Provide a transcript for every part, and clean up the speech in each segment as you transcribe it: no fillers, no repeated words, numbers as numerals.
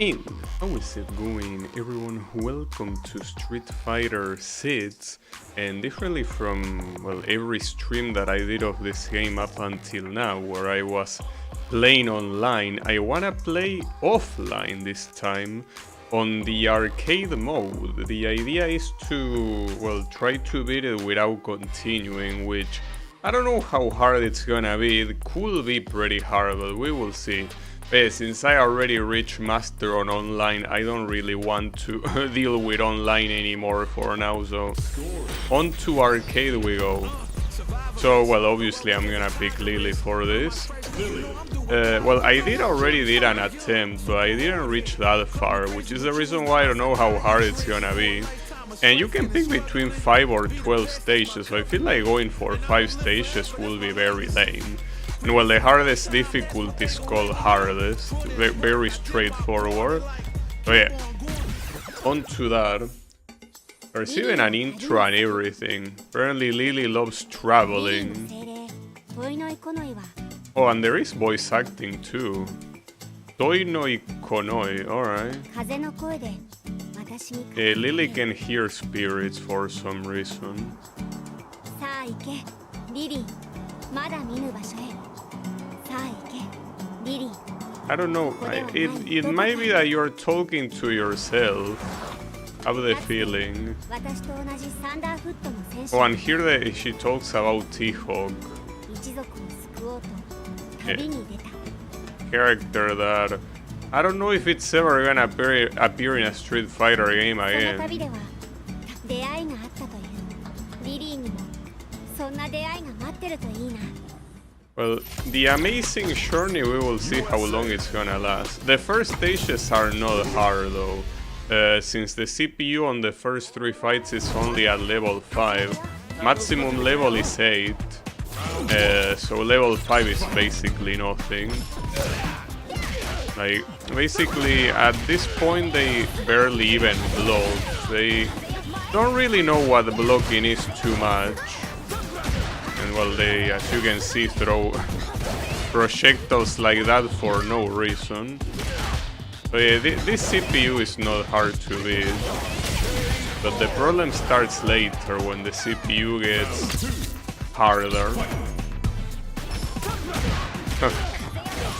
And how is it going, everyone? Welcome to Street Fighter 6, and differently from, well, every stream that I did of this game up until now, where I was playing online, I wanna play offline this time on the arcade mode. The idea is to, well, try to beat it without continuing, which I don't know how hard it's gonna be. It could be pretty hard, but we will see. But since I already reached Master on online, I don't really want to deal with online anymore for now, so on to arcade we go. So, well, obviously I'm gonna pick Lily for this. Well, I already did an attempt, but I didn't reach that far, which is the reason why I don't know how hard it's gonna be. And you can pick between 5 or 12 stages, so I feel like going for 5 stages will be very lame. And well, the hardest difficulty is called hardest, very straightforward. So yeah, on to that. There's even an intro and everything. Apparently Lily loves traveling. Oh, and there is voice acting too. Toi no Ikonoi, alright. Lily can hear spirits for some reason. I don't know, it might be that you're talking to yourself. I have the feeling. Oh, and here she talks about T-Hawk. Character that I don't know if it's ever gonna appear in a Street Fighter game again. Well, the amazing journey, we will see how long it's gonna last. The first stages are not hard though, since the CPU on the first 3 fights is only at level 5. Maximum level is 8, so level 5 is basically nothing. Like, basically at this point they barely even block. They don't really know what blocking is too much. And well, they, as you can see, throw projectiles like that for no reason. But yeah, this CPU is not hard to beat. But the problem starts later when the CPU gets harder.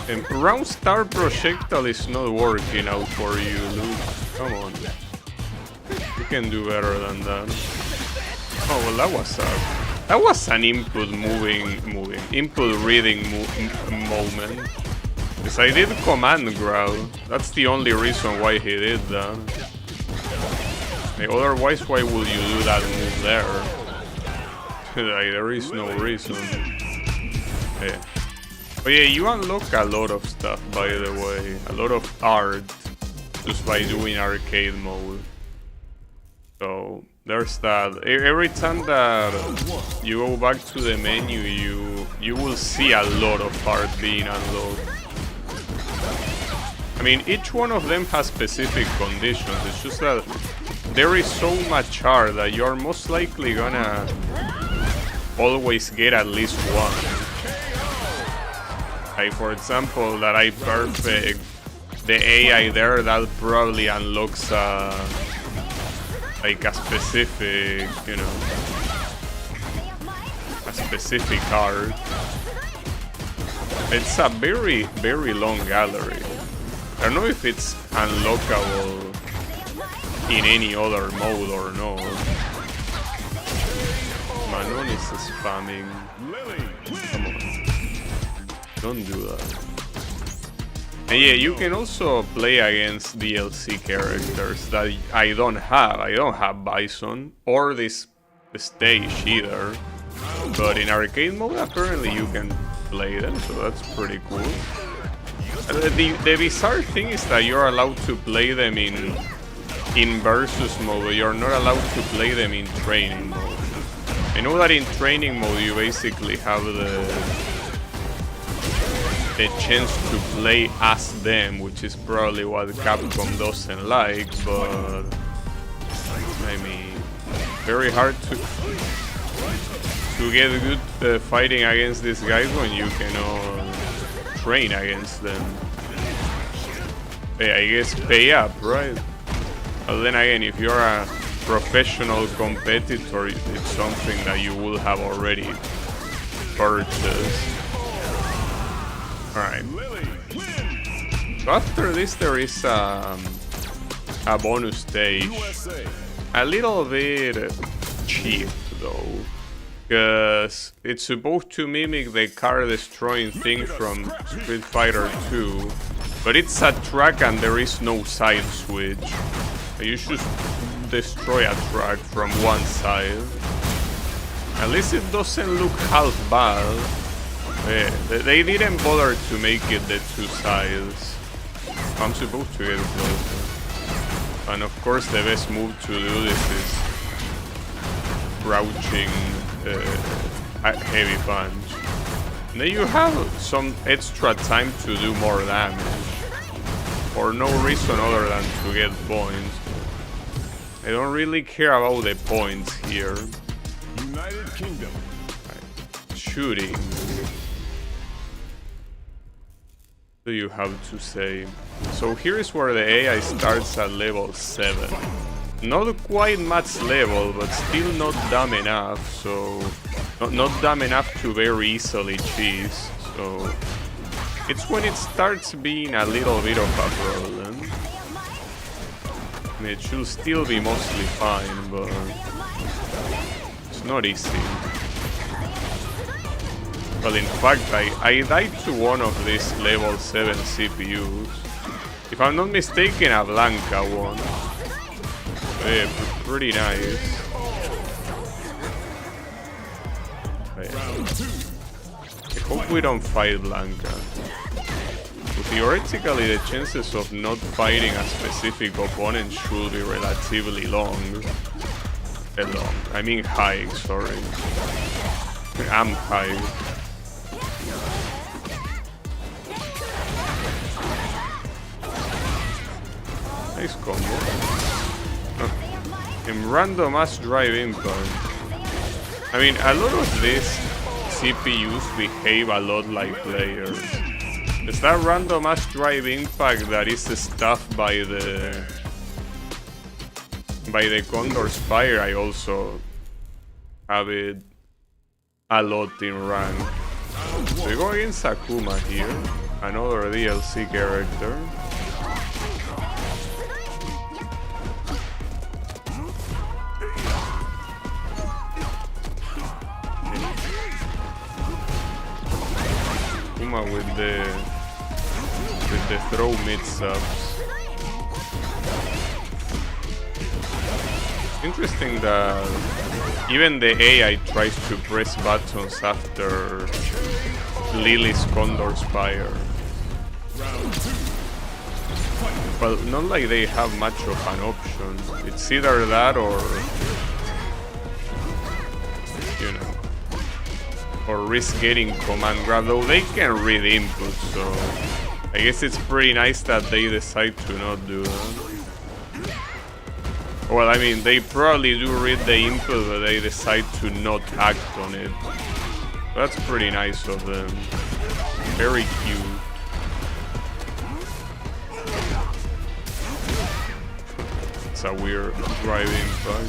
And round star projectile is not working out for you, Luke. Come on. You can do better than that. Oh, well, that was an input input reading moment. Because I did command grab. That's the only reason why he did that. Like, otherwise, why would you do that move there? Like, there is no reason. Yeah. But yeah, you unlock a lot of stuff, by the way. A lot of art just by doing arcade mode. So there's that. Every time that you go back to the menu, you will see a lot of art being unlocked. I mean, each one of them has specific conditions. It's just that there is so much art that you're most likely gonna always get at least one. Like, for example, that I perfect the AI there, that probably unlocks like a specific, you know, a specific art. It's a very, very long gallery. I don't know if it's unlockable in any other mode or not. Manon is spamming. Come on. Don't do that. And yeah, you can also play against DLC characters that I don't have. I don't have Bison or this stage either. But in arcade mode, apparently you can play them, so that's pretty cool. The bizarre thing is that you're allowed to play them in versus mode, but you're not allowed to play them in training mode. I know that in training mode you basically have the chance to play as them, which is probably what Capcom doesn't like, but I mean, very hard to get good fighting against these guys when you cannot train against them. I guess pay up, right? But then again, if you're a professional competitor, it's something that you will have already purchased. Alright. So after this there is a bonus stage. A little bit cheap though, because it's supposed to mimic the car destroying thing from Street Fighter 2, but it's a track and there is no side switch. You should destroy a track from one side. At least it doesn't look half bad. They didn't bother to make it the two sides. I'm supposed to get closer. And of course the best move to do this is crouching heavy punch. And then you have some extra time to do more damage. For no reason other than to get points. I don't really care about the points here. United Kingdom. Shooting. Do you have to say? So here is where the AI starts at level 7. Not quite much level, but still not dumb enough. So not dumb enough to very easily cheese. So it's when it starts being a little bit of a problem. I mean, it should still be mostly fine, but it's not easy. Well, in fact, I died to one of these level 7 CPUs. If I'm not mistaken, a Blanca one. Yeah, pretty nice. I hope we don't fight Blanca. But theoretically, the chances of not fighting a specific opponent should be relatively long. I mean high, sorry. I'm high. Nice combo. In random ass drive impact. I mean, a lot of these CPUs behave a lot like players. It's that random ass drive impact that is stuffed by the Condor Spire. I also have it a lot in rank. So we go against Akuma here, another DLC character. Akuma with the throw mid-subs. Interesting that even the AI tries to press buttons after Lily's Condor Spire. Well, not like they have much of an option. It's either that or, you know, or risk getting command grab, though they can read input, so I guess it's pretty nice that they decide to not do that. Well, I mean, they probably do read the input, but they decide to not act on it. That's pretty nice of them. Very cute. It's a weird driving bug.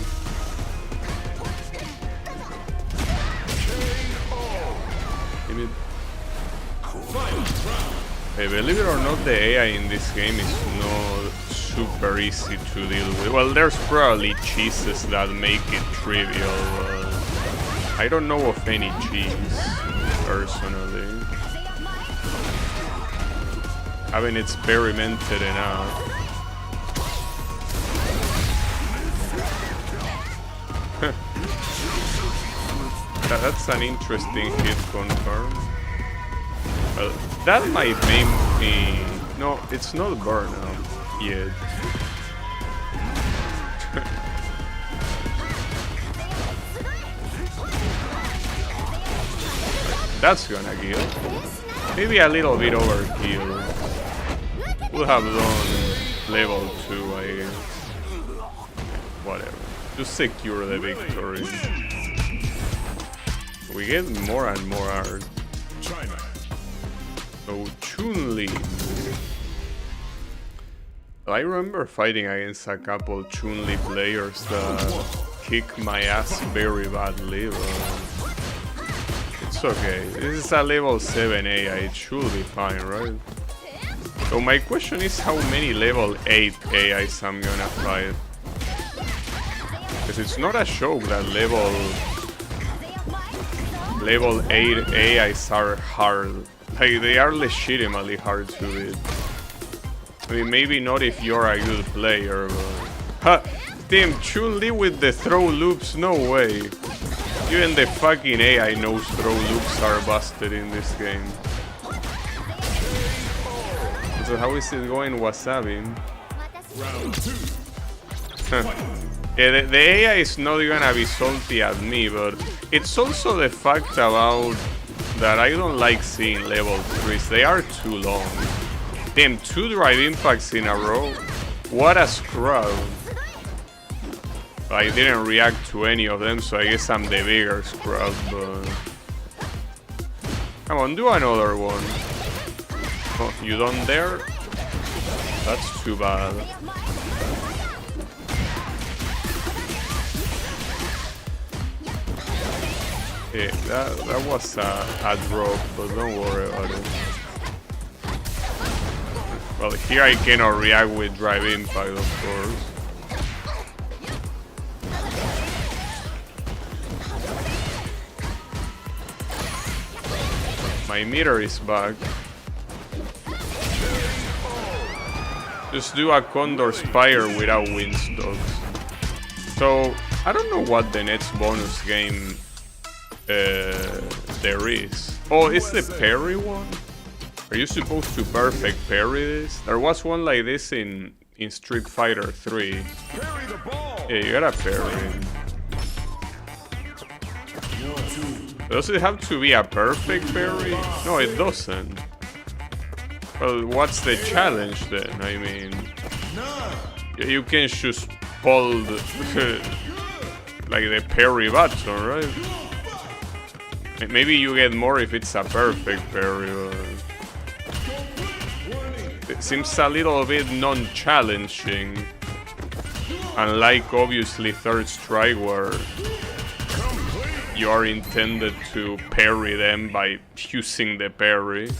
Hey, believe it or not, the AI in this game is not super easy to deal with. Well, there's probably cheeses that make it trivial. I don't know of any cheese, personally. Haven't experimented enough. That's an interesting hit confirm. Well, that might make me... No, it's not burnout yet. That's gonna kill. Maybe a little bit overkill. We'll have done level 2, I guess. Whatever. Just secure the victory. We get more and more art. So Chun-Li. I remember fighting against a couple Chun-Li players that kick my ass very badly, but it's okay. This is a level 7 AI, it should be fine, right? So my question is how many level 8 AIs I'm gonna fight. Because it's not a joke that level 8 AIs are hard. Like, they are legitimately hard to beat. I mean, maybe not if you're a good player, but... Ha! Damn, Chun-Li with the throw loops, no way. Even the fucking AI knows throw loops are busted in this game. So how is it going, Wasabi? Round 2. Yeah, the AI is not gonna be salty at me, but it's also the fact about that I don't like seeing level 3s. They are too long. Damn, 2 drive impacts in a row. What a scrub. I didn't react to any of them, so I guess I'm the bigger scrub, but... Come on, do another one. Oh, you don't dare? That's too bad. Yeah, that was a drop, but don't worry about it. Well, here I cannot react with drive impact, of course. My meter is back. Just do a Condor Spire without Windstocks. So, I don't know what the next bonus game there is. Oh, it's the parry one? Are you supposed to perfect parry this? There was one like this in Street Fighter 3. Yeah, you gotta parry. Does it have to be a perfect parry? No, it doesn't. Well, what's the challenge then? I mean, you can just hold like the parry button, right? Maybe you get more if it's a perfect parry. It seems a little bit non-challenging, unlike obviously Third Strike where you are intended to parry them by using the parry.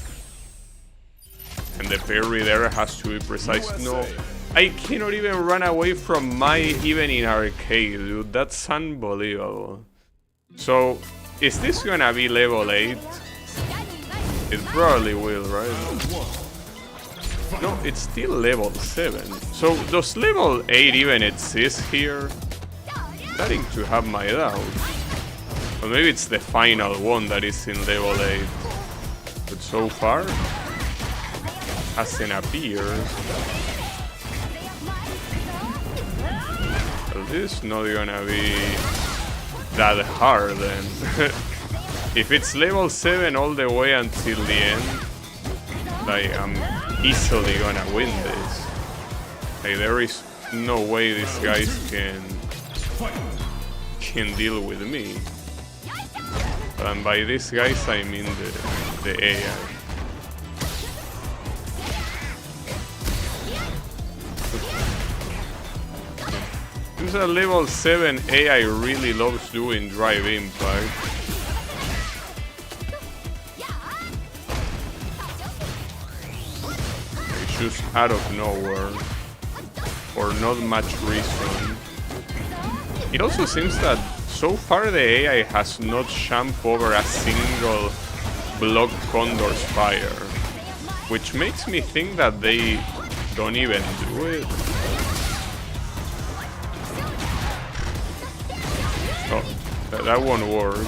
And the parry there has to be precise. No, I cannot even run away from my even in arcade, dude. That's unbelievable. So, is this gonna be level 8? It probably will, right? No, it's still level 7. So, does level 8 even exist here? I'm starting to have my doubts. Or maybe it's the final one that is in level 8. But so far, hasn't appeared. Well, this is not gonna be that hard then. If it's level 7 all the way until the end, like, I'm easily gonna win this. Like, there is no way these guys can deal with me. And by these guys I mean the AI. This is a level 7 AI really loves doing drive impact. It's just out of nowhere. For not much reason. It also seems that so far the AI has not jumped over a single block Condor Spire. Which makes me think that they don't even do it. Oh, that won't work.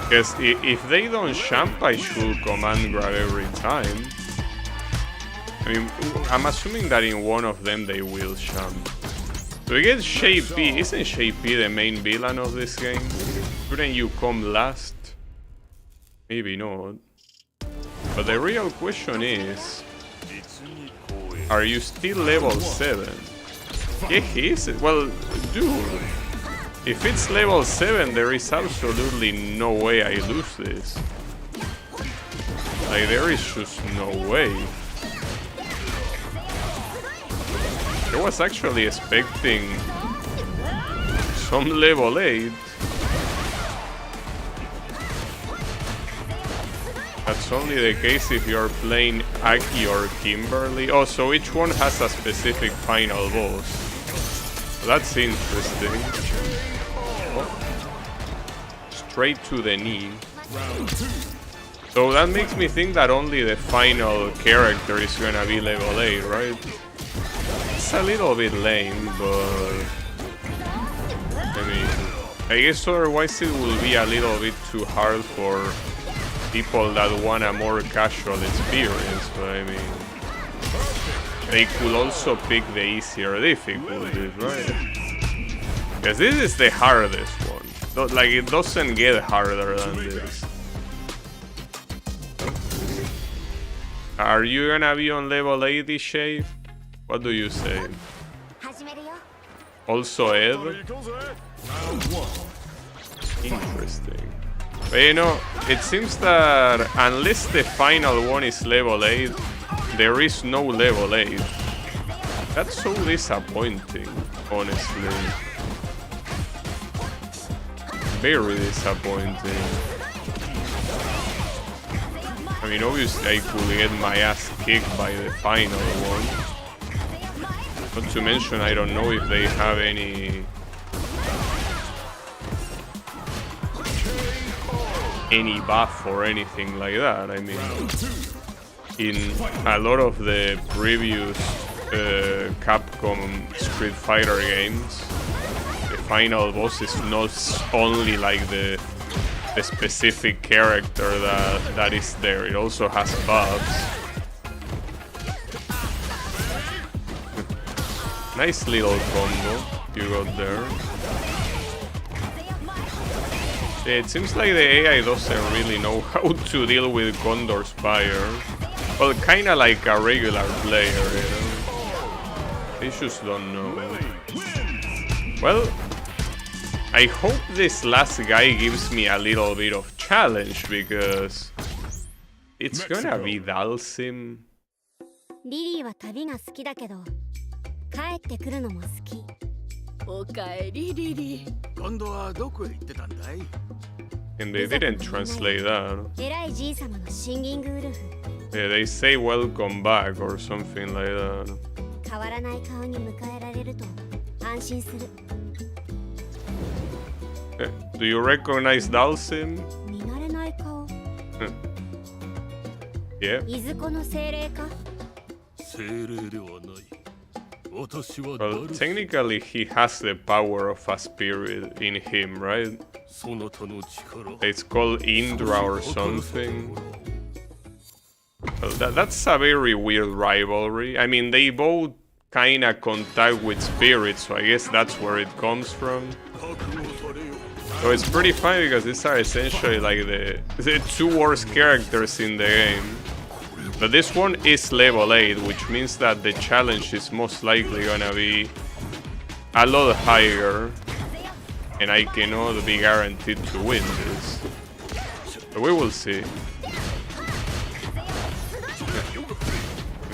Because if they don't jump, I should command grab every time. I mean, I'm assuming that in one of them they will jump. So we get Shay P. Isn't Shay P the main villain of this game? Shouldn't you come last? Maybe not. But the real question is, are you still level 7? Yeah, he is. Well, dude, if it's level 7, there is absolutely no way I lose this. Like, there is just no way. I was actually expecting some level 8. That's only the case if you're playing Aki or Kimberly. Oh, so each one has a specific final boss. That's interesting. Oh. Straight to the knee. So that makes me think that only the final character is gonna be level 8, right? It's a little bit lame, but I mean, I guess otherwise it will be a little bit too hard for people that want a more casual experience, but I mean, they could also pick the easier difficulties, right? Because this is the hardest one. Like, it doesn't get harder than this. Are you gonna be on level 80, Shay? What do you say? Also Ed? Interesting. But you know, it seems that unless the final one is level 8, there is no level 8. That's so disappointing, honestly. Very disappointing. I mean, obviously I could get my ass kicked by the final one. Not to mention, I don't know if they have any buff or anything like that. I mean, in a lot of the previous Capcom Street Fighter games, the final boss is not only like the specific character that is there, it also has buffs. Nice little combo you got there. It seems like the AI doesn't really know how to deal with Condor's fire. Well, kinda like a regular player, you know? They just don't know. Well, I hope this last guy gives me a little bit of challenge, because it's gonna be Dalsim. リリーは旅が好きだけど、帰ってくるのも好き。おかえりリリー。今度はどこへ行ってたんだい？ And they didn't translate that. 偉いじい様のシンギングウルフ。Yeah, they say welcome back or something like that. 変わらない顔に迎えられると安心する。Do you recognize Dalsim? 見慣れない顔。Yeah. いずこの精霊か？精霊ではない。私は Well, technically he has the power of a spirit in him, right? そなたの力。 It's called Indra or something. Well, that's a very weird rivalry. I mean, they both kinda contact with spirits, so I guess that's where it comes from. So it's pretty fun because these are essentially like the two worst characters in the game. But this one is level 8, which means that the challenge is most likely gonna be a lot higher. And I cannot be guaranteed to win this. But we will see.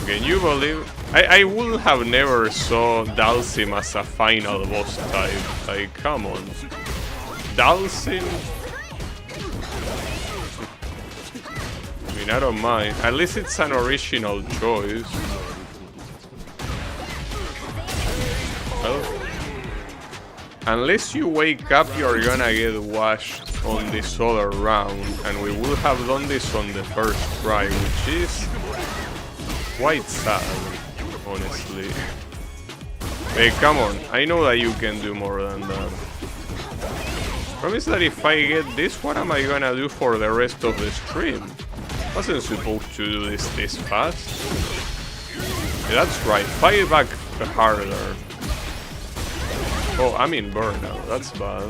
Can you believe? I would have never saw Dalsim as a final boss type. Like, come on. Dalsim? I mean, I don't mind. At least it's an original choice. Well, unless you wake up, you're gonna get washed on this other round. And we would have done this on the first try, which is quite sad, honestly. Hey, come on. I know that you can do more than that. Promise that if I get this, what am I gonna do for the rest of the stream? Wasn't supposed to do this fast. Yeah, that's right. Fight back harder. Oh, I'm in burnout. That's bad.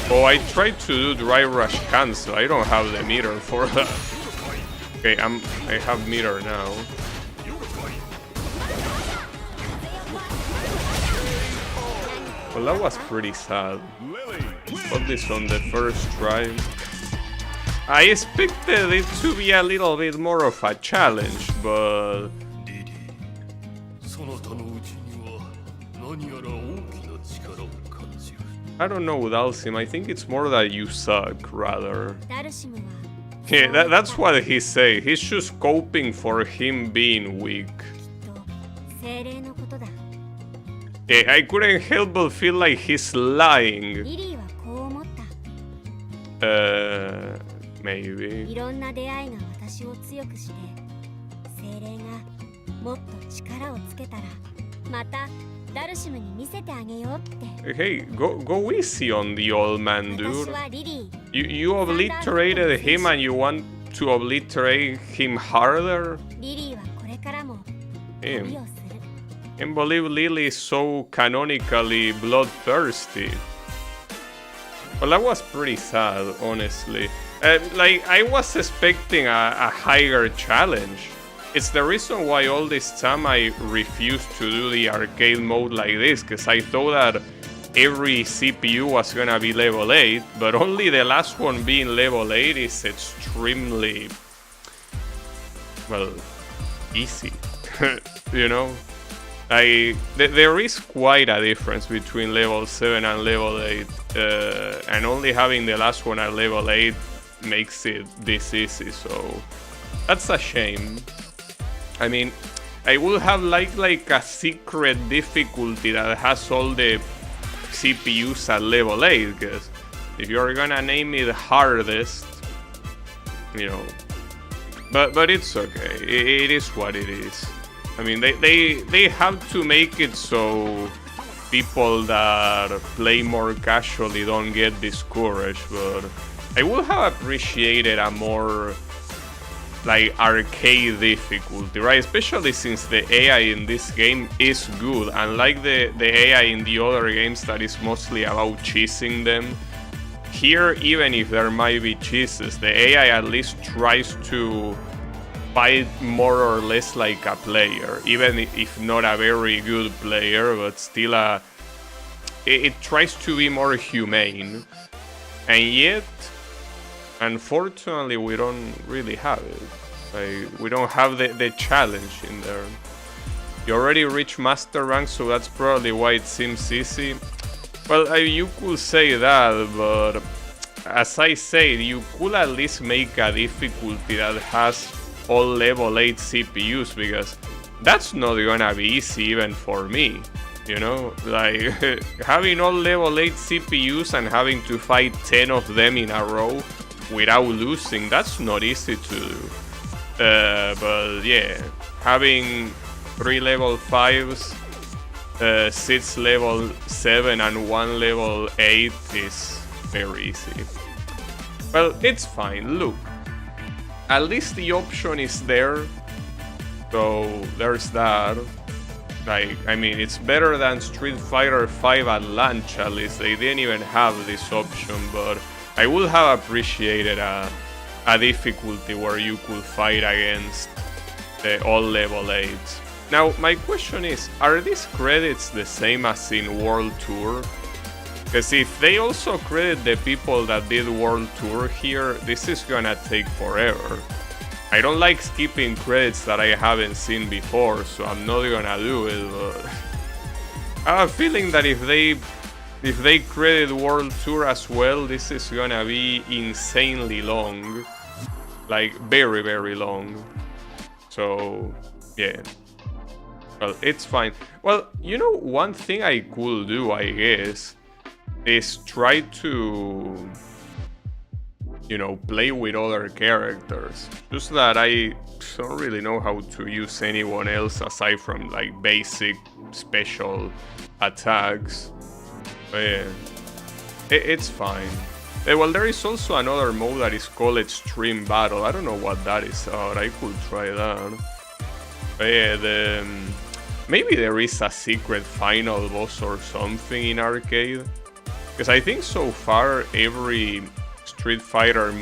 Oh, I tried to do dry rush cancel. I don't have the meter for that. Okay, I have meter now. Well, that was pretty sad. Got this on the first try. I expected it to be a little bit more of a challenge, but... リリー、そなたのうちには何やら大きな力を感じる。 I don't know, Dalsim. I think it's more that you suck, rather. ダルシムは Yeah, that's what he say. He's just coping for him being weak. きっと精霊のことだ。 Yeah, I couldn't help but feel like he's lying. リリーはこう思った。 Maybe. いろんな出会いが私を強くして、精霊がもっと力をつけたら、またダルシムに見せてあげようって。 Hey, go easy on the old man, 私 dude. はリリー。 You obliterated him and you want to obliterate him harder? リリーはこれからも旅を Damn. する。 Can't believe Lily is so canonically bloodthirsty. Well, that was pretty sad, honestly. Like, I was expecting a higher challenge. It's the reason why all this time I refused to do the arcade mode like this, because I thought that every CPU was gonna be level 8, but only the last one being level 8 is extremely, well, easy, you know? There is quite a difference between level 7 and level 8, and only having the last one at level 8 makes it this easy, so that's a shame. I mean, I would have liked like a secret difficulty that has all the CPUs at level 8, because if you're gonna name it hardest, you know, but it's okay, it is what it is. I mean, they have to make it so people that play more casually don't get discouraged, but I would have appreciated a more like arcade difficulty, right? Especially since the AI in this game is good, unlike the AI in the other games that is mostly about cheesing them. Here, even if there might be cheeses, the AI at least tries to fight more or less like a player, even if not a very good player, but still it tries to be more humane. And yet, unfortunately, we don't really have it. Like, we don't have the challenge in there. You already reached master rank, so that's probably why it seems easy. Well, you could say that, but as I said, you could at least make a difficulty that has all level 8 CPUs, because that's not gonna be easy even for me, you know? Like, having all level 8 CPUs and having to fight 10 of them in a row without losing, that's not easy to do. But yeah, having 3 level 5s, 6 level 7 and 1 level 8 is very easy. Well, it's fine, look. At least the option is there, so there's that. Like, I mean, it's better than Street Fighter 5 at launch, at least. They didn't even have this option, but I would have appreciated a difficulty where you could fight against all level 8s. Now, my question is, are these credits the same as in World Tour? Because if they also credit the people that did World Tour here, this is gonna take forever. I don't like skipping credits that I haven't seen before, so I'm not gonna do it, but I have a feeling that if they credit World Tour as well, this is gonna be insanely long. Like, very, very long. So, yeah. Well, it's fine. Well, you know, one thing I could do, I guess, is try to, you know, play with other characters. Just that I don't really know how to use anyone else aside from like basic special attacks. But yeah, it's fine. Well, there is also another mode that is called Extreme Battle. I don't know what that is about. I could try that. But yeah, maybe there is a secret final boss or something in arcade. Because I think so far every Street Fighter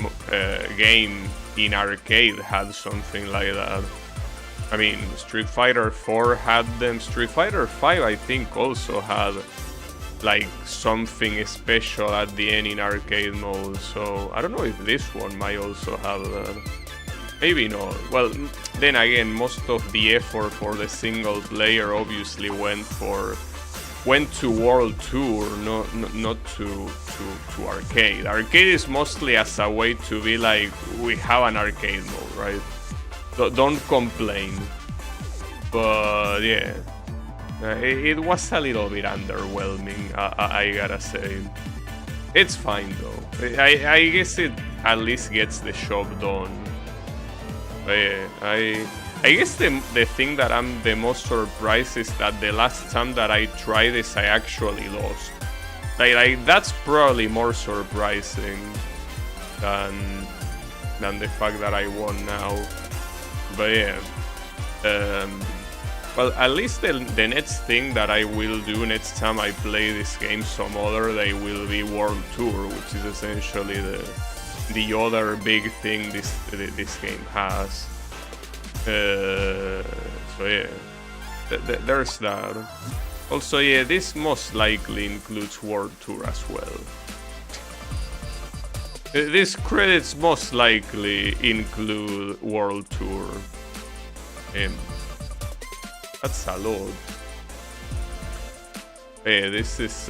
game in arcade had something like that. I mean, Street Fighter 4 had them. Street Fighter 5 I think also had like something special at the end in arcade mode. So I don't know if this one might also have that. Maybe not. Well, then again, most of the effort for the single player obviously went to World Tour, not to arcade. Arcade is mostly as a way to be like, we have an arcade mode, right? Don't complain. But yeah, it was a little bit underwhelming, I gotta say. It's fine though. I guess it at least gets the job done. But yeah, I guess the thing that I'm the most surprised is that the last time that I tried this, I actually lost. Like that's probably more surprising than the fact that I won now. But yeah, well, at least the next thing that I will do next time I play this game some other day will be World Tour, which is essentially the other big thing this game has. So yeah, there's that. Also, yeah, this most likely includes World Tour as well. These credits most likely include World Tour. That's a lot. Yeah, this is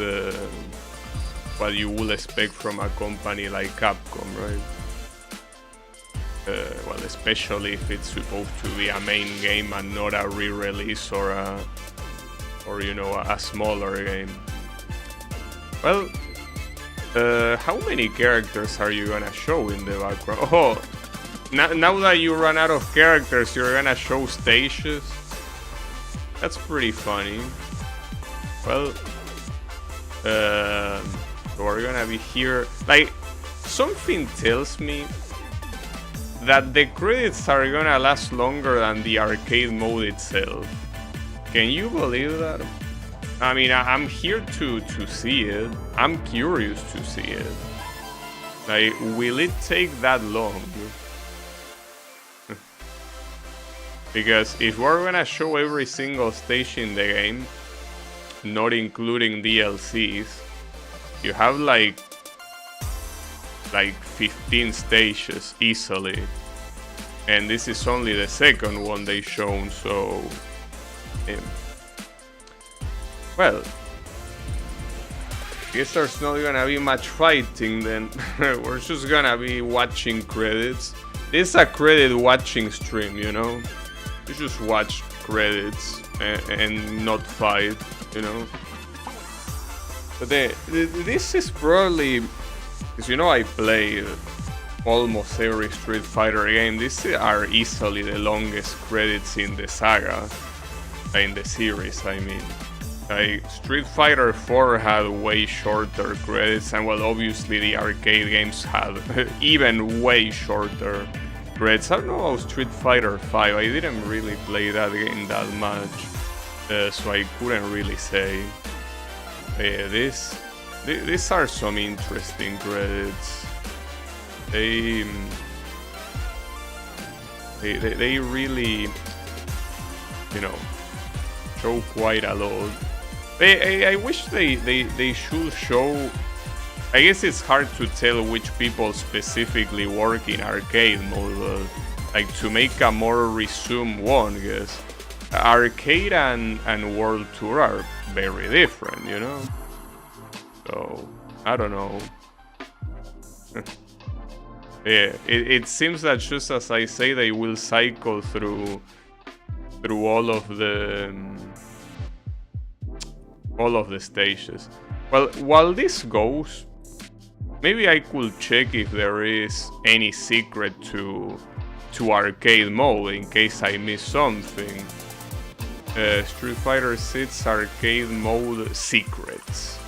what you would expect from a company like Capcom, right? Well, especially if it's supposed to be a main game and not a re-release or you know, a smaller game. Well, how many characters are you gonna show in the background? Oh, now that you run out of characters, you're gonna show stages? That's pretty funny. Well, we're gonna be here. Like, something tells me that the credits are gonna last longer than the arcade mode itself. Can you believe that? I mean, I'm here to see it. I'm curious to see it. Like, will it take that long? Because if we're gonna show every single stage in the game, not including DLCs, you have like 15 stages easily, and this is only the second one they shown. So well, I guess there's not gonna be much fighting then. We're just gonna be watching credits. This is a credit watching stream, you know. You just watch credits and not fight, you know. But this is probably, because you know I play almost every Street Fighter game. These are easily the longest credits in the saga, in the series, I mean. Like, Street Fighter 4 had way shorter credits, and well, obviously the arcade games had even way shorter credits. I don't know about Street Fighter 5, I didn't really play that game that much, so I couldn't really say. These are some interesting credits. They really, you know, show quite a lot. I wish they should show. I guess it's hard to tell which people specifically work in arcade mode, like to make a more resumed one, because arcade and World Tour are very different, you know? So, I don't know. Yeah, it seems that just as I say, they will cycle through all of the stages. Well, while this goes, maybe I could check if there is any secret to arcade mode in case I miss something. Street Fighter 6 arcade mode secrets.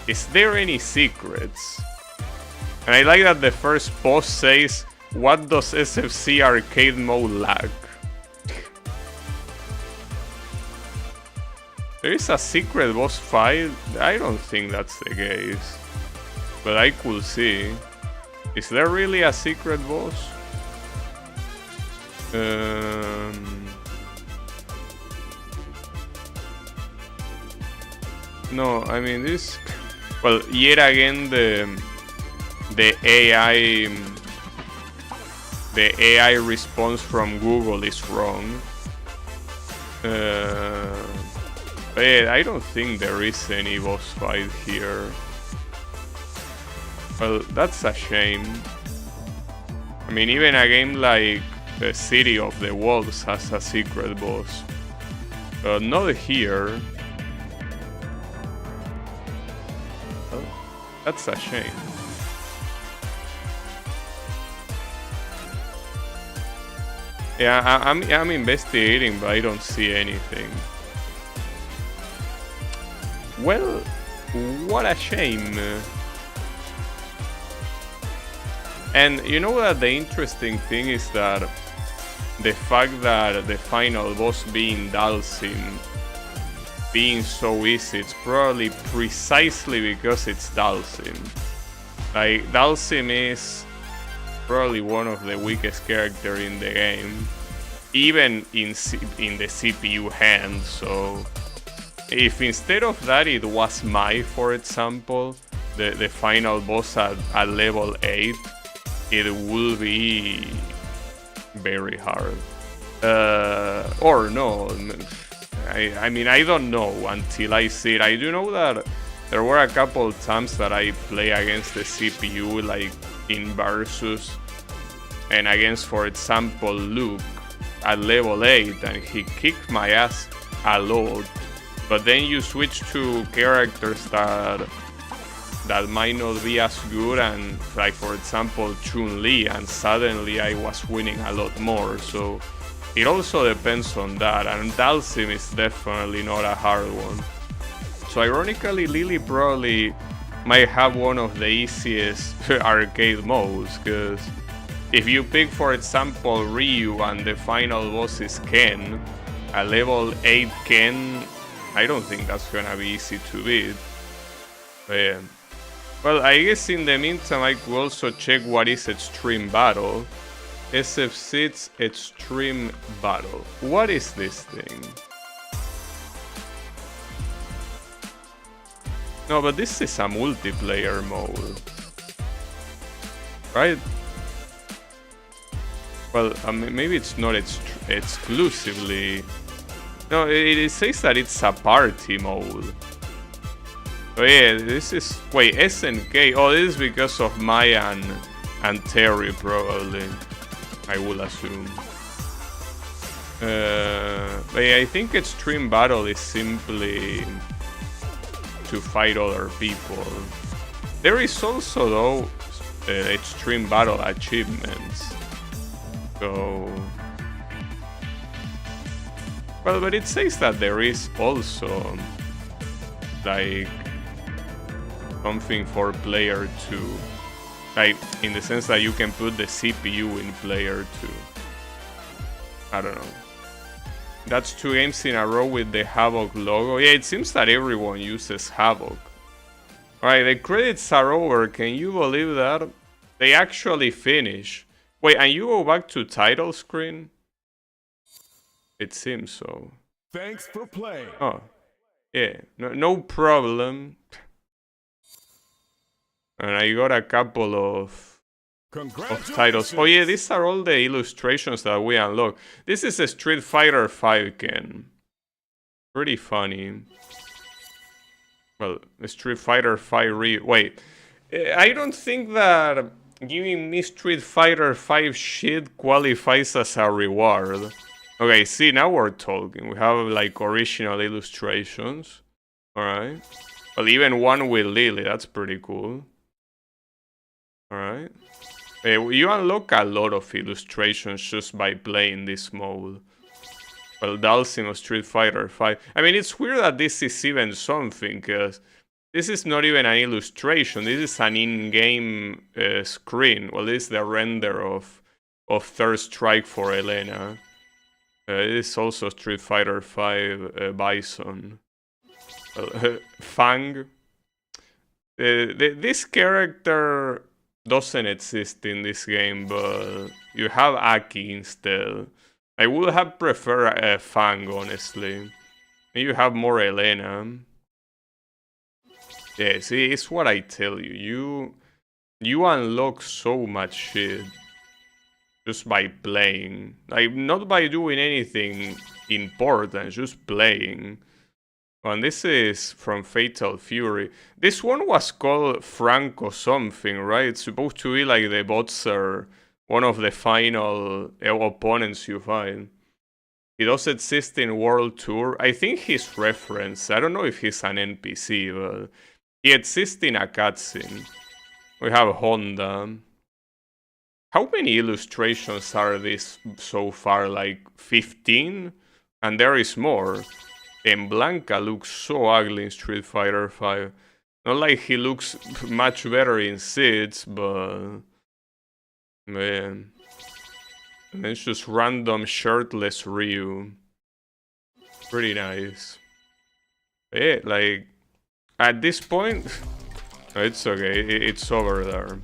Is there any secrets? And I like that the first post says, "What does SFC arcade mode lack?" There is a secret boss fight? I don't think that's the case. But I could see. Is there really a secret boss? No, I mean this. Well, yet again the AI response from Google is wrong. But yeah, I don't think there is any boss fight here. Well, that's a shame. I mean, even a game like City of the Wolves has a secret boss. Not here. Well, that's a shame. Yeah, I'm investigating, but I don't see anything. Well, what a shame. And you know that the interesting thing is that the fact that the final boss being Dhalsim being so easy, it's probably precisely because it's Dhalsim. Like, Dhalsim is probably one of the weakest characters in the game, even in the CPU hands. So if instead of that it was Mai, for example, the final boss at level 8, it will be very hard. Or no, I mean, I don't know until I see it. I do know that there were a couple times that I play against the CPU, like in Versus, and against, for example, Luke at level 8, and he kicked my ass a lot. But then you switch to characters that might not be as good, and like, for example, Chun-Li, and suddenly I was winning a lot more. So it also depends on that, and Dhalsim is definitely not a hard one. So ironically, Lily probably might have one of the easiest arcade modes, because if you pick, for example, Ryu and the final boss is Ken, a level 8 Ken, I don't think that's gonna be easy to beat. But yeah. Well, I guess in the meantime I could also check what is Extreme Battle. SF6 Extreme Battle. What is this thing? No, but this is a multiplayer mode, right? Well, I mean, maybe it's not exclusively. No, it says that it's a party mode. Oh yeah, this is... Wait, SNK? Oh, this is because of Maya and Terry, probably. I will assume. But yeah, I think Extreme Battle is simply to fight other people. There is also, though, Extreme Battle achievements. So... Well, but it says that there is also, like, something for player 2. Like, in the sense that you can put the CPU in player 2. I don't know. That's 2 games in a row with the Havok logo. Yeah, it seems that everyone uses Havok. Alright, the credits are over. Can you believe that? They actually finish. Wait, and you go back to title screen? It seems so. Thanks for playing. Oh, yeah, no problem. And I got a couple of titles. Oh yeah, these are all the illustrations that we unlock. This is a Street Fighter V Ken. Pretty funny. Well, Street Fighter V Wait, I don't think that giving me Street Fighter V shit qualifies as a reward. Okay, see, now we're talking. We have, like, original illustrations. Alright. Well, even one with Lily, that's pretty cool. Alright. You unlock a lot of illustrations just by playing this mode. Well, Dhalsim of Street Fighter V. I mean, it's weird that this is even something, because this is not even an illustration. This is an in-game screen. Well, this is the render of Third Strike for Elena. It is also Street Fighter V Bison. Fang. This character doesn't exist in this game, but you have Aki instead. I would have preferred Fang, honestly. You have more Elena. Yeah, see, it's what I tell you. You unlock so much shit just by playing. Like, not by doing anything important, just playing. And this is from Fatal Fury. This one was called Franco something, right? It's supposed to be like the Botzer, one of the final opponents you find. He does exist in World Tour. I think he's referenced. I don't know if he's an NPC, but he exists in a cutscene. We have Honda. How many illustrations are this so far? Like 15? And there is more. And Blanca looks so ugly in Street Fighter 5. Not like he looks much better in Seeds, but... man. And it's just random shirtless Ryu. Pretty nice. Yeah, like... at this point... it's okay, it's over there.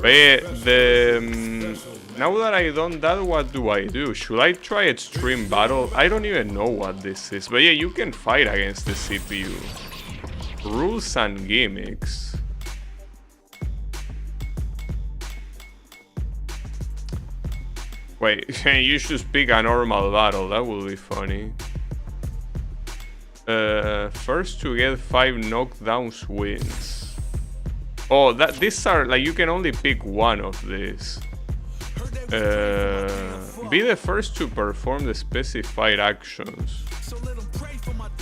But yeah, now that I done that, what do I do? Should I try Extreme Battle? I don't even know what this is. But yeah, you can fight against the CPU. Rules and gimmicks. Wait, you should pick a normal battle. That will be funny. First to get 5 knockdowns wins. Oh, these are like you can only pick one of these. Be the first to perform the specified actions.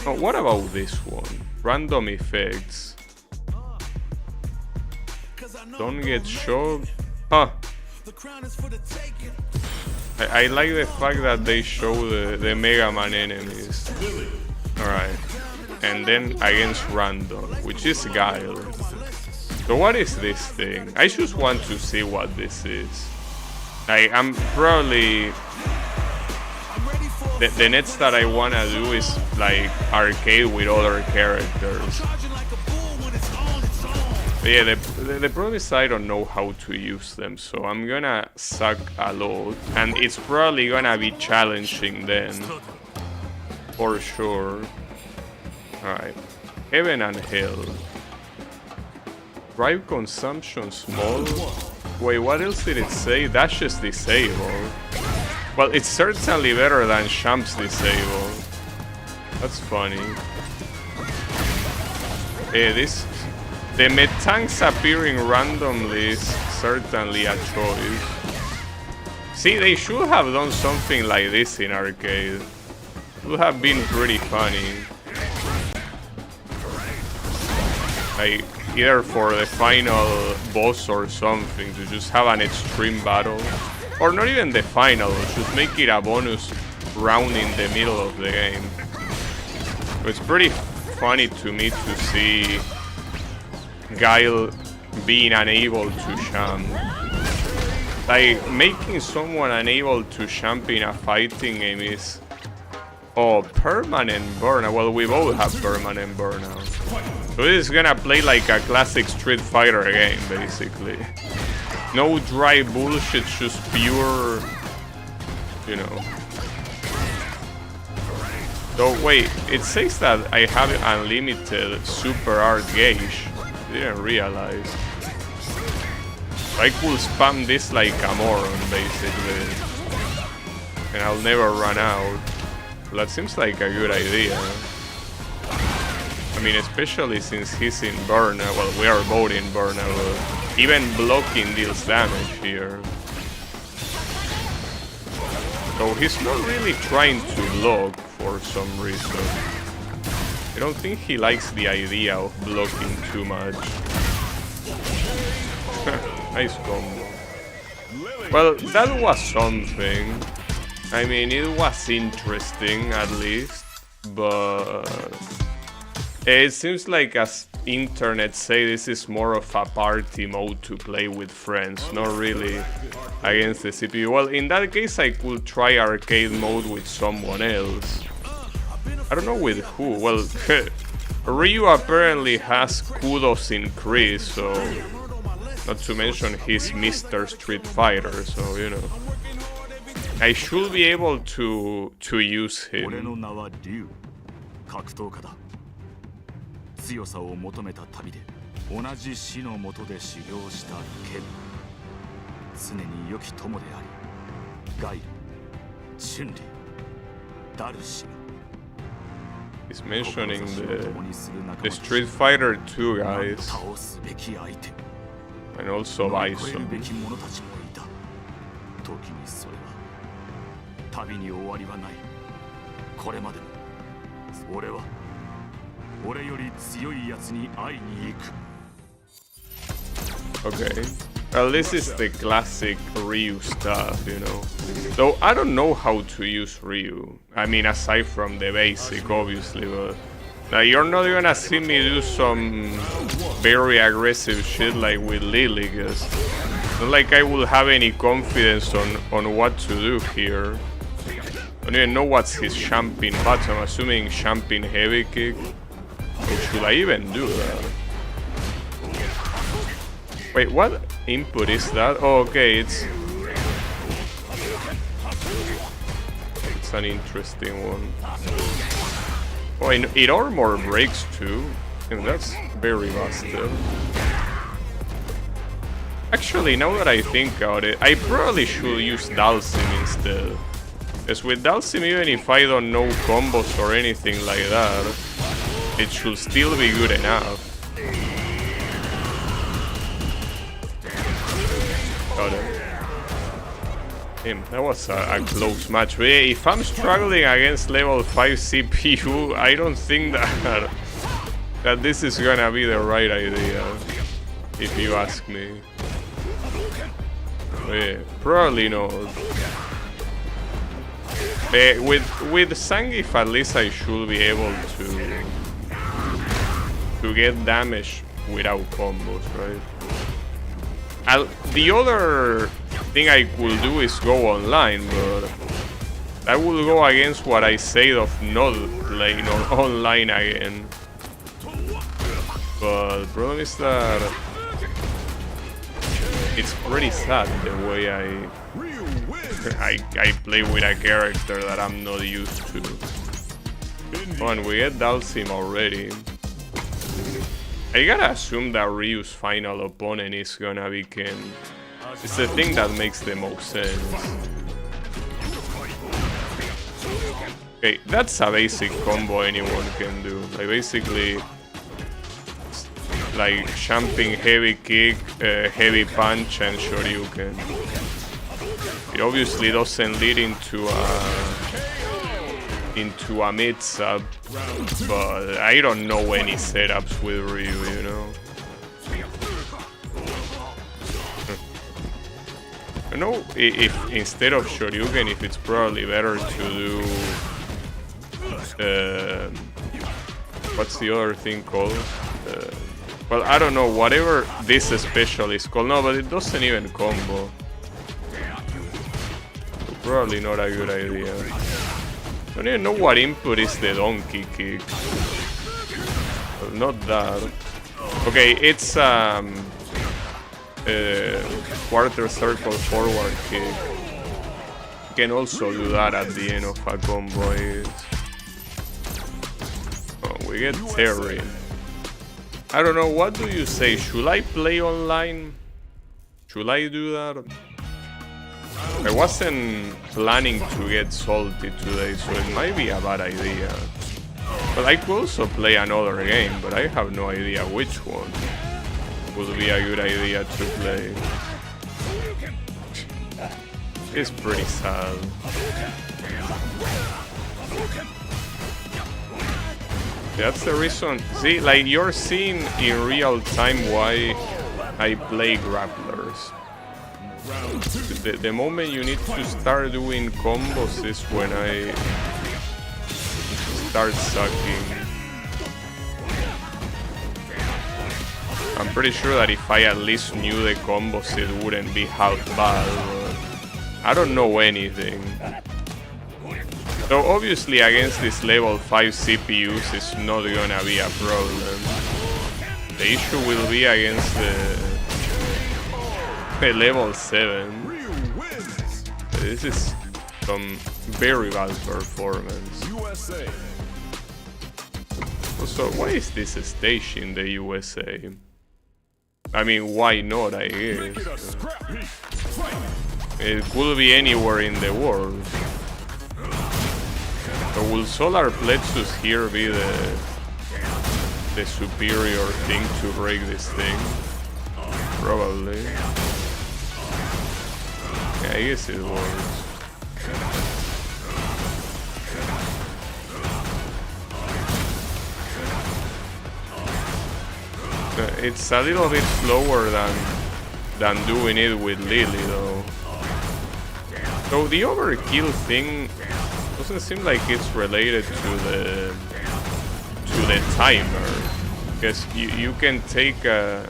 Oh, what about this one? Random effects. Don't get shocked. Huh. I like the fact that they show the Mega Man enemies. Alright. And then against random, which is Guile. So what is this thing? I just want to see what this is. I'm probably... The next that I wanna do is like arcade with other characters. But yeah, the problem is I don't know how to use them, so I'm gonna suck a lot. And it's probably gonna be challenging then. For sure. Alright. Heaven and Hell. Drive consumption small. Wait, what else did it say? Dash is disabled. Well, it's certainly better than Champ's disabled. That's funny. The Metanks appearing randomly is certainly a choice. See, they should have done something like this in arcade. It would have been pretty funny. Like, either for the final boss or something, to just have an extreme battle. Or not even the final, just make it a bonus round in the middle of the game. It's pretty funny to me to see Guile being unable to champ. Like, making someone unable to champ in a fighting game is... oh, permanent burnout. Well, we both have permanent burnout. So this is gonna play like a classic Street Fighter game, basically. No dry bullshit, just pure... you know. So wait, it says that I have unlimited super art gauge. Didn't realize. I could spam this like a moron, basically. And I'll never run out. Well, that seems like a good idea. I mean, especially since he's in burnout. Well, we are both in burnout. Even blocking deals damage here. So he's not really trying to block for some reason. I don't think he likes the idea of blocking too much. Nice combo. Well, that was something. I mean, it was interesting at least, but it seems like, as internet say, this is more of a party mode to play with friends, not really against the CPU. Well, in that case, I could try arcade mode with someone else. I don't know with who. Well, Ryu apparently has kudos increase, so not to mention he's Mr. Street Fighter, so you know. I should be able to use him. 強さを求めた旅で同じ死の下で修行した剣。常に良き友であり、ガイル、チュンリー、ダルシム。 He's mentioning the Street Fighter 2 guys, 倒すべき相手。 and also 乗り越える Bison. べき者たちもいた。時にそれは旅に終わりはない。これまでも俺より強いやつに会いに行く。 Okay. Well, this is the classic Ryu stuff, you know. Though I don't know how to use Ryu. I mean, aside from the basic, obviously, but now you're not gonna see me do some very aggressive shit like with Lily, because it's not like I will have any confidence on what to do here. I don't even know what's his champion button. I'm assuming champion heavy kick. Or should I even do that? Wait, what input is that? Oh, okay, it's an interesting one. Oh, and it armor breaks too. And that's very busted. Actually, now that I think about it, I probably should use Dalsim instead. Because with Dalsim, even if I don't know combos or anything like that, it should still be good enough. Got it. Damn, that was a close match. But yeah, if I'm struggling against level 5 CPU, I don't think that this is gonna be the right idea, if you ask me. But yeah, probably not. With Zangief, at least I should be able to get damage without combos, right? The other thing I could do is go online, but I will go against what I said of not playing online again. But the problem is that it's pretty sad the way I play with a character that I'm not used to. Oh, and we get Dalsim already. I gotta assume that Ryu's final opponent is gonna be Ken. It's the thing that makes the most sense. Okay, that's a basic combo anyone can do. Like basically, like jumping heavy kick, heavy punch, and Shoryuken. It obviously doesn't lead into a mid-sub, but I don't know any setups with Ryu, you know? I know if instead of Shoryuken, if it's probably better to do... what's the other thing called? Well, I don't know, whatever this special is called. No, but it doesn't even combo. Probably not a good idea. I don't even know what input is the donkey kick. Well, not that. Okay, it's quarter circle forward kick. You can also do that at the end of a combo. Oh, we get Terry. I don't know, what do you say? Should I play online? Should I do that? I wasn't planning to get salty today, so it might be a bad idea. But I could also play another game, but I have no idea which one would be a good idea to play. It's pretty sad. That's the reason. See, like you're seeing in real time why I play grapplers. The moment you need to start doing combos is when I start sucking. I'm pretty sure that if I at least knew the combos, it wouldn't be half bad, but I don't know anything. So obviously against this level 5 CPUs it's not gonna be a problem. The issue will be against the level 7. This is some very bad performance. So why is this stage in the USA? I mean, why not, I guess. It could be anywhere in the world. So will Solar Plexus here be the superior thing to break this thing? Probably. Yeah, I guess it works. It's a little bit slower than doing it with Lily, though. So the overkill thing doesn't seem like it's related to the timer, because you can take a...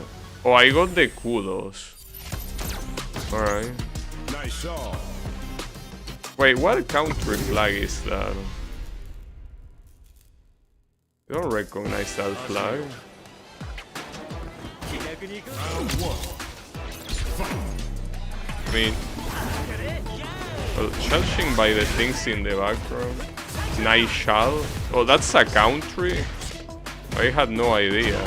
Oh, I got the kudos. All right. Nice shot. Wait, what country flag is that? I don't recognize that flag. I mean, well, judging by the things in the background, Naishal. Oh, that's a country? I had no idea.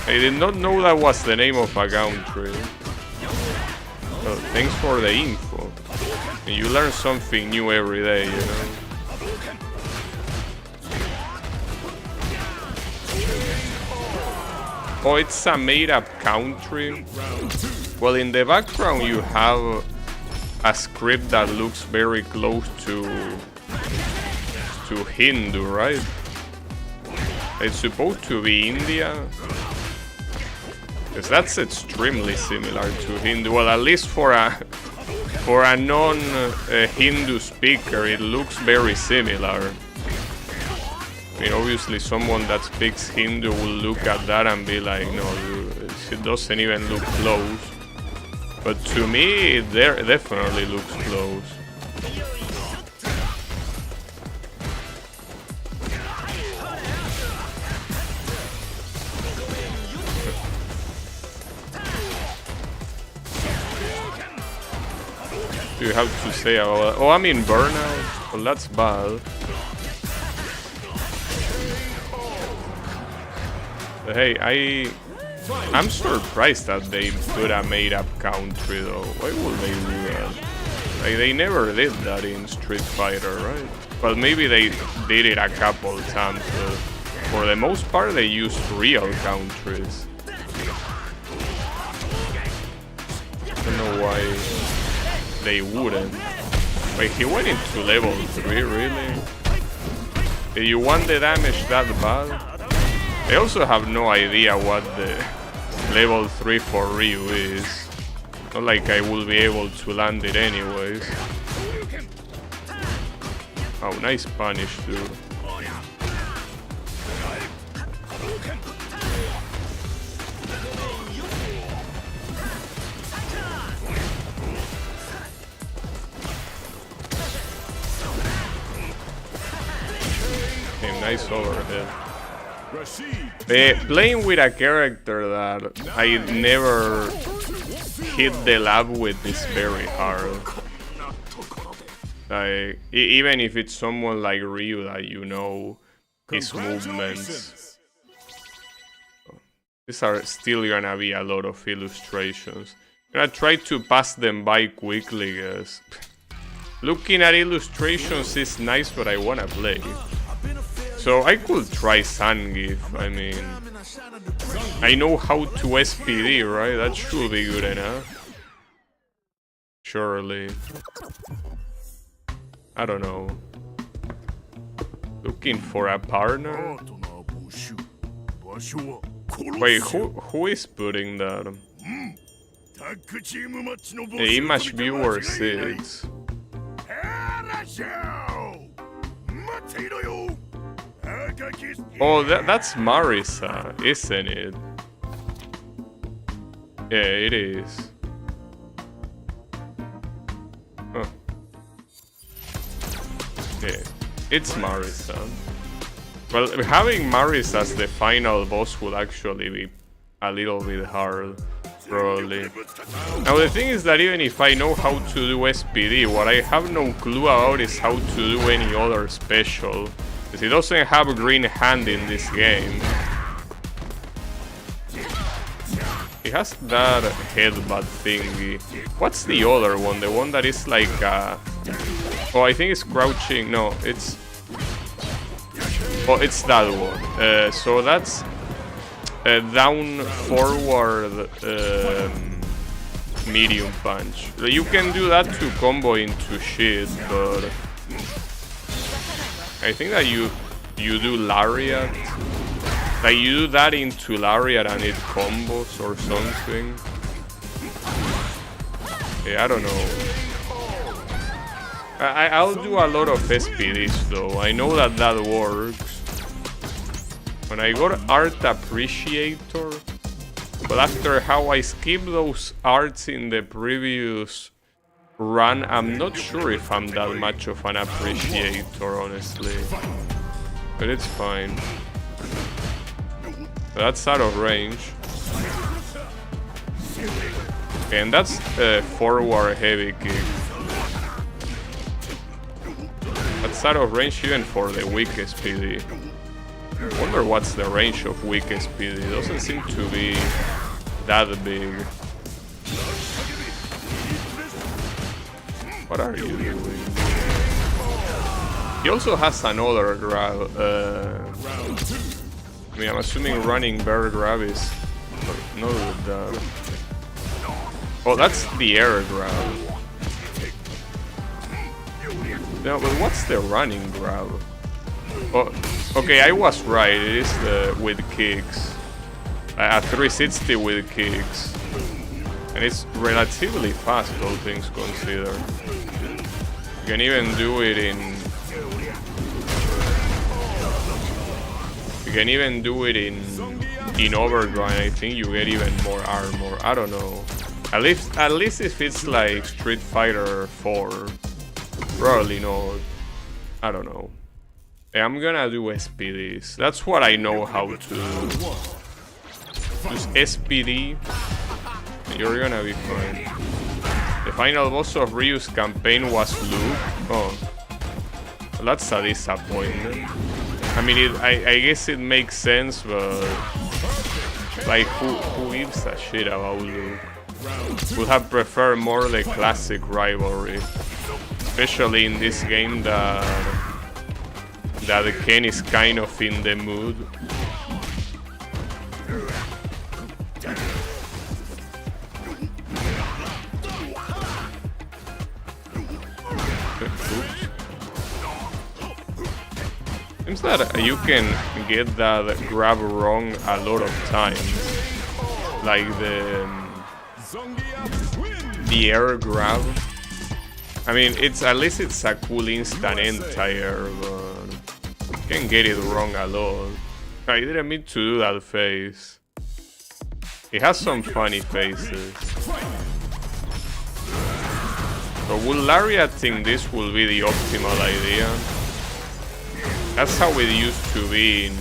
I did not know that was the name of a country. Well, thanks for the info. You learn something new every day, you know. Oh, it's a made-up country. Well, in the background you have a script that looks very close to Hindu, right? It's supposed to be India. Because that's extremely similar to Hindu. Well, at least for a non-Hindu speaker, it looks very similar. I mean, obviously someone that speaks Hindu will look at that and be like, no, it doesn't even look close. But to me, it definitely looks close. Do you have to say about that? Oh, I'm in burnout? Well, that's bad. Hey, I'm surprised that they put a made-up country, though. Why would they do that? Like, they never did that in Street Fighter, right? Well, maybe they did it a couple times, but for the most part, they used real countries. I don't know why they wouldn't. Wait, he went into level 3, really? Did you want the damage that bad? I also have no idea what the level 3 for Ryu is. Not like I will be able to land it anyways. Oh, nice punish, dude. Okay, nice overhead. Playing with a character that I never hit the lab with is very hard. Like, even if it's someone like Ryu that you know his movements. These are still gonna be a lot of illustrations. I'm gonna try to pass them by quickly, guys. Looking at illustrations is nice, but I wanna play. So I could try Zangief. I mean, I know how to SPD, right? That should be good enough. Surely. I don't know. Looking for a partner? Wait, who is putting that? The Image Viewer 6. Oh, that's Marisa, isn't it? Yeah, it is. Huh. Yeah, it's Marisa. Well, having Marisa as the final boss would actually be a little bit hard. Probably. Now the thing is that even if I know how to do SPD, what I have no clue about is how to do any other special. Because he doesn't have a green hand in this game. He has that headbutt thingy. What's the other one? The one that is like oh, I think it's crouching. No, it's... Oh, it's that one. So that's down forward medium punch. You can do that to combo into shit, but I think that you do lariat. Like you do that into lariat and it combos or something. Yeah, I don't know. I'll do a lot of SPDs though. I know that that works. When I got Art Appreciator, but after how I skipped those arts in the previous run, I'm not sure if I'm that much of an appreciator, honestly. But it's fine. That's out of range. And that's a forward heavy kick. That's out of range even for the weak SPD. I wonder what's the range of weak SPD. It doesn't seem to be that big. What are you doing? He also has another grab. I mean, I'm assuming running bear grab is not with that. Oh, that's the air grab. No, but what's the running grab? Oh, okay, I was right. It is the with kicks. A 360 with kicks. And it's relatively fast, all things considered. You can even do it in... You can even do it in overdrive. I think you get even more armor. I don't know. At least if it's like Street Fighter 4. Probably not. I don't know. I'm gonna do SPDs. That's what I know how to do. Just SPD. You're gonna be fine. The final boss of Ryu's campaign was Luke. Oh. Well, that's a disappointment. I mean, I guess it makes sense, but... Like, who gives a shit about Luke? Would have preferred more the classic rivalry. Especially in this game that Ken is kind of in the mood. Seems that you can get that grab wrong a lot of times. Like the air grab. I mean, at least it's a cool instant end-tire, but you can get it wrong a lot. I didn't mean to do that face. It has some funny faces. So will Lariat think this will be the optimal idea? That's how it used to be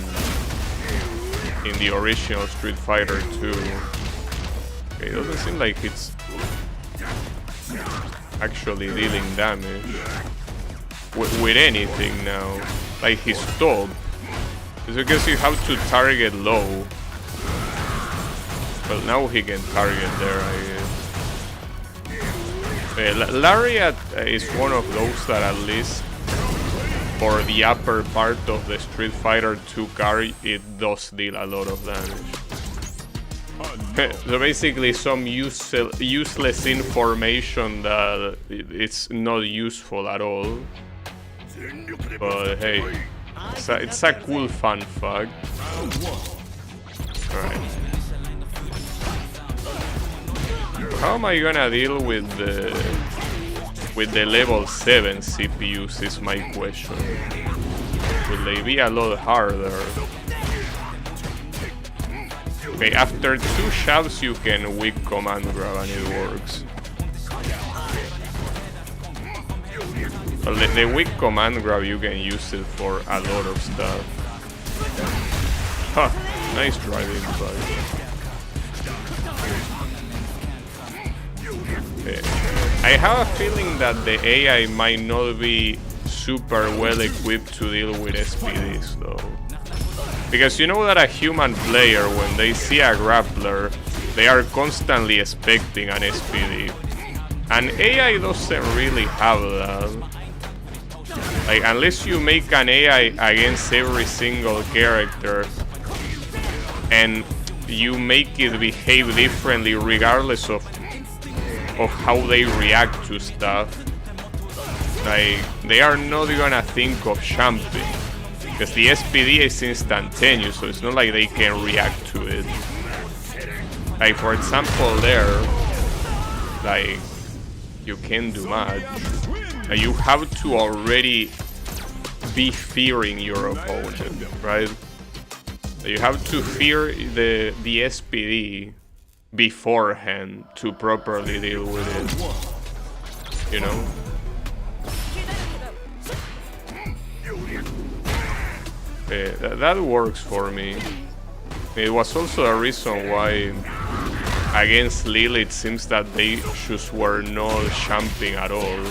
in the original Street Fighter 2. Okay, it doesn't seem like it's actually dealing damage with anything now. Like his stop. It's because you have to target low. Well, now he can target there, I guess. Lariat is one of those that at least for the upper part of the Street Fighter 2 carry, it does deal a lot of damage. So basically some useless information that it's not useful at all. But hey, it's a cool fun fact. Alright. How am I gonna deal with the level 7 CPUs is my question. Will they be a lot harder? Okay, after 2 shoves you can weak command grab and it works. Well, the weak command grab you can use it for a lot of stuff. Huh, nice driving, buddy. I have a feeling that the AI might not be super well equipped to deal with SPDs though. Because you know that a human player, when they see a grappler, they are constantly expecting an SPD. And AI doesn't really have that. Like, unless you make an AI against every single character and you make it behave differently regardless of how they react to stuff, like, they are not gonna think of jumping. Because the SPD is instantaneous, so it's not like they can react to it. Like, for example, there, like, you can't do much. Like, you have to already be fearing your opponent, right? You have to fear the SPD beforehand to properly deal with it, you know? That works for me. It was also a reason why against Lily it seems that they just were not jumping at all.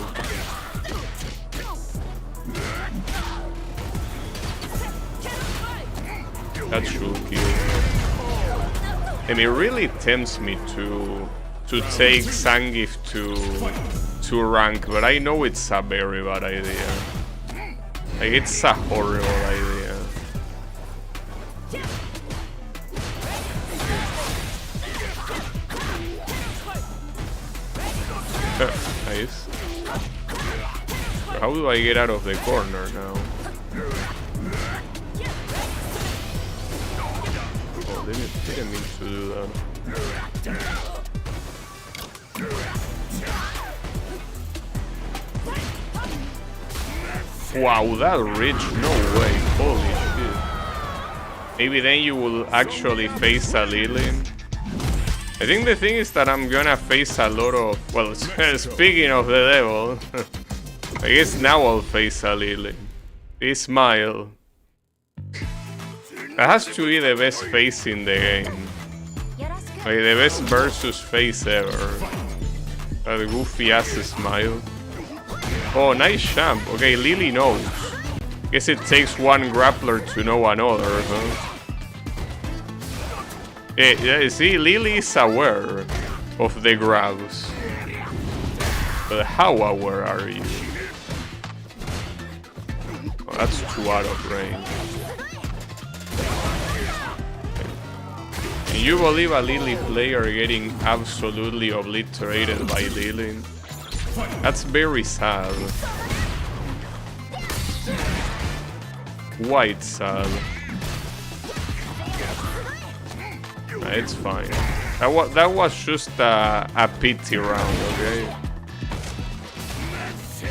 That should kill. And it really tempts me to take Zangief to rank, but I know it's a very bad idea. Like, it's a horrible idea. Nice. How do I get out of the corner now? Oh, didn't mean to do that. Wow, that reach, no way, holy shit. Maybe then you will actually face a Lily. I think the thing is that I'm gonna face a lot of, well, speaking of the devil, I guess now I'll face a Lily. This smile. That has to be the best face in the game. Like, the best versus face ever. That goofy ass smile. Oh, nice champ. Okay, Lily knows. Guess it takes one grappler to know another, huh? Yeah, see, Lily is aware of the grabs. But how aware are you? Oh, that's too out of range. Can you believe a Lily player getting absolutely obliterated by Lily? That's very sad. Quite sad. It's fine. That was just a pity round, okay?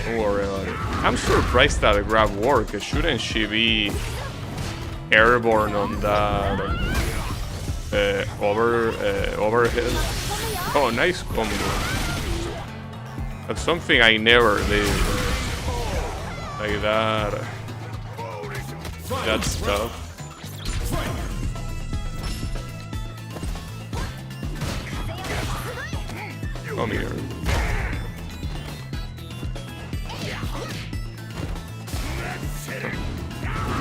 Don't worry about it. I'm surprised that the grab worked. Shouldn't she be airborne on that overhead? Oh, nice combo. That's something I never did. Like that. That stuff. Come here.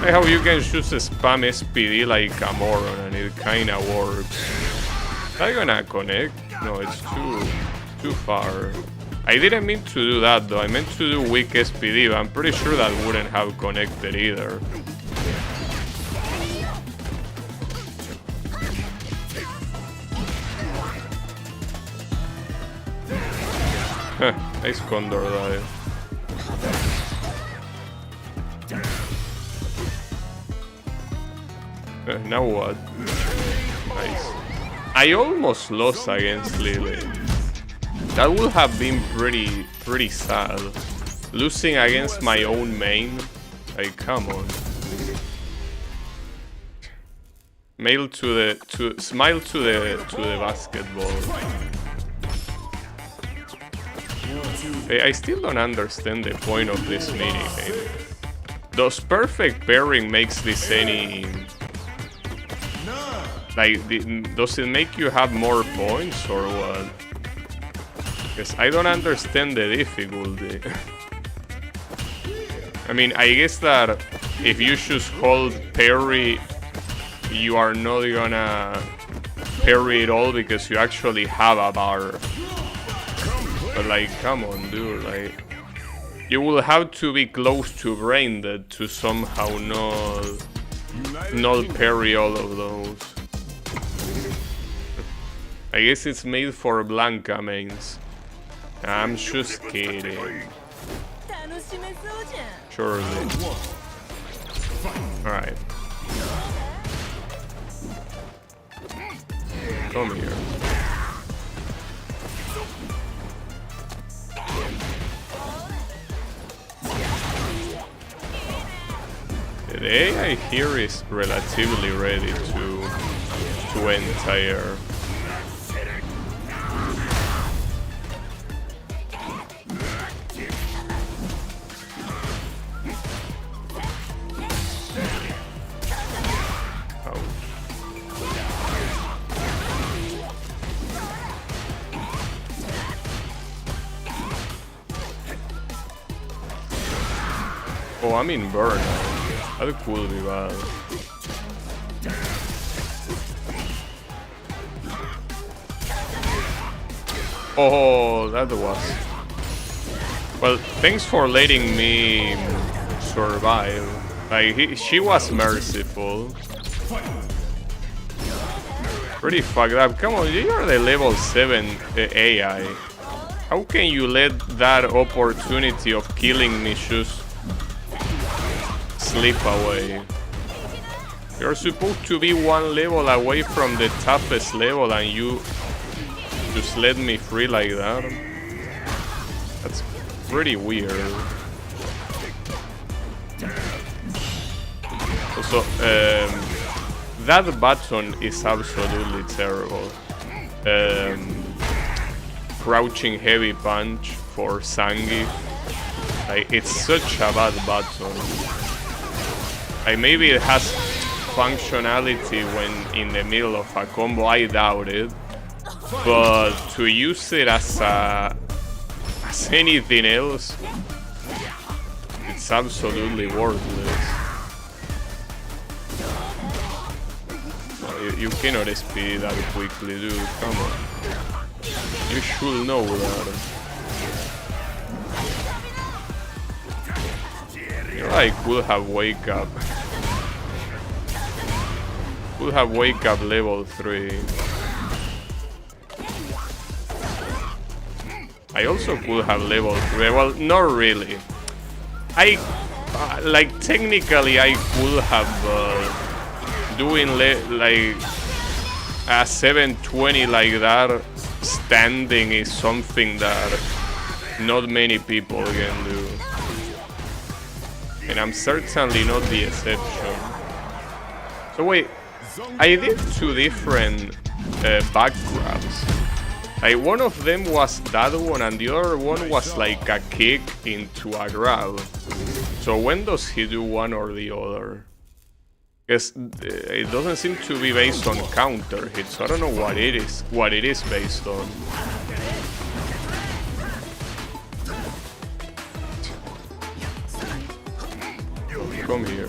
I how you can just spam SPD like a moron and it kinda works. Is that gonna connect? No, it's too far. I didn't mean to do that though, I meant to do weak SPD, but I'm pretty sure that wouldn't have connected either. Nice Condor dive. Now what? Nice. I almost lost against Lily. That would have been pretty sad. Losing against my own main. Like, come on. Smile to the basketball. I still don't understand the point of this minigame. Does perfect pairing makes this any... Like, does it make you have more points or what? Because I don't understand the difficulty. I mean, I guess that if you just hold parry, you are not gonna parry it all because you actually have a bar. But like, come on, dude, like, you will have to be close to brain dead to somehow not parry all of those. I guess it's made for Blanca mains. I'm just kidding. Surely. Alright. Come here. The AI here is relatively ready to entire. Oh, I'm in burnout. That could be bad. Oh, that was... Well, thanks for letting me survive. Like, she was merciful. Pretty fucked up. Come on, you are the level 7 AI. How can you let that opportunity of killing me just slip away? You're supposed to be one level away from the toughest level and you just let me free like that? That's pretty weird. Also, that button is absolutely terrible. Crouching heavy punch for Zangief. Like, it's such a bad button. Like, maybe it has functionality when in the middle of a combo, I doubt it. But to use it as anything else, it's absolutely worthless. You cannot speed that quickly, dude. Come on. You should know that. You know, I could have wake up. Could have wake up level 3. I also could have level 3. Well, not really. I like technically I could have doing like a 720 like that standing is something that not many people can do. And I'm certainly not the exception. So wait, I did 2 different back grabs. Like, one of them was that one and the other one was like a kick into a grab. So when does he do one or the other? Because it doesn't seem to be based on counter hits, so I don't know what it is based on. Come here.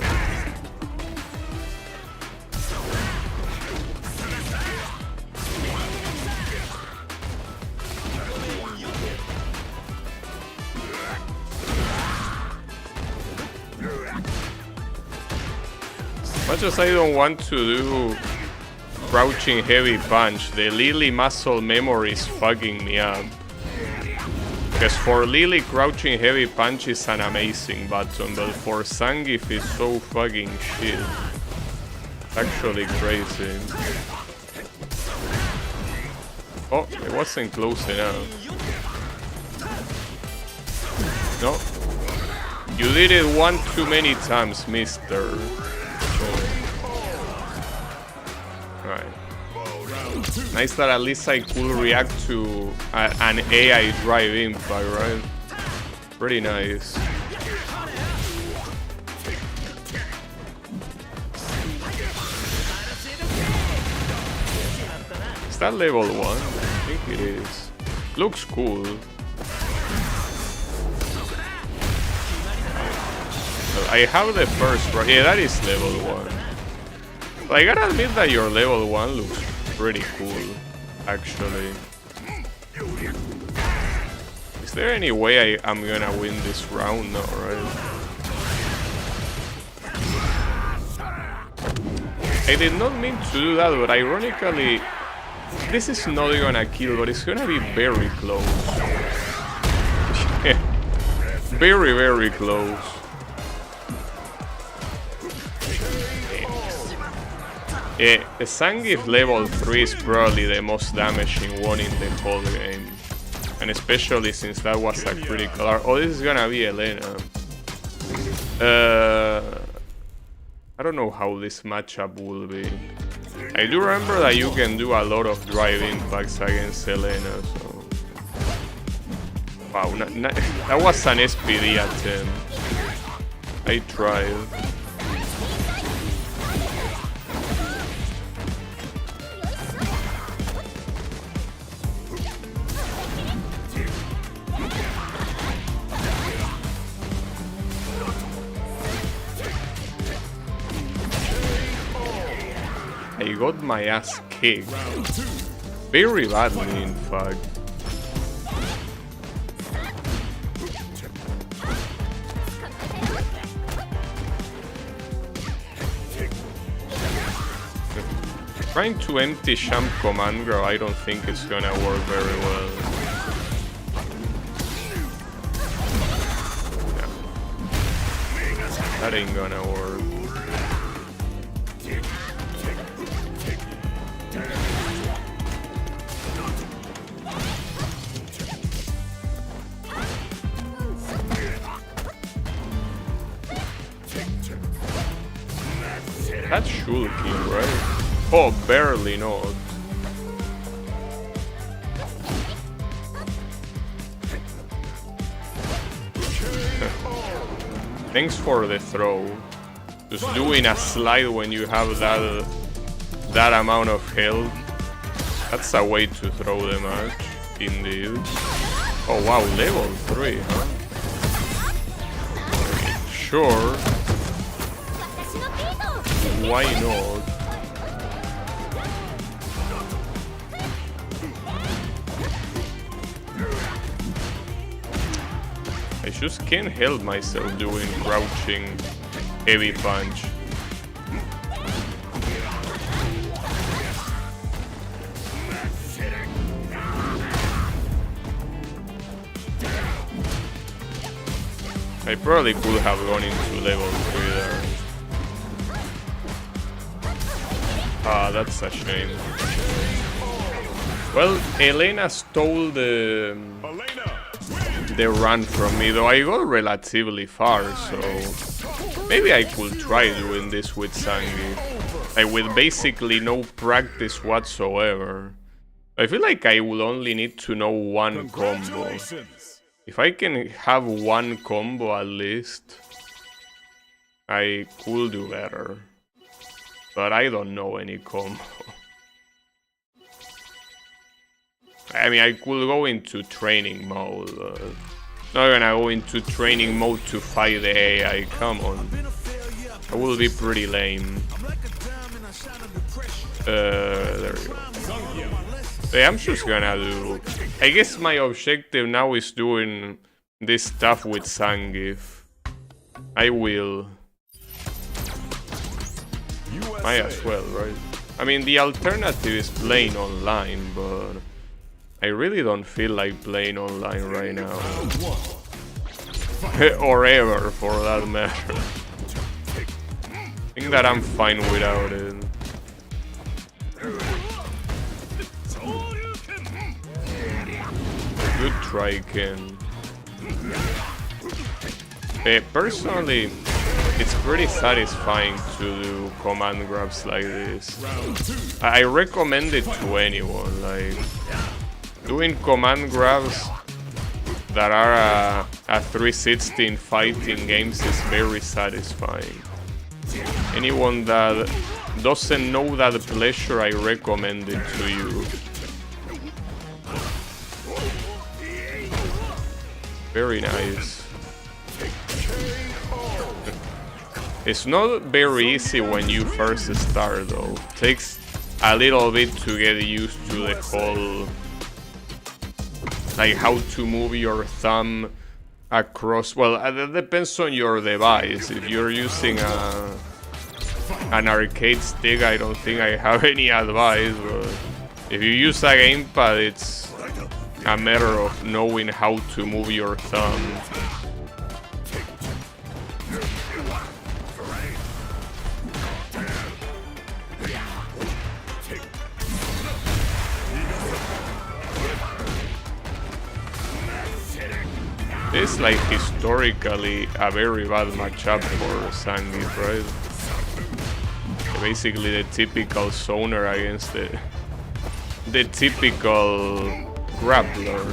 Much as I don't want to do crouching heavy punch, the Lily muscle memory is fucking me up. Because for Lily, crouching heavy punch is an amazing button, but for Zangief it's so fucking shit. Actually crazy. Oh, it wasn't close enough. No. You did it one too many times, mister. Right. Nice that at least I could react to an AI drive impact, right? Pretty nice. Is that level 1? I think it is. Looks cool. I have the first right. Yeah, that is level 1. But I gotta admit that your level 1 looks pretty cool, actually. Is there any way I'm gonna win this round? No, right? I did not mean to do that, but ironically, this is not gonna kill, but it's gonna be very close. Very, very close. Yeah, the Zangief level 3 is probably the most damaging one in the whole game. And especially since that was a critical. Oh, this is gonna be Elena. I don't know how this matchup will be. I do remember that you can do a lot of drive impacts against Elena, so... Wow, that was an SPD attempt. I tried. I got my ass kicked. Very badly, in fact. Trying to empty Champ Command Grab, I don't think it's gonna work very well. Yeah. That ain't gonna work. That should kill, right? Oh, barely not. Thanks for the throw. Just doing a slide when you have that amount of health. That's a way to throw the match, indeed. Oh wow, level 3, huh? Sure. Why not? I just can't help myself doing crouching heavy punch. I probably could have gone into level 3 there. Ah, that's a shame. Well, Elena stole the run from me, though I got relatively far, so maybe I could try doing this with Zangief. Like, with basically no practice whatsoever. I feel like I will only need to know one combo. If I can have one combo at least, I could do better. But I don't know any combo. I mean, I could go into training mode, but not gonna go into training mode to fight the AI, come on. That will be pretty lame. There we go. Yeah, I'm just gonna do... I guess my objective now is doing this stuff with Zangief. I will... Might as well, right? I mean, the alternative is playing online, but I really don't feel like playing online right now. Or ever, for that matter. I think that I'm fine without it. Good try, Ken. Personally, it's pretty satisfying to do command grabs like this. I recommend it to anyone. Like, doing command grabs that are a 360 in fighting games is very satisfying. Anyone that doesn't know that pleasure, I recommend it to you. Very nice. It's not very easy when you first start though. Takes a little bit to get used to the whole, like how to move your thumb across. Well, that depends on your device. If you're using an arcade stick, I don't think I have any advice, but if you use a gamepad, it's a matter of knowing how to move your thumb. It's like historically a very bad matchup for Zangief, right? Basically the typical zoner against the typical grappler.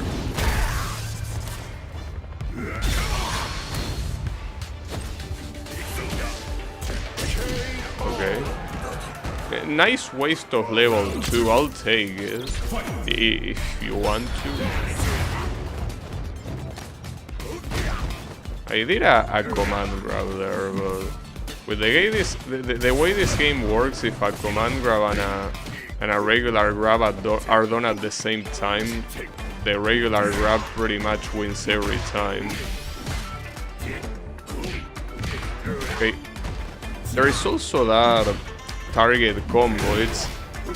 Okay. Nice waste of level 2, I'll take it. If you want to. I did a command grab there, but with the way this game works, if a command grab and a regular grab are done at the same time, the regular grab pretty much wins every time. Okay, there is also that target combo. It's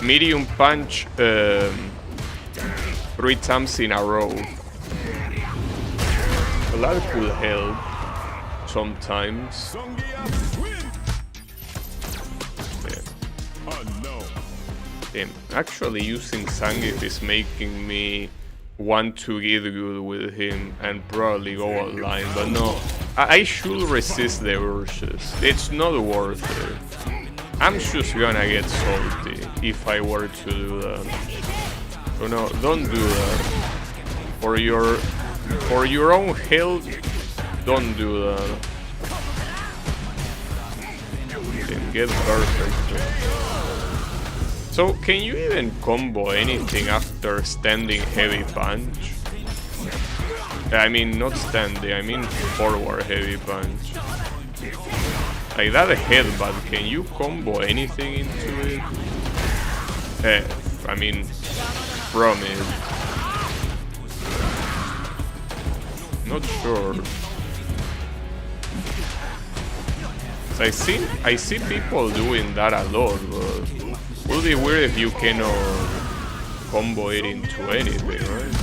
medium punch 3 times in a row. Well, that could help sometimes. Damn, actually using Zangief is making me want to get good with him and probably go online, but no, I should resist the urges. It's not worth it. I'm just gonna get salty if I were to do that. So no, don't do that. For your own health, don't do that. Then get perfect. So, can you even combo anything after standing heavy punch? I mean, not standing, I mean forward heavy punch. Like that headbutt, can you combo anything into it? I mean, from it. Not sure. So I see people doing that a lot, but it would be weird if you cannot combo it into anything, right?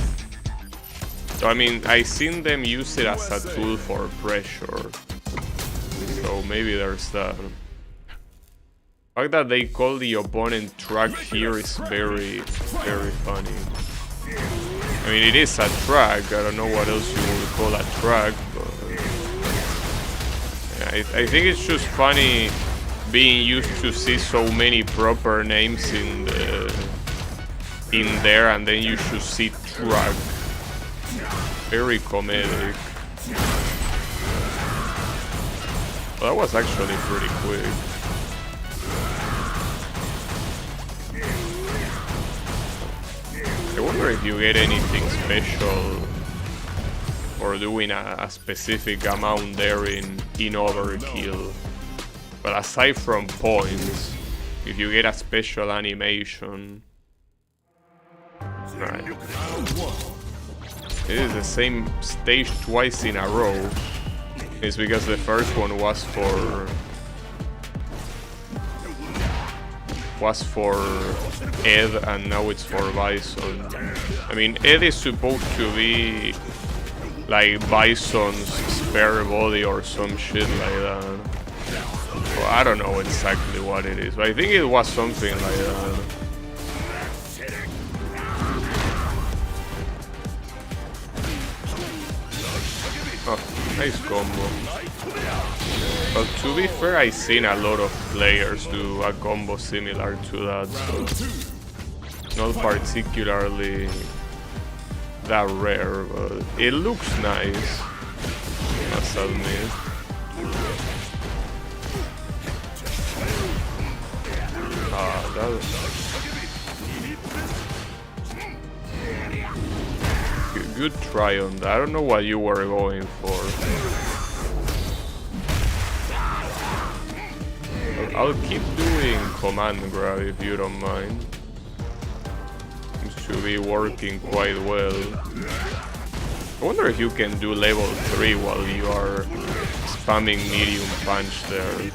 So I mean, I've seen them use it as a tool for pressure. So maybe there's that. The fact that they call the opponent track here is very, very funny. I mean, it is a track. I don't know what else you would call a track, but I think it's just funny being used to see so many proper names in there, and then you should see track. Very comedic. Well, that was actually pretty quick. I wonder if you get anything special for doing a specific amount there in Overkill. But aside from points, if you get a special animation. Right. It is the same stage twice in a row. It's because the first one was for Ed, and now it's for Bison. I mean, Ed is supposed to be like Bison's spare body or some shit like that. Well, I don't know exactly what it is, but I think it was something like that. Oh, nice combo. But to be fair, I've seen a lot of players do a combo similar to that, so not particularly that rare, but it looks nice, I must admit. That was... good try on that. I don't know what you were going for. I'll keep doing command grab if you don't mind. Seems to be working quite well. I wonder if you can do level 3 while you are spamming medium punch there.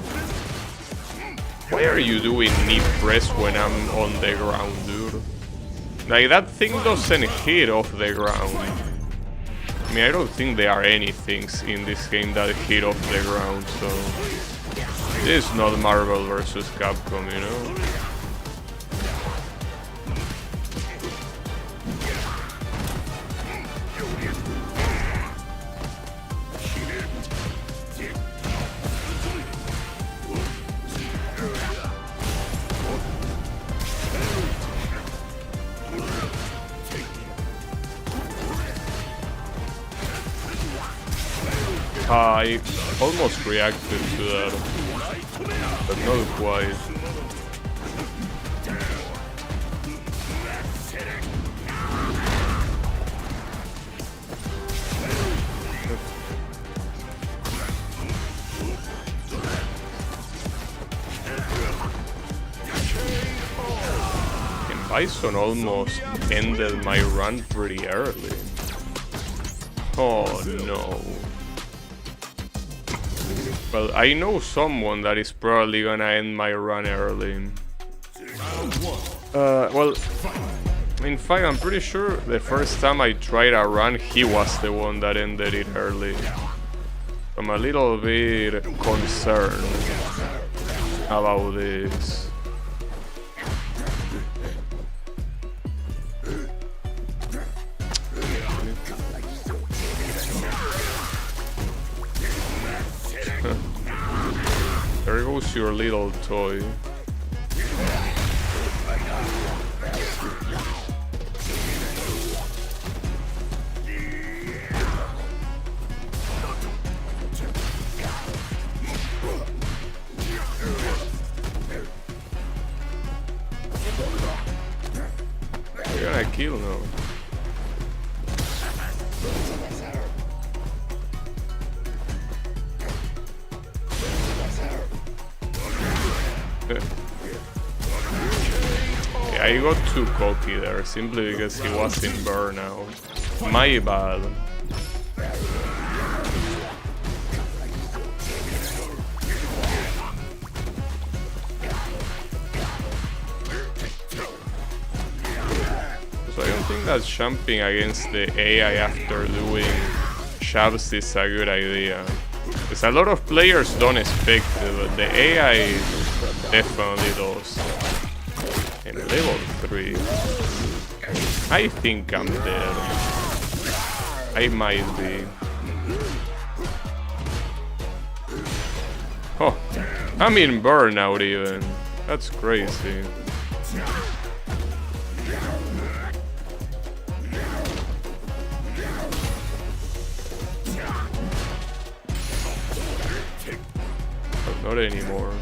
Why are you doing knee press when I'm on the ground, dude? Like, that thing doesn't hit off the ground. I mean, I don't think there are any things in this game that hit off the ground, so... This is not Marvel vs. Capcom, you know? I almost reacted to that, but not quite. And Bison almost ended my run pretty early. Oh no. Well, I know someone that is probably gonna end my run early. Well, in fact, I'm pretty sure the first time I tried a run, he was the one that ended it early. I'm a little bit concerned about this. There goes your little toy. You're gonna kill now. Yeah, I got too cocky there, simply because he was in burnout. My bad. So I don't think that jumping against the AI after doing shoves is a good idea. Because a lot of players don't expect it, but the AI definitely does. And level 3. I think I'm dead. I might be. Oh, I'm in burnout even. That's crazy. But not anymore.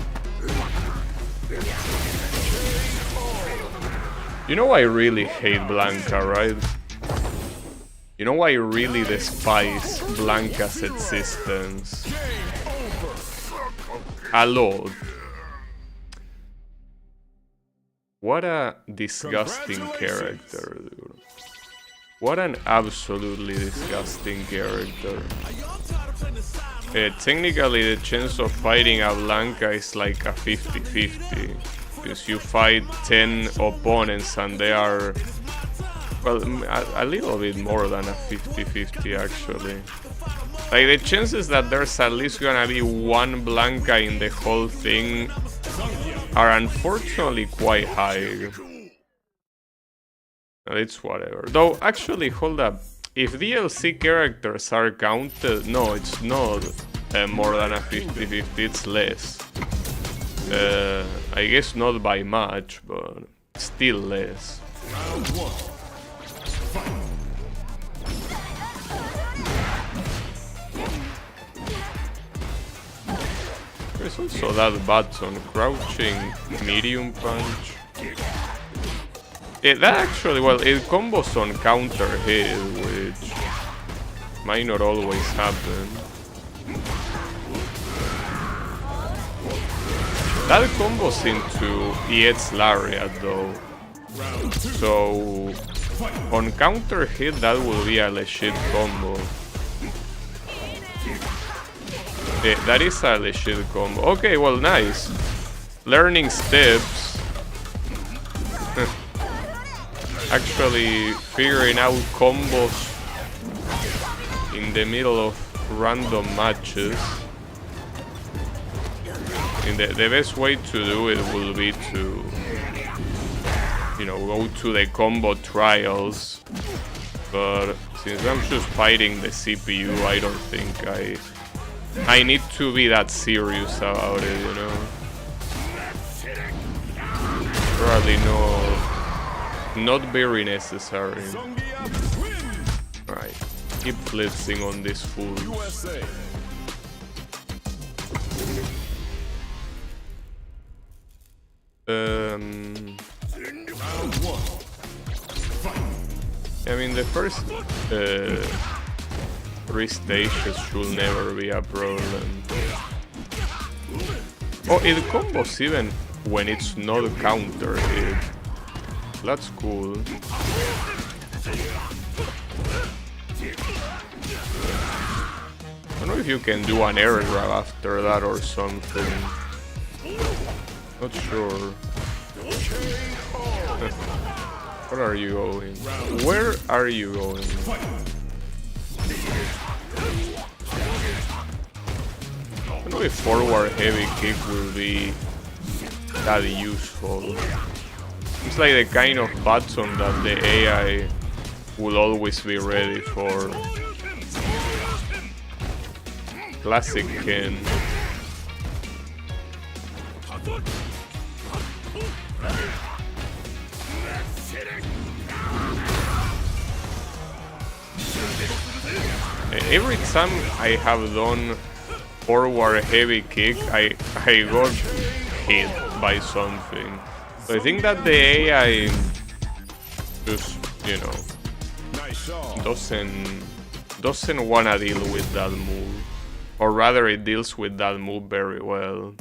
You know I really hate Blanka, right? You know I really despise Blanka's existence. A lot. What a disgusting character, dude. What an absolutely disgusting character. Technically the chance of fighting a Blanka is like a 50-50. Because you fight 10 opponents and they are, well, a little bit more than a 50-50 actually. Like, the chances that there's at least gonna be one Blanka in the whole thing are unfortunately quite high. It's whatever. Though, actually, hold up. If DLC characters are counted, no, it's not more than a 50-50, it's less. I guess not by much, but still less. There's also that button, crouching medium punch. That actually, well, it combos on counter hit, which might not always happen. That combos into EX Lariat though. So on counter hit that will be a legit combo. Yeah, that is a legit combo. Okay, well, nice. Learning steps. Actually figuring out combos in the middle of random matches. And the best way to do it will be to, you know, go to the combo trials. But since I'm just fighting the CPU, I don't think I need to be that serious about it, you know. Probably not very necessary. Alright, keep blitzing on this fool. I mean, the first 3 stages should never be a problem. Oh, it combos even when it's not counter hit. That's cool. I don't know if you can do an air grab after that or something. Not sure. Where are you going? Where are you going? I don't know if forward heavy kick will be that useful. It's like the kind of button that the AI will always be ready for. Classic Ken. Every time I have done forward heavy kick, I got hit by something. So I think that the AI just, you know, doesn't wanna deal with that move. Or rather, it deals with that move very well.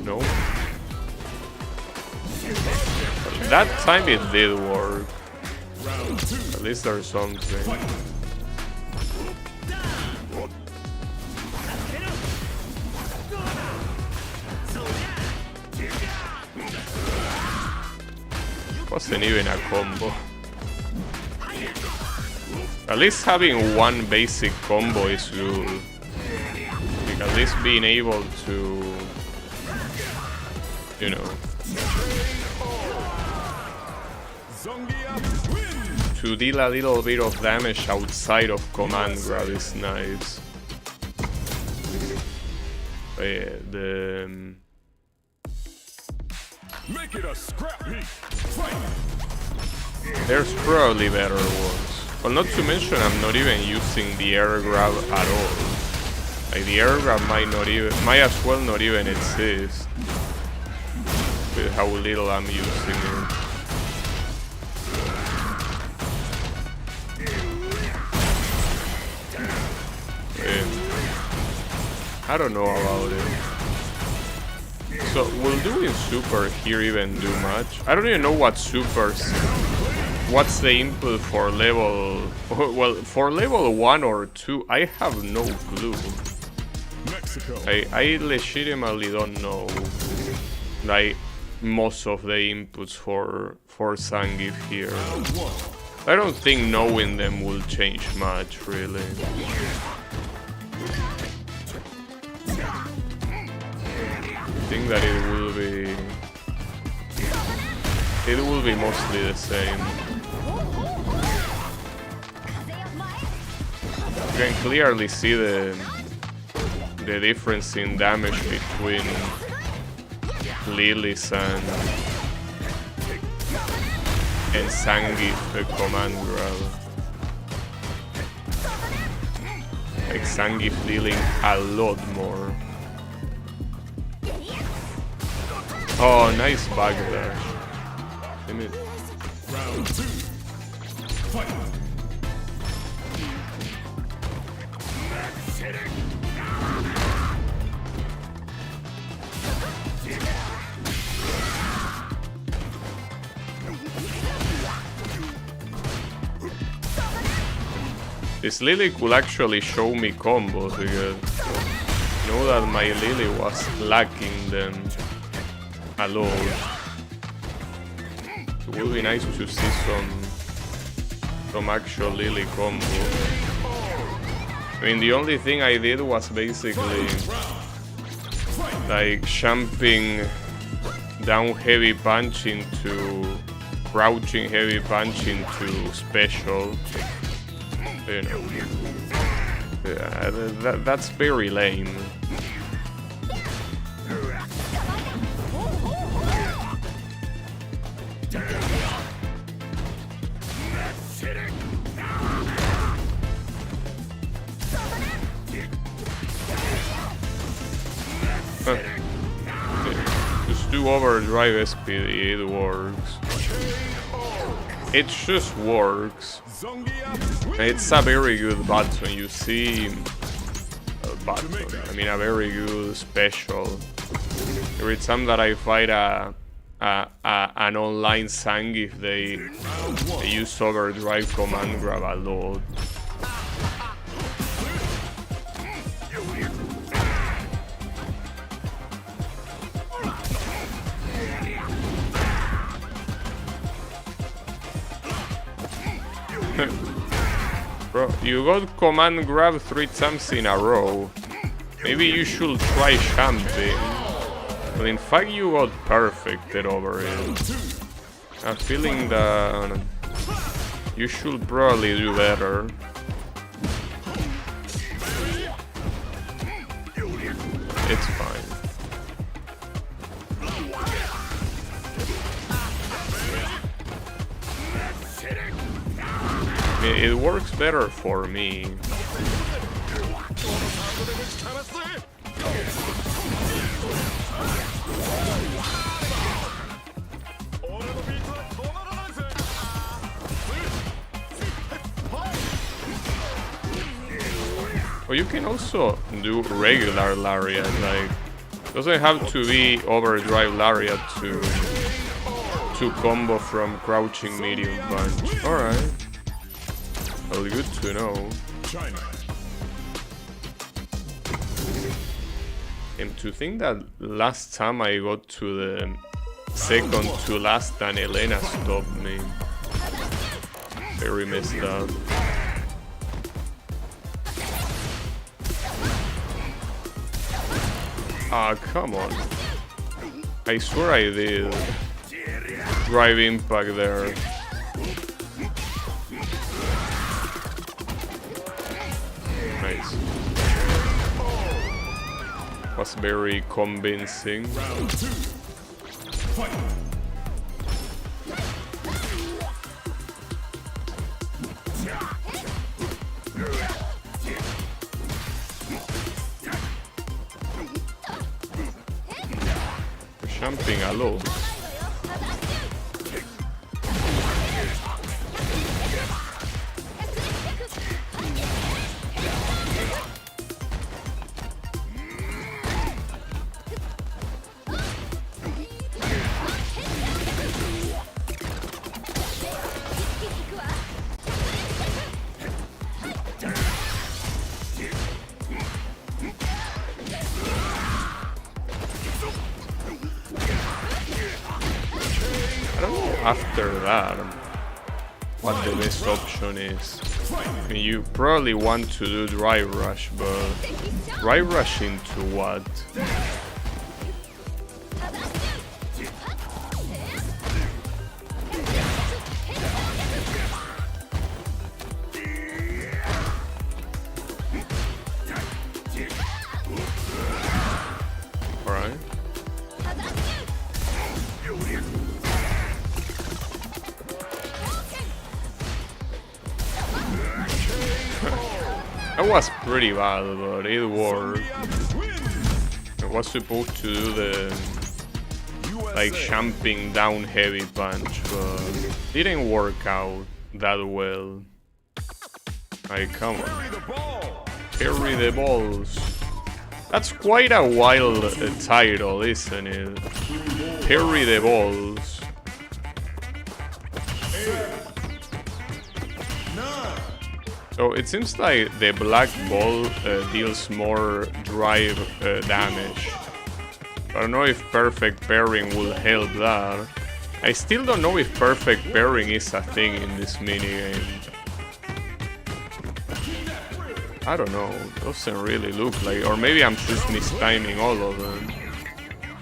No. That time it did work. At least there's something. Wasn't even a combo. At least having one basic combo is good. Like at least being able to, you know, to deal a little bit of damage outside of command grab is nice. But yeah, Make it a scrap heap. there's probably better ones. Well, not to mention I'm not even using the air grab at all. Like the air grab might as well not even exist with how little I'm using it. I don't know about it. So, will doing super here even do much? I don't even know what supers... What's the input for level... Well, for level 1 or 2, I have no clue. I legitimately don't know, like, most of the inputs for Zangief here. I don't think knowing them will change much, really. I think that it will be mostly the same. You can clearly see the difference in damage between Lily's and Zangief command grab. Like Zangief dealing a lot more. Oh, nice back dash. Damn it. Round 2. Fight. This Lily could actually show me combos because I know that my Lily was lacking them a lot. It would be nice to see some actual Lily combos. I mean, the only thing I did was basically like jumping down heavy punch into crouching heavy punch into special. You know, yeah, that's very lame. Just do overdrive SPD, it works. It just works. It's a very good button, you see. Button, I mean a very good special. Every time that I fight an online Zangief, they use overdrive command grab a lot. Bro, you got command grab 3 times in a row. Maybe you should try jumping. But in fact you got perfected over it. I'm feeling that you should probably do better. It's fine. It works better for me. Well, you can also do regular lariat, like doesn't have to be overdrive lariat to combo from crouching medium punch. Alright. Well, good to know. And to think that last time I got to the second to last and Elena stopped me. Very messed up. Ah, come on. I swear I did. Drive impact there. Nice. Was very convincing. Round 2. Fight. Jumping a lot. After that, what the best option is. I mean, you probably want to do drive rush, but drive rush into what? Alright. That was pretty bad, but it worked. I was supposed to do the like jumping down heavy punch, but didn't work out that well. Like, come on. Carry the balls. That's quite a wild title, isn't it? Carry the balls. So it seems like the black ball deals more drive damage. I don't know if perfect pairing will help that. I still don't know if perfect pairing is a thing in this minigame. I don't know, doesn't really look like, or maybe I'm just mistiming all of them.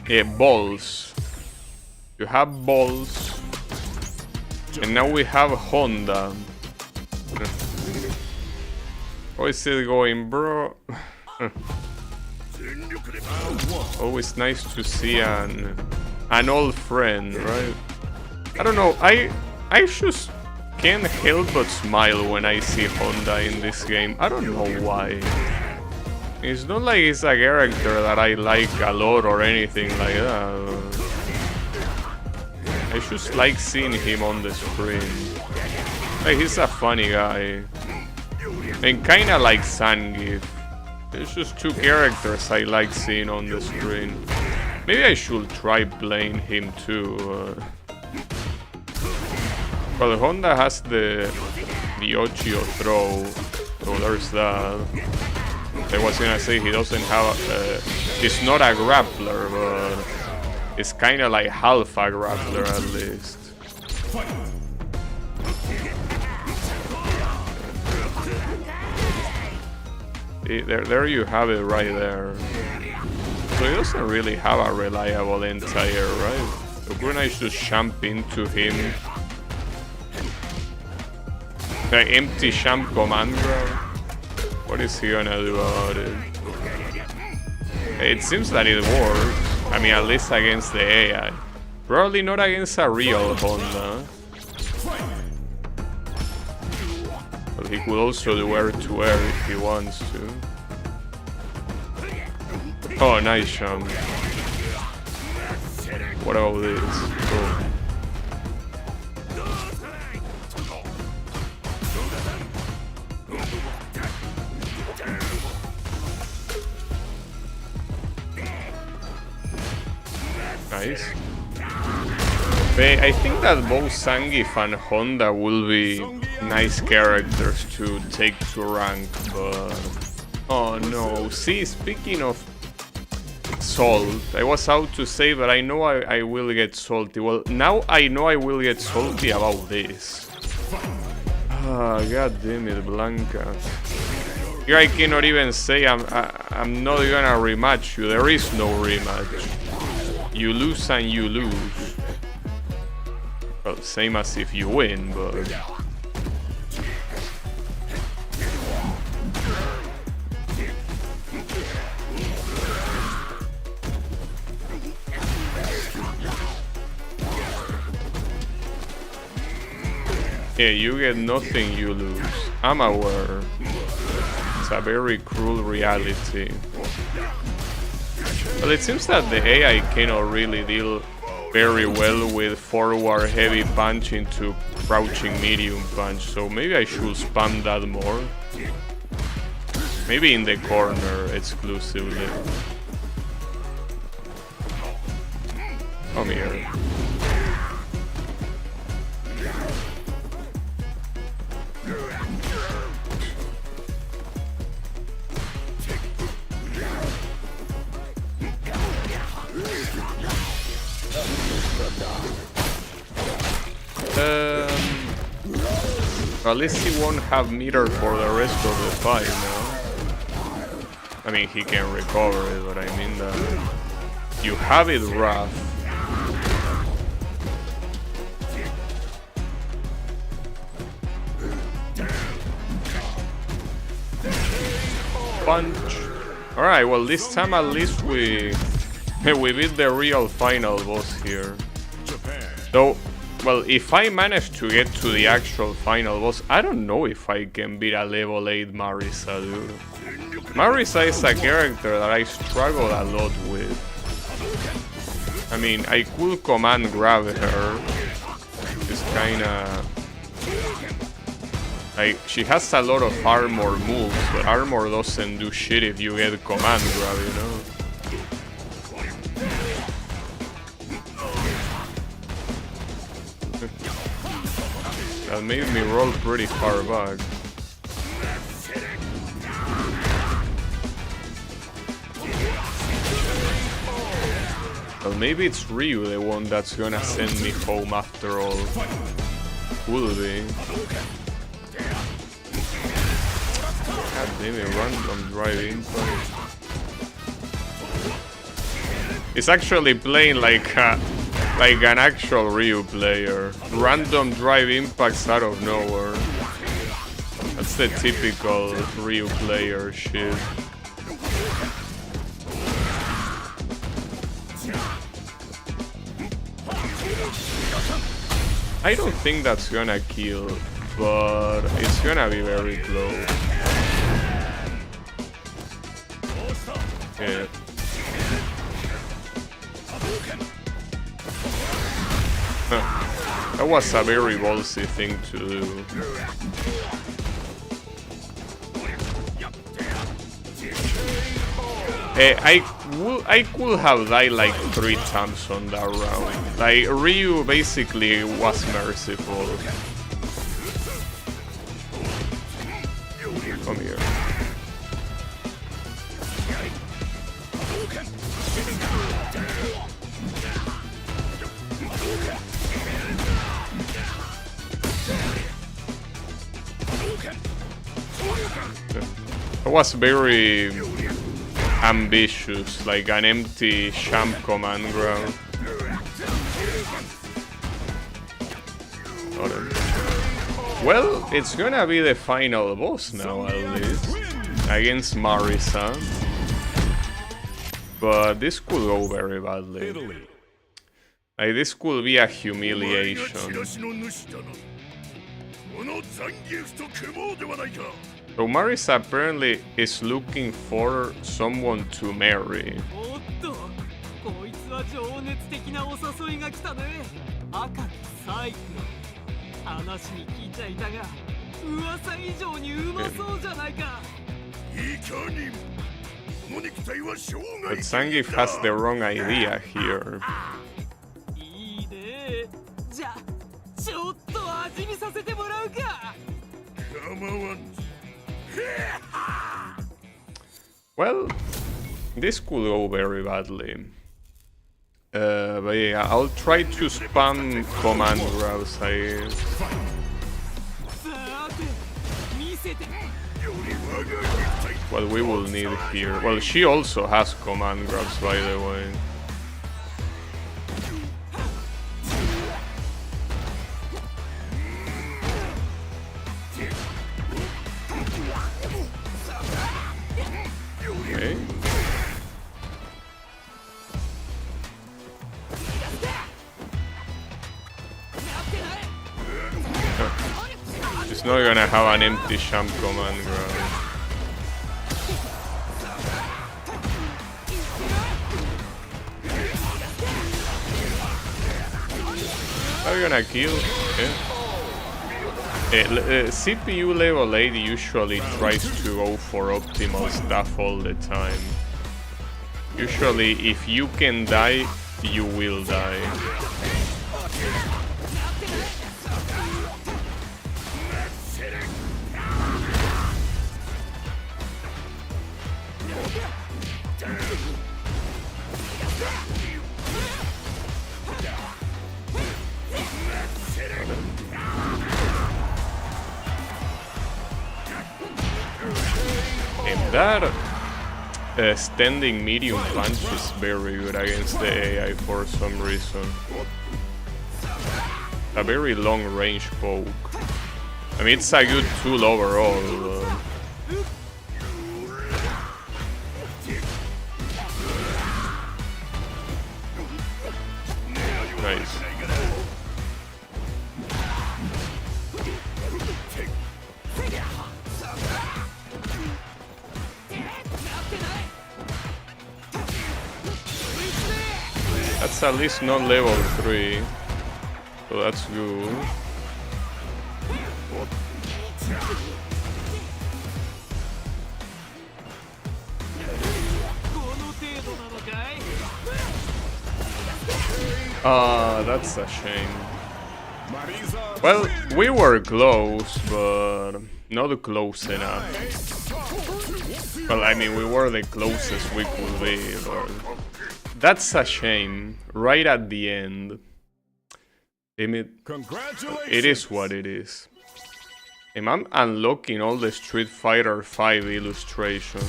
Yeah, balls. You have balls. And now we have Honda. How is it going, bro? Always nice to see an old friend, right? I don't know, I just can't help but smile when I see Honda in this game. I don't know why. It's not like it's a character that I like a lot or anything like that. I just like seeing him on the screen. Like, he's a funny guy. And kinda like Zangief. There's just two characters I like seeing on the screen. Maybe I should try playing him too. Well, Honda has the Ochio throw, so there's that. I was gonna say he doesn't have he's not a grappler, but it's kinda like half a grappler at least. There you have it right there. So he doesn't really have a reliable entire, right? So we're gonna just jump into him. The empty champ command grab. What is he gonna do about it? It seems that it works. I mean, at least against the AI. Probably not against a real Honda. But he could also do air to air if he wants to. Oh, nice jump. What about this? Oh. Nice. But I think that both Zangief and Honda will be nice characters to take to rank, but... Oh no, see, speaking of salt, I was out to say, but I know I will get salty. Well, now I know I will get salty about this. Ah, god damn it, Blanca. Here I cannot even say I'm not gonna rematch you. There is no rematch. You lose and you lose. Well, same as if you win, but... Yeah, you get nothing, you lose. I'm aware. It's a very cruel reality. But it seems that the AI cannot really deal very well with forward heavy punch into crouching medium punch, so maybe I should spam that more. Maybe in the corner exclusively. Come here. At least he won't have meter for the rest of the fight, no? I mean, he can recover it, but I mean that... You have it rough. Punch. Alright, well this time at least we beat the real final boss here. So well, if I manage to get to the actual final boss, I don't know if I can beat a level 8 Marisa, dude. Marisa is a character that I struggle a lot with. I mean, I could command grab her. It's kinda... like, she has a lot of armor moves, but armor doesn't do shit if you get command grab, you know? That made me roll pretty far back. Well, maybe it's Ryu the one that's gonna send me home after all. Could be. God damn it, random drive impact. It's actually playing like an actual Ryu player. Random drive impacts out of nowhere. That's the typical Ryu player shit. I don't think that's gonna kill, but it's gonna be very close. Yeah. That was a very ballsy thing to do. I could have died like 3 times on that round. Like, Ryu basically was merciful. Come here. It was very ambitious, like an empty champ command ground. Well, it's gonna be the final boss now, at least, against Marisa. But this could go very badly. Like, this could be a humiliation. So Marisa apparently is looking for someone to marry. But Zangief has the wrong idea here. Well, this could go very badly. But yeah, I'll try to spam command grabs. What we will need here. Well, she also has command grabs, by the way. Okay. She's not gonna have an empty champ command grab. Are you gonna kill? Yeah. CPU level 8 usually tries to go for optimal stuff all the time. Usually, if you can die, you will die. That standing medium punch is very good against the AI for some reason. A very long range poke. I mean, it's a good tool overall. Nice. it's at least not level 3. So that's good. Ah, that's a shame. Well, we were close, but not close enough. Well, I mean, we were the closest we could be, but that's a shame. Right at the end. It is what it is. I'm unlocking all the Street Fighter 5 illustrations.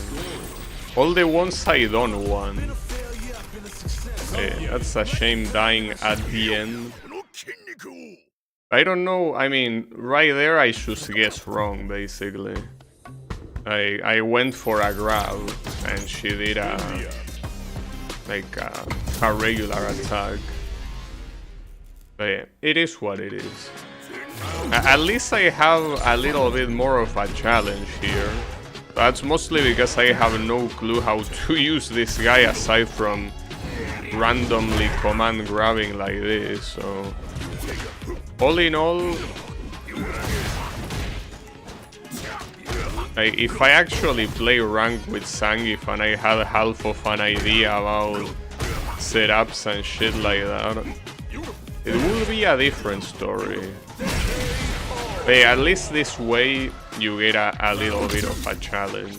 All the ones I don't want. That's a shame dying at the end. I don't know, I mean, right there I just guessed wrong, basically. I went for a grab, and she did a regular attack. But yeah, it is what it is. At least I have a little bit more of a challenge here. That's mostly because I have no clue how to use this guy aside from randomly command grabbing like this, so all in all, if I actually play ranked with Zangief and I had half of an idea about setups and shit like that, it would be a different story. But at least this way you get a little bit of a challenge.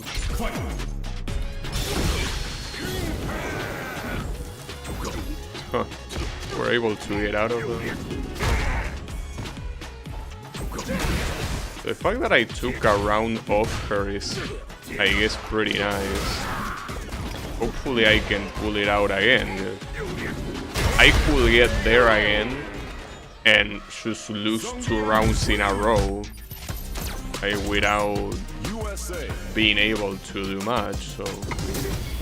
We're able to get out of it. The fact that I took a round off her is, I guess, pretty nice. Hopefully I can pull it out again. I could get there again and just lose 2 rounds in a row without being able to do much. So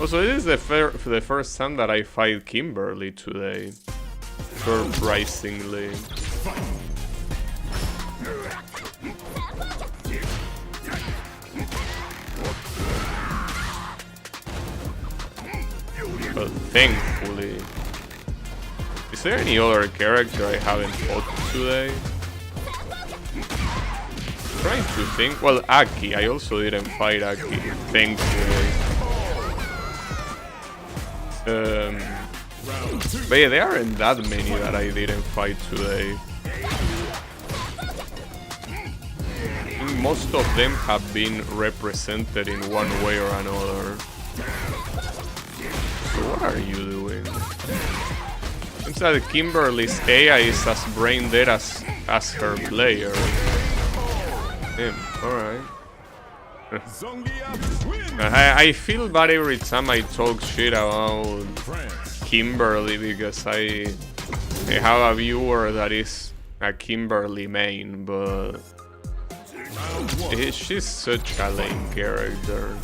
also, this is the first time that I fight Kimberly today, surprisingly. But thankfully, is there any other character I haven't fought today? I'm trying to think. Well, Aki. I also didn't fight Aki, thankfully. But yeah, there aren't that many that I didn't fight today. I think most of them have been represented in one way or another. So what are you doing? Seems that Kimberly's AI is as brain dead as her player. Alright. I feel bad every time I talk shit about Kimberly because I have a viewer that is a Kimberly main, but she's such a lame character.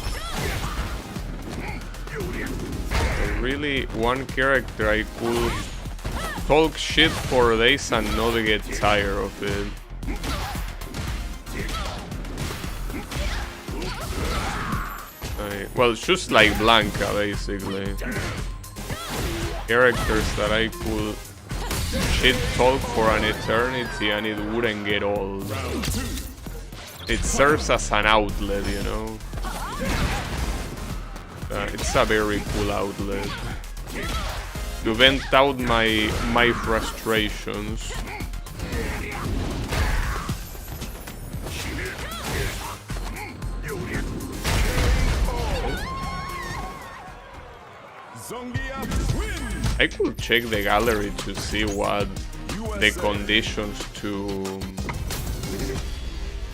Really, one character I could talk shit for days and not get tired of it. Well, just like Blanca, basically. Characters that I could shit talk for an eternity and it wouldn't get old. It serves as an outlet, you know? It's a very cool outlet to vent out my frustrations. I could check the gallery to see what the conditions to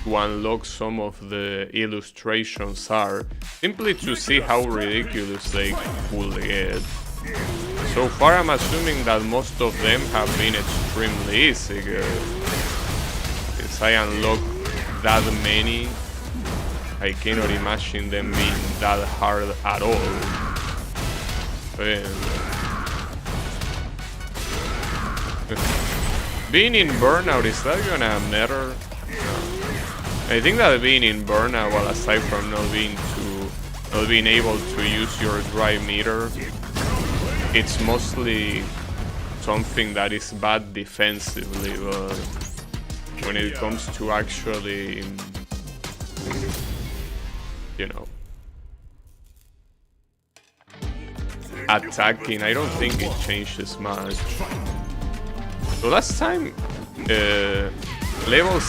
unlock some of the illustrations are, simply to see how ridiculous they could get. So far I'm assuming that most of them have been extremely easy, since I unlocked that many. I cannot imagine them being that hard at all. Being in Burnout, is that gonna matter? No. I think that being in Burnout, well, aside from not being able to use your drive meter, it's mostly something that is bad defensively, but when it comes to actually, you know, attacking, I don't think it changes much. So last time, level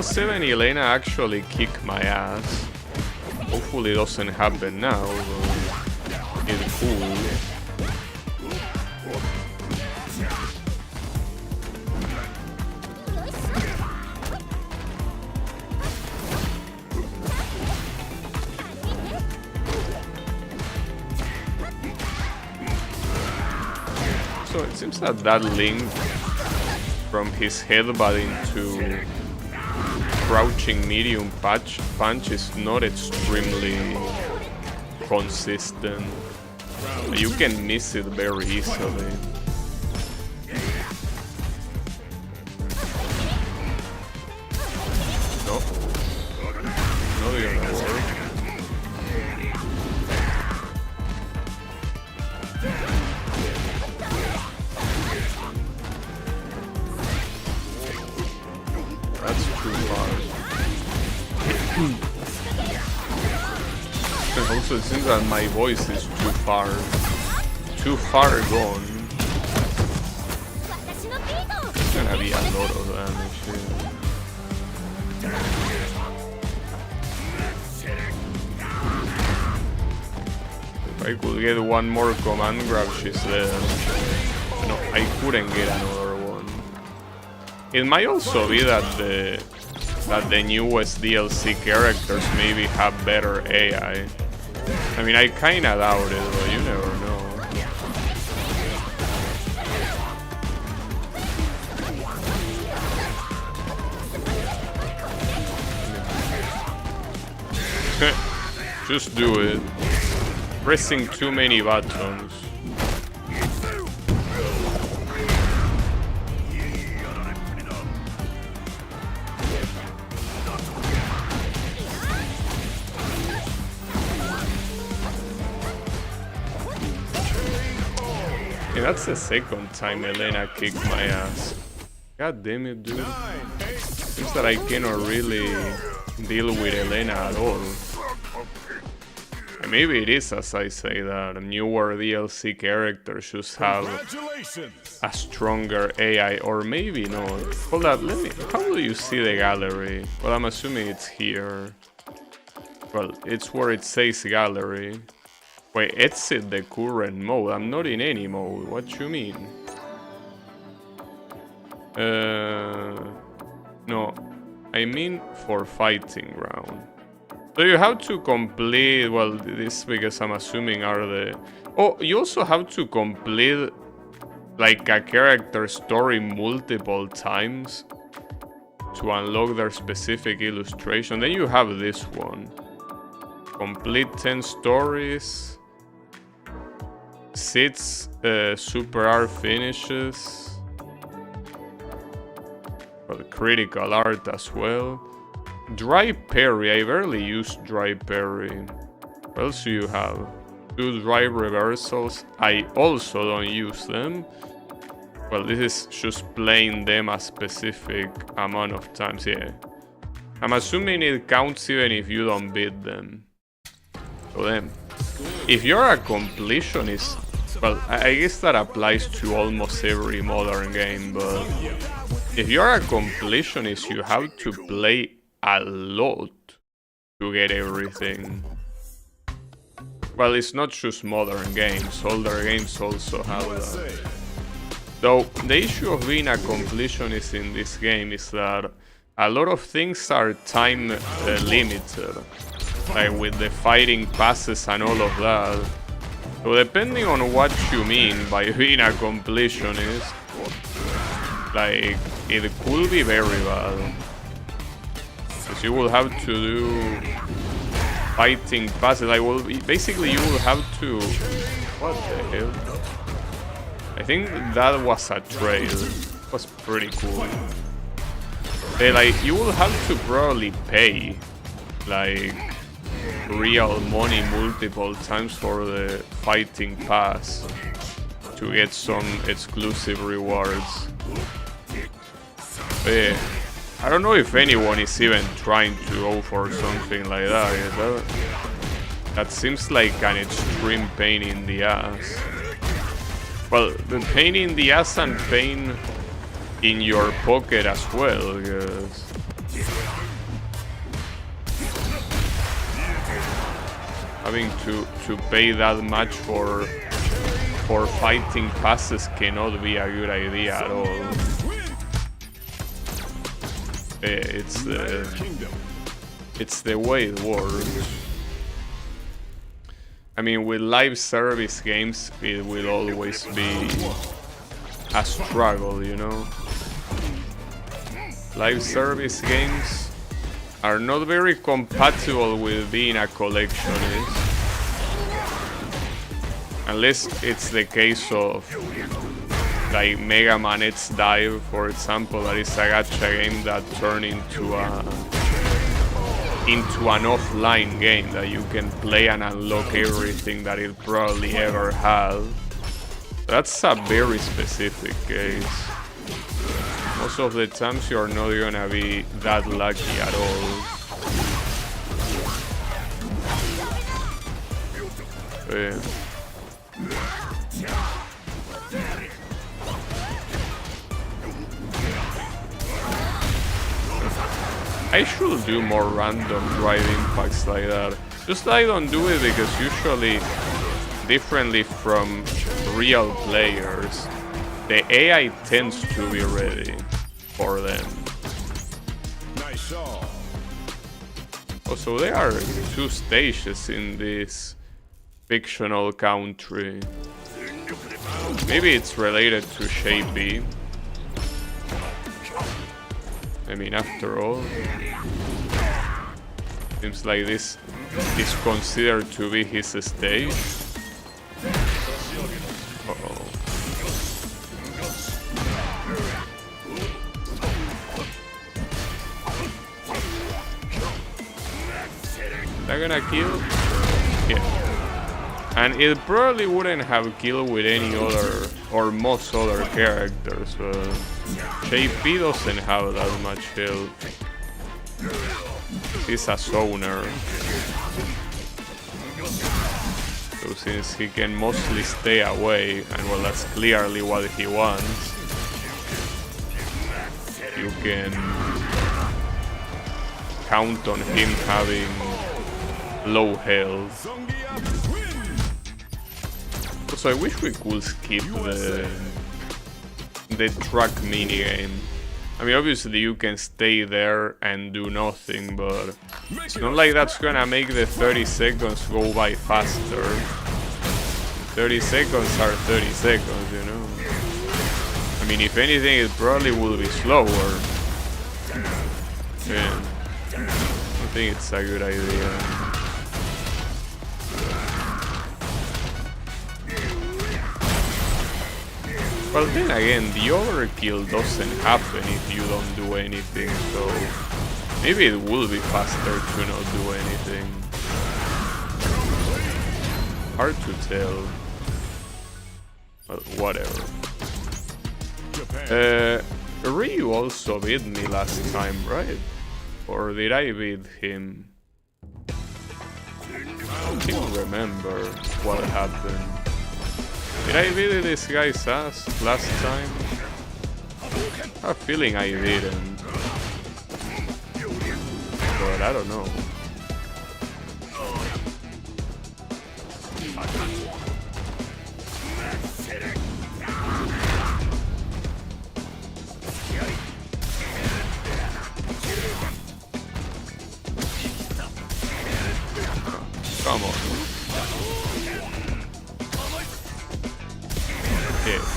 7 Elena actually kicked my ass. Hopefully it doesn't happen now, but it's cool. So it seems that link from his headbutt into crouching medium punch is not extremely consistent. You can miss it very easily. No. No, you're not worried. That's too far. And also it seems that my voice is too far gone. It's gonna be a lot of damage here. If I could get one more command grab, she's dead. No, I couldn't get another one. It might also be that the newest DLC characters maybe have better AI. I mean, I kinda doubt it, but you never know. Just do it. Pressing too many buttons. Yeah, that's the second time Elena kicked my ass. God damn it, dude. Seems that I cannot really deal with Elena at all. And maybe it is as I say that newer DLC characters should have a stronger AI, or maybe not. Hold up, how do you see the gallery? Well, I'm assuming it's here. Well, it's where it says gallery. Wait, exit the current mode. I'm not in any mode. What you mean? No. I mean for fighting round. So you have to complete... Well, this because I'm assuming are the... Oh, you also have to complete like a character story multiple times to unlock their specific illustration. Then you have this one. Complete 10 stories. 6 super art finishes. Well, critical art as well. Dry parry. I barely use dry parry. What else do you have? 2 dry reversals. I also don't use them. Well, this is just playing them a specific amount of times. Yeah. I'm assuming it counts even if you don't beat them. So then, if you're a completionist, well, I guess that applies to almost every modern game, but if you're a completionist, you have to play a lot to get everything. Well, it's not just modern games, older games also have that. So, the issue of being a completionist in this game is that a lot of things are time limited. Like with the fighting passes and all of that. So depending on what you mean by being a completionist, like it could be very bad. Because you will have to do fighting passes. Like, well, basically you will have to... What the hell? I think that was a trail. It was pretty cool. Like, you will have to probably pay, like, real money multiple times for the fighting pass to get some exclusive rewards. I don't know if anyone is even trying to go for something like that. That seems like an extreme pain in the ass. Well, the pain in the ass and pain in your pocket as well, because having to pay that much for fighting passes cannot be a good idea at all. It's the way it works. I mean, with live service games, it will always be a struggle, you know? Live service games are not very compatible with being a collectionist. Unless it's the case of like Mega Man X Dive, for example, that is a gacha game that turned into an offline game that you can play and unlock everything that it probably ever had. That's a very specific case. Most of the times you're not gonna be that lucky at all. Yeah. I should do more random driving packs like that. Just I don't do it because usually, differently from real players, the AI tends to be ready for them. Also, there are 2 stages in this fictional country. Maybe it's related to Shape B. I mean, after all, seems like this is considered to be his stage. Uh-oh. That gonna kill? Yeah. And it probably wouldn't have killed with any other, or most other characters, but JP doesn't have that much health. He's a zoner. So since he can mostly stay away, and well, that's clearly what he wants, you can count on him having low health. So I wish we could skip the truck minigame. I mean, obviously you can stay there and do nothing, but it's not like that's gonna make the 30 seconds go by faster. 30 seconds are 30 seconds, you know? I mean, if anything, it probably will be slower. Yeah. I think it's a good idea. Well, then again, the overkill doesn't happen if you don't do anything, so maybe it will be faster to not do anything. Hard to tell. But whatever. Ryu also beat me last time, right? Or did I beat him? I don't remember what happened. Did I beat this guy's ass last time? I have a feeling I didn't. But I don't know. Come on.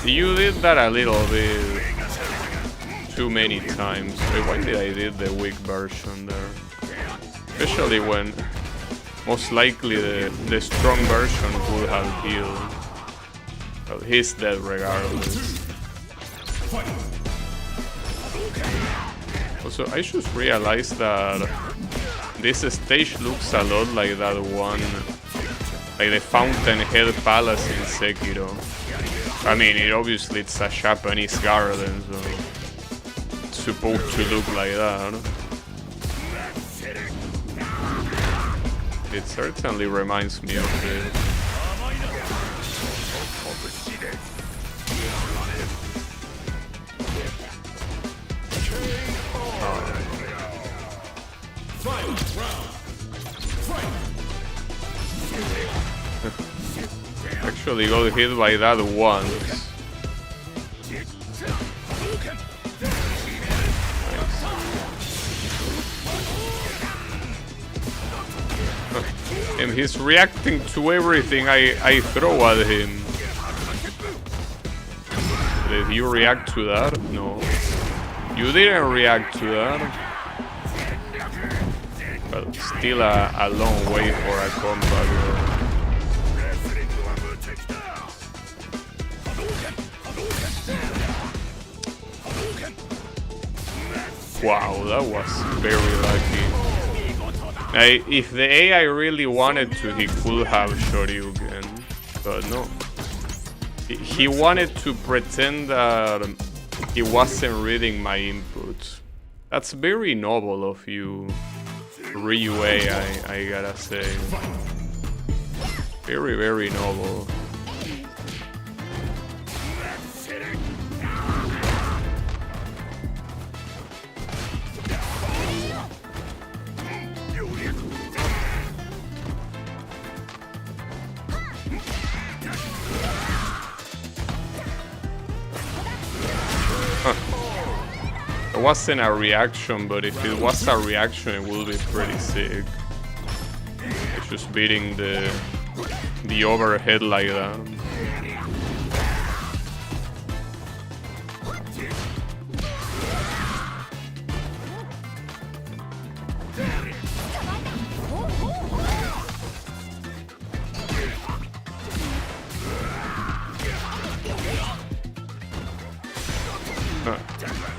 You did that a little bit too many times. Wait, why did I did the weak version there? Especially when most likely the strong version would have healed. Well, he's dead regardless. Also, I just realized that this stage looks a lot like that one, like the Fountainhead Palace in Sekiro. I mean, obviously it's a Japanese garden, so it's supposed to look like that. It certainly reminds me of it. Actually got hit by that once. And he's reacting to everything I throw at him. Did you react to that? No. You didn't react to that. But still a long way for a comeback. Wow, that was very lucky. If the AI really wanted to, he could have Shoryuken, but no. He wanted to pretend that he wasn't reading my inputs. That's very noble of you, Ryu AI, I gotta say. Very, very noble. It wasn't a reaction, but if it was a reaction, it would be pretty sick. It's just beating the overhead like that.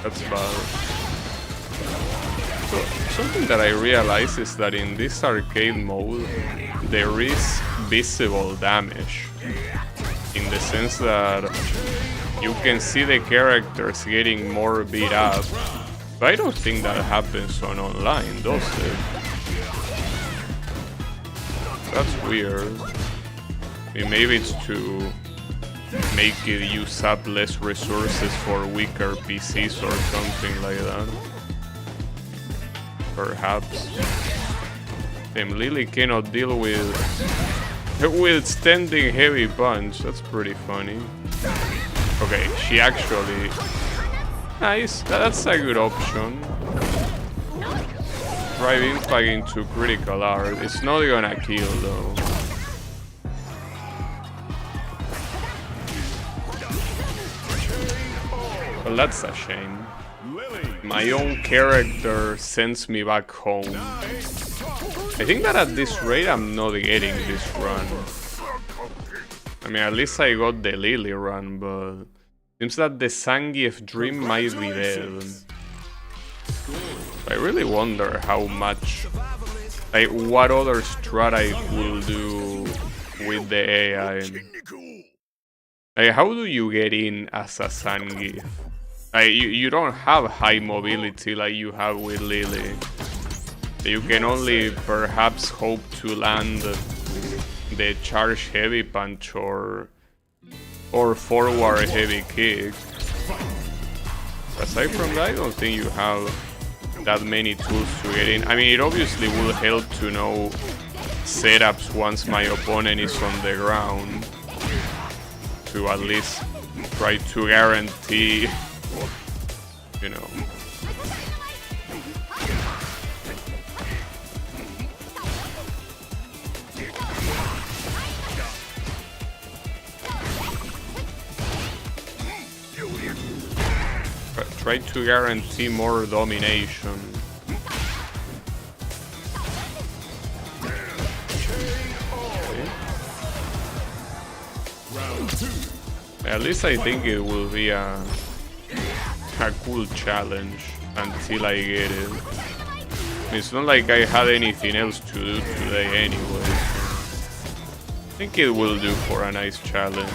That's bad. So, something that I realize is that in this arcade mode, there is visible damage. In the sense that you can see the characters getting more beat up. But I don't think that happens on online, does it? That's weird. I mean, maybe it's to make it use up less resources for weaker PCs or something like that. Perhaps. Damn, Lily cannot deal with standing heavy punch. That's pretty funny. Okay, she actually... Nice, that's a good option. Drive impact into critical art. It's not gonna kill though. Well, that's a shame. My own character sends me back home. I think that at this rate I'm not getting this run. I mean, at least I got the Lily run, but seems that the Zangief dream might be dead. I really wonder how much, like, what other strat I will do with the AI. Like, how do you get in as a Zangief? Like, you don't have high mobility like you have with Lily. You can only perhaps hope to land the charge heavy punch or forward heavy kick. Aside from that, I don't think you have that many tools to get in. I mean, it obviously will help to know setups once my opponent is on the ground, to at least try to guarantee, you know. Try to guarantee more domination. Okay. At least I think it will be a cool challenge until I get it. It's not like I had anything else to do today anyway. So I think it will do for a nice challenge.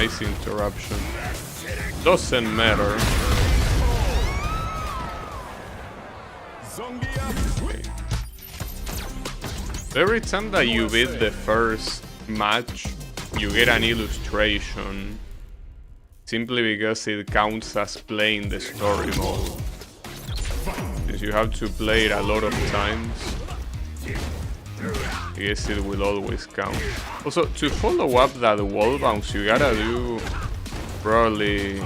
Nice interruption. Doesn't matter. Okay. Every time that you beat the first match, you get an illustration. Simply because it counts as playing the story mode. Since you have to play it a lot of times, I guess it will always count. Also, to follow up that wall bounce, you gotta do probably...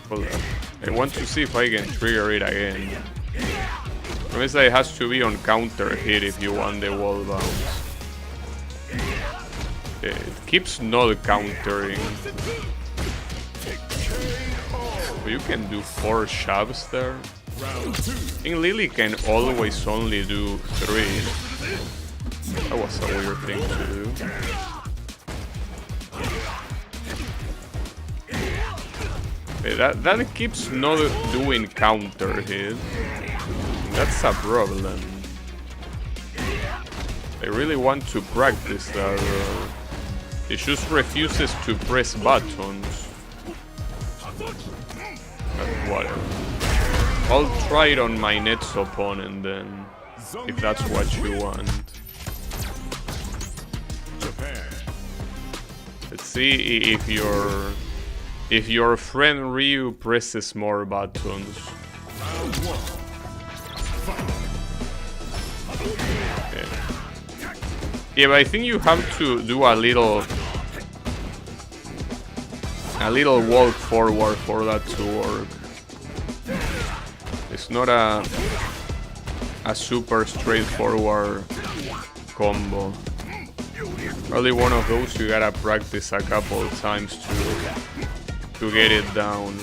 Hold on. I want to see if I can trigger it again. Obviously, it has to be on counter hit if you want the wall bounce. It keeps not countering. But you can do 4 shoves there. I think Lily can always only do 3. That was a weird thing to do. Okay, that keeps not doing counter hit. That's a problem. I really want to practice that. It just refuses to press buttons. But whatever. I'll try it on my next opponent then, if that's what you want. Let's see if your friend Ryu presses more buttons. Okay. Yeah, but I think you have to do a little walk forward for that to work. It's not a super straightforward combo. Probably one of those you gotta practice a couple of times to get it down.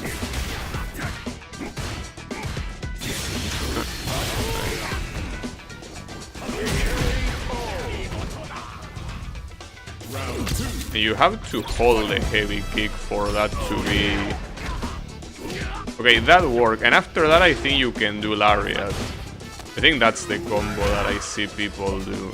You have to hold the heavy kick for that to be... Okay, that worked. And after that I think you can do lariat. I think that's the combo that I see people do.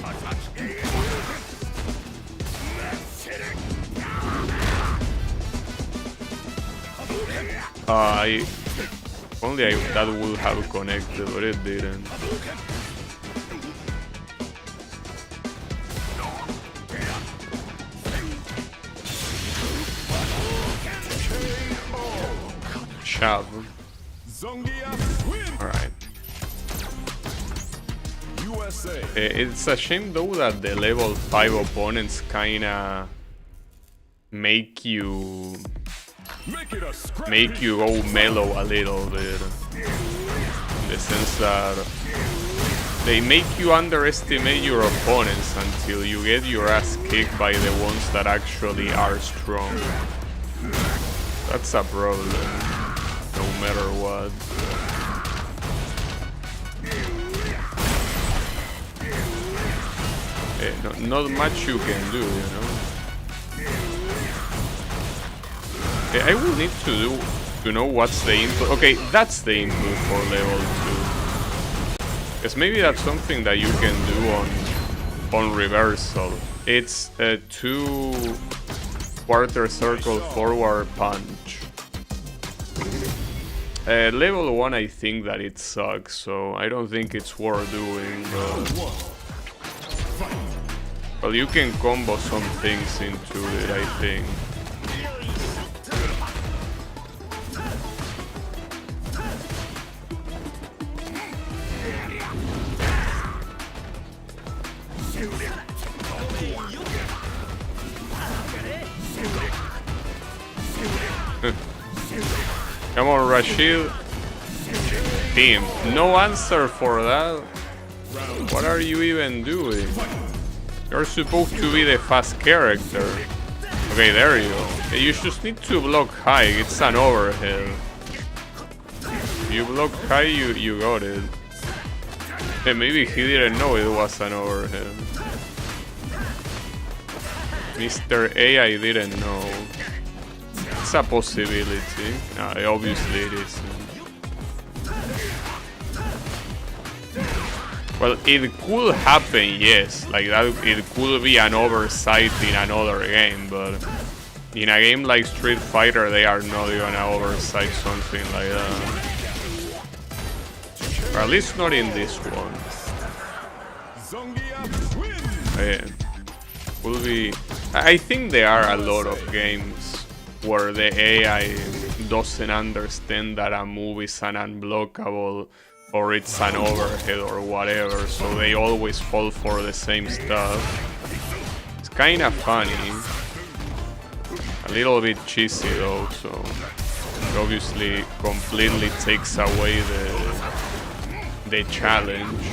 Only that would have connected, but it didn't. Shove. Alright. It's a shame though that the level 5 opponents kinda make you go mellow a little bit. In the sense that they make you underestimate your opponents until you get your ass kicked by the ones that actually are strong. That's a problem, no matter what. Not much you can do, you know. I will need to know what's the input. Okay, that's the input for level 2. Because maybe that's something that you can do on reversal. It's a 2 quarter circle forward punch. Level 1 I think that it sucks, so I don't think it's worth doing. Well, you can combo some things into it, I think. Come on, Rashid. Team, no answer for that. What are you even doing? You're supposed to be the fast character. Okay, there you go. You just need to block high. It's an overhead. You block high, you got it. And maybe he didn't know it was an overhead. Mr. A, I didn't know. It's a possibility. No, obviously it isn't. Well, it could happen, yes. Like that, it could be an oversight in another game, but in a game like Street Fighter, they are not gonna oversight something like that. Or at least not in this one. Yeah. Will be. I think there are a lot of games where the AI doesn't understand that a move is an unblockable or it's an overhead or whatever, so they always fall for the same stuff. It's kind of funny. A little bit cheesy though, so it obviously completely takes away the challenge.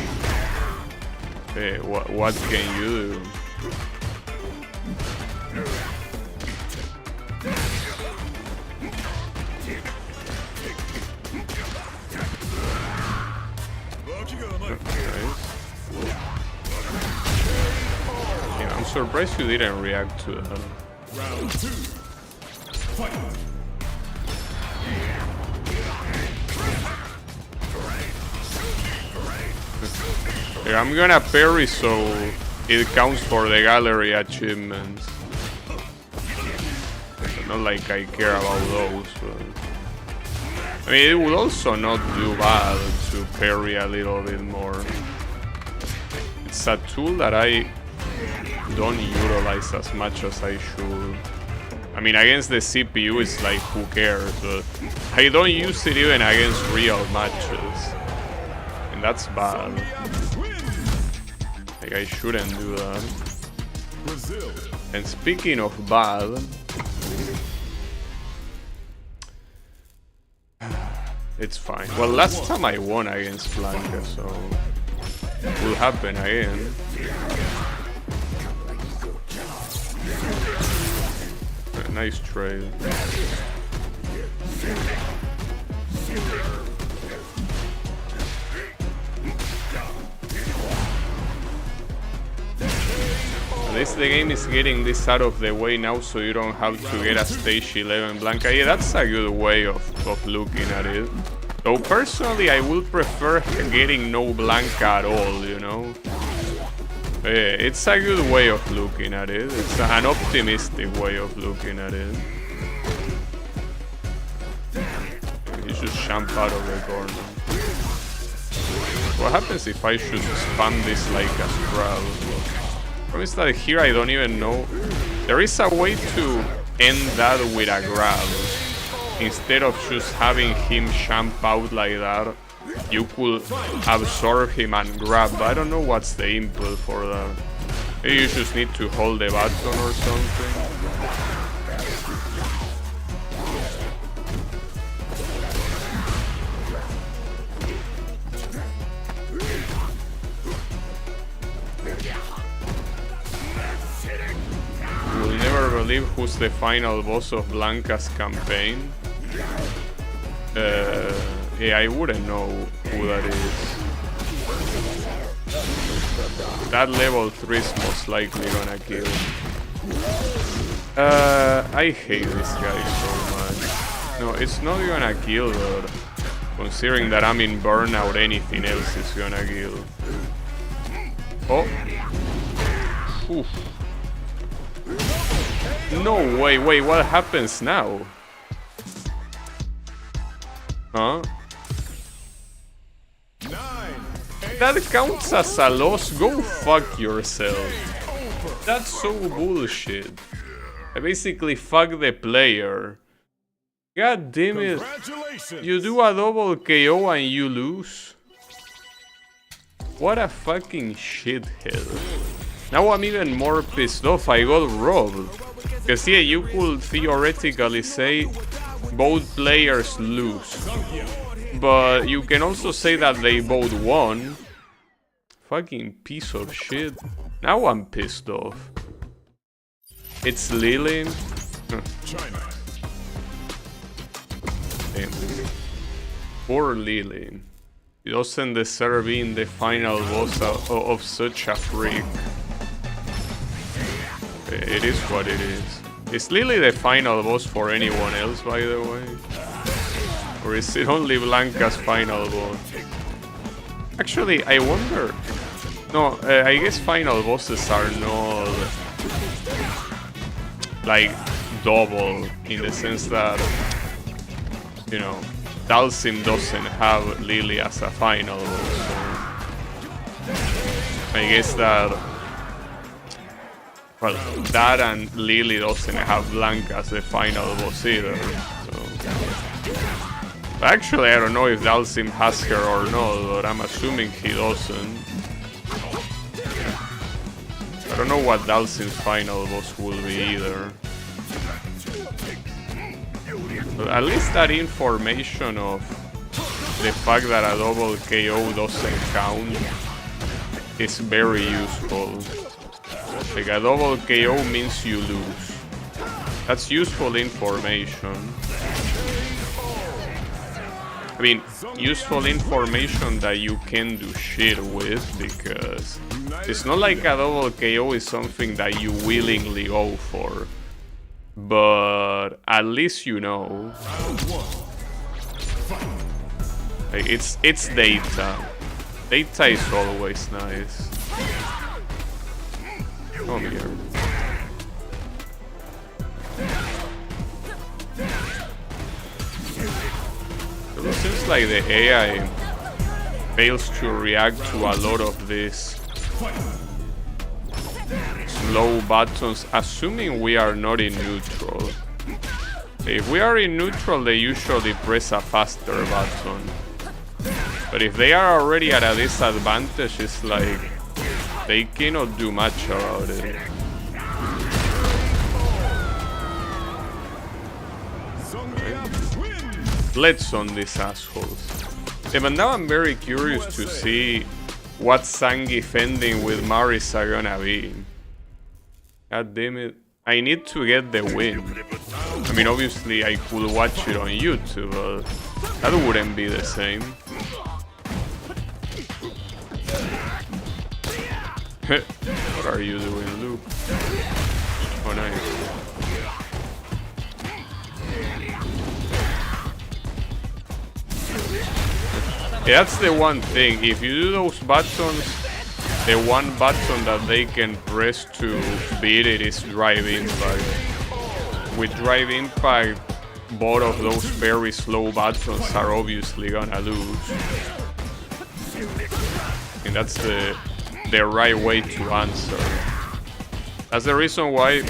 What can you do? Yeah, I'm surprised you didn't react to that. Round 2. Fight. Yeah, I'm gonna parry so it counts for the gallery achievements. Not like I care about those, but I mean, it would also not do bad to parry a little bit more. It's a tool that I don't utilize as much as I should. I mean, against the CPU, it's like, who cares? But I don't use it even against real matches. And that's bad. Like, I shouldn't do that. And speaking of bad, it's fine. Well, last time I won against Blanka, so it will happen again. Nice trade. At least the game is getting this out of the way now, so you don't have to get a stage 11 Blanka. Yeah, that's a good way of looking at it. Though personally, I would prefer getting no Blanka at all, you know? Yeah, it's a good way of looking at it. It's an optimistic way of looking at it. You just jump out of the corner. What happens if I should spam this like a scrub? Promise that here I don't even know. There is a way to end that with a grab. Instead of just having him jump out like that, you could absorb him and grab, but I don't know what's the input for that. Maybe you just need to hold the button or something. You will never believe who's the final boss of Blanka's campaign. Yeah, I wouldn't know who that is. That level 3 is most likely gonna kill. I hate this guy so much. No, it's not gonna kill, but considering that I'm in burnout, anything else is gonna kill. Oh. Oof. No way, wait, what happens now? Huh? That counts as a loss? Go fuck yourself. That's so bullshit. I basically fuck the player. God damn it. You do a double KO and you lose? What a fucking shithead. Now I'm even more pissed off. I got robbed. Because yeah, you could theoretically say both players lose. But you can also say that they both won. Fucking piece of shit. Now I'm pissed off. It's Lilin. Damn. Poor Lilin. He doesn't deserve being the final boss of such a freak. It is what it is. Is Lily the final boss for anyone else, by the way? Or is it only Blanka's final boss? Actually, I wonder... No, I guess final bosses are not... like, double, in the sense that... you know, Dhalsim doesn't have Lily as a final boss, so I guess that... well, that and Lily doesn't have Blanca as the final boss either, so... But actually, I don't know if Dhalsim has her or not, but I'm assuming he doesn't. I don't know what Dhalsim's final boss will be either. But at least that information of the fact that a double KO doesn't count is very useful. Like, a double KO means you lose. That's useful information. I mean, useful information that you can do shit with, because it's not like a double KO is something that you willingly go for. But at least you know. Like, it's data. Data is always nice. Come here. It seems like the AI fails to react to a lot of these slow buttons, assuming we are not in neutral. If we are in neutral, they usually press a faster button. But if they are already at a disadvantage, it's like they cannot do much about it. Let's on these assholes. Yeah, but now I'm very curious to see what Zangief ending with Marisa gonna be. God damn it. I need to get the win. I mean, obviously I could watch it on YouTube, but that wouldn't be the same. What are you doing, Luke? Oh, nice. Yeah, that's the one thing. If you do those buttons, the one button that they can press to beat it is Drive Impact. With Drive Impact, both of those very slow buttons are obviously gonna lose. And that's the right way to answer. That's the reason why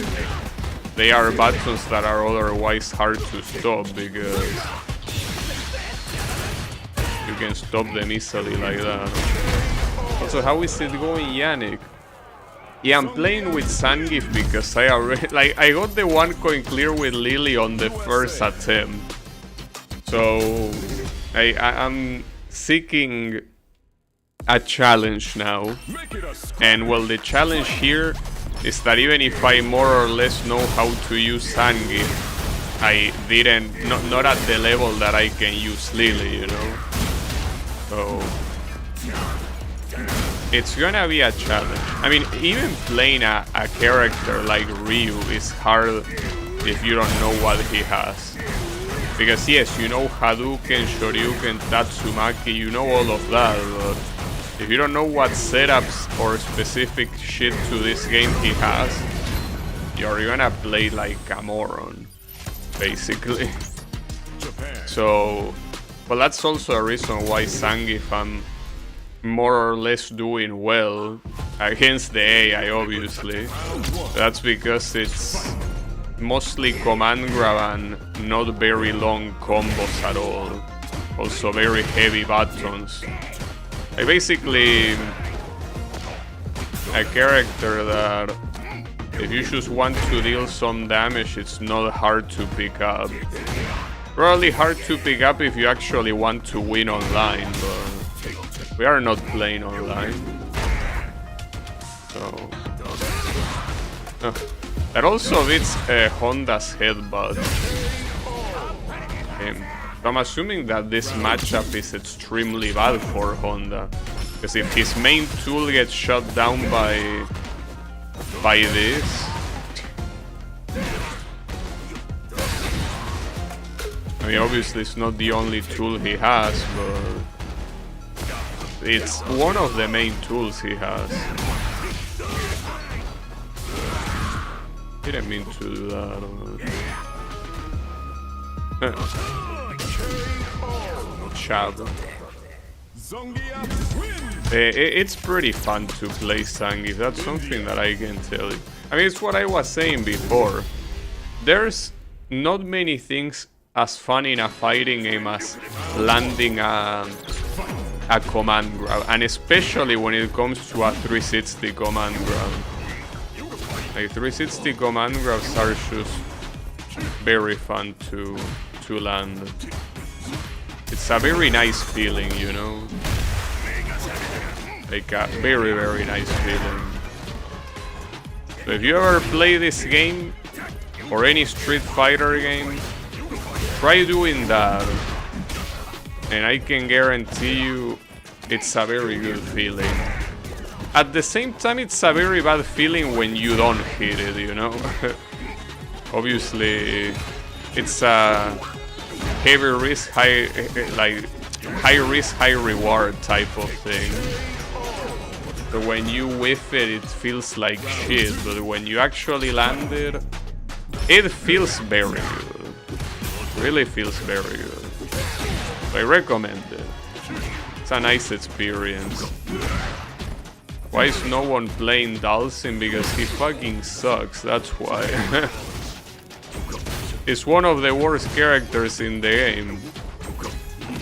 they are buttons that are otherwise hard to stop, because you can stop them easily like that. Also, how is it going, Yannick? Yeah, I'm playing with Zangief because I already... like, I got the one coin clear with Lily on the first attempt. So, I'm seeking a challenge now. And, well, the challenge here is that even if I more or less know how to use Zangief, I didn't... not at the level that I can use Lily, you know? So... it's gonna be a challenge. I mean, even playing a character like Ryu is hard if you don't know what he has. Because yes, you know Hadouken, Shoryuken, Tatsumaki, you know all of that, but if you don't know what setups or specific shit to this game he has, you're gonna play like a moron, basically. So, well, that's also a reason why Zangief I'm more or less doing well against the AI, obviously. That's because it's mostly command grab and not very long combos at all. Also very heavy buttons. Like basically a character that if you just want to deal some damage, it's not hard to pick up. Probably hard to pick up if you actually want to win online, but we are not playing online. So... that also beats Honda's headbutt. So I'm assuming that this matchup is extremely bad for Honda. Because if his main tool gets shut down by this... I mean, obviously it's not the only tool he has, but... it's one of the main tools he has. Didn't mean to do that. Shadow. It's pretty fun to play Zangief, that's something that I can tell you. I mean, it's what I was saying before. There's not many things as fun in a fighting game as landing a command grab, and especially when it comes to a 360 command grab. Like 360 command grabs are just very fun to land. It's a very nice feeling, you know? Like a very, very nice feeling. So if you ever play this game, or any Street Fighter game, try doing that. And I can guarantee you, it's a very good feeling. At the same time, it's a very bad feeling when you don't hit it, you know? Obviously, it's a heavy risk, high risk, high reward type of thing. So when you whiff it, it feels like shit, but when you actually land it, it feels very good. Really feels very good. So I recommend it. It's a nice experience. Why is no one playing Dhalsim? Because he fucking sucks, that's why. He's one of the worst characters in the game.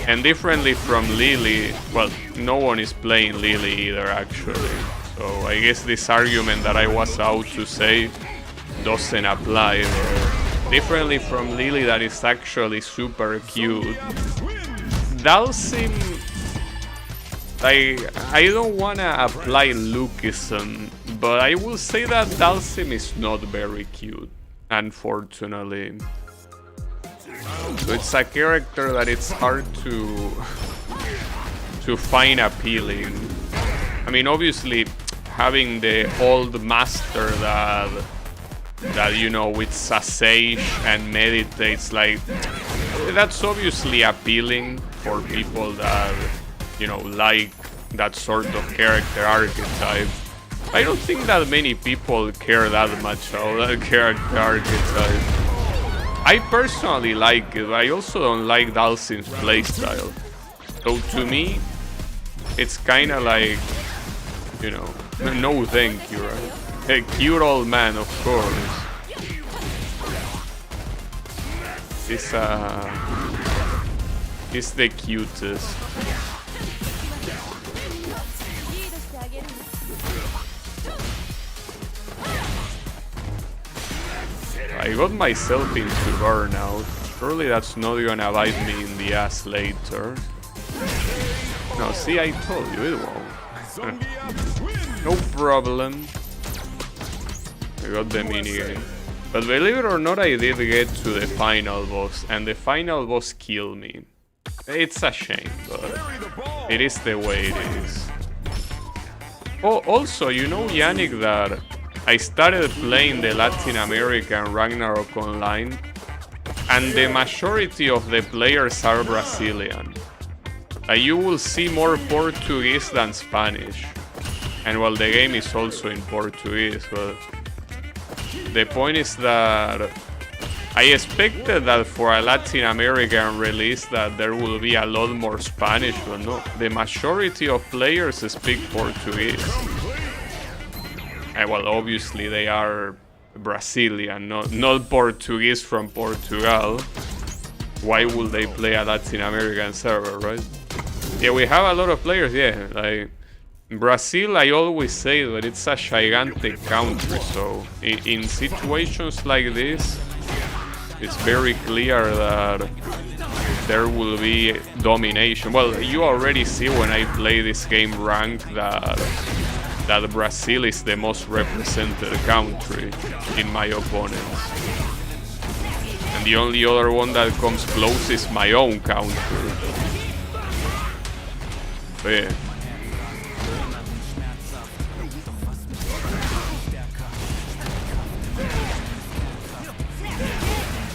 And differently from Lily, well, no one is playing Lily either, actually. So I guess this argument that I was out to say doesn't apply there. Differently from Lily, that is actually super cute. Dhalsim, I don't wanna apply Lukeism, but I will say that Dhalsim is not very cute, unfortunately. So it's a character that it's hard to find appealing. I mean, obviously, having the old master that you know, it's a sage and meditates, like, that's obviously appealing for people that, you know, like that sort of character archetype. I don't think that many people care that much about that character archetype. I personally like it, but I also don't like Dhalsim's playstyle. So to me, it's kinda like, you know, no thank you, right? A cute old man, of course. He's the cutest. I got myself into burnout. Surely that's not gonna bite me in the ass later. No, see, I told you it won't. No problem. I got the minigame. But believe it or not, I did get to the final boss, and the final boss killed me. It's a shame, but it is the way it is. Oh, also, you know, Yannick, that I started playing the Latin American Ragnarok Online, and the majority of the players are Brazilian. You will see more Portuguese than Spanish. And well, the game is also in Portuguese, but the point is that I expected that for a Latin American release that there will be a lot more Spanish, but no, the majority of players speak Portuguese. And well, obviously they are Brazilian, not Portuguese from Portugal. Why would they play a Latin American server, right? Yeah, we have a lot of players, yeah, like Brazil, I always say that it's a gigantic country, so in situations like this, it's very clear that there will be domination. Well, you already see when I play this game ranked that Brazil is the most represented country in my opponents. And the only other one that comes close is my own country. But yeah.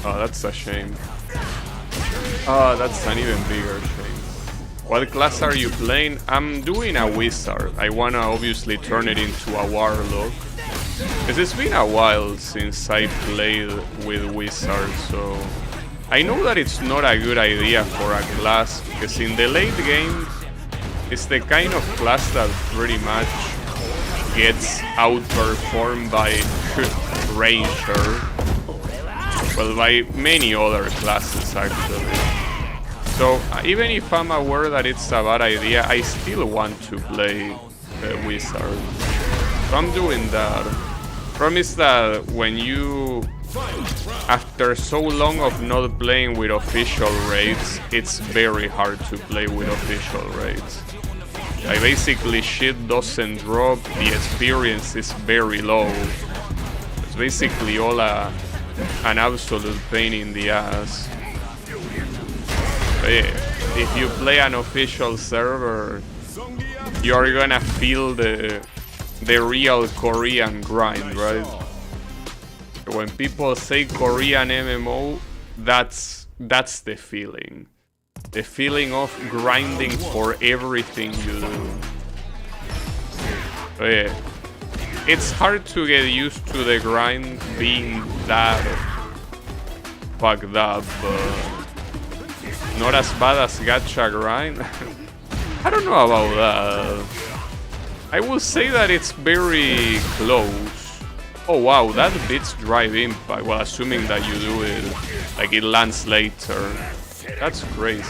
Oh, that's a shame. Oh, that's an even bigger shame. What class are you playing? I'm doing a wizard. I wanna obviously turn it into a warlock. Because it's been a while since I played with wizards, so... I know that it's not a good idea for a class, because in the late game, it's the kind of class that pretty much gets outperformed by Ranger. Well, by many other classes actually. So even if I'm aware that it's a bad idea, I still want to play Wizard. So I'm doing that. Promise that when you, after so long of not playing with official raids, it's very hard to play with official raids. Like basically shit doesn't drop, the experience is very low. It's basically all an absolute pain in the ass. But yeah, if you play an official server, you're gonna feel the real Korean grind, right? When people say Korean MMO, that's the feeling. The feeling of grinding for everything you do. But yeah, it's hard to get used to the grind being that fucked up, but not as bad as gacha grind. I don't know about that. I will say that it's very close. Oh wow, that beats Drive Impact. Well, assuming that you do it, like it lands later. That's crazy.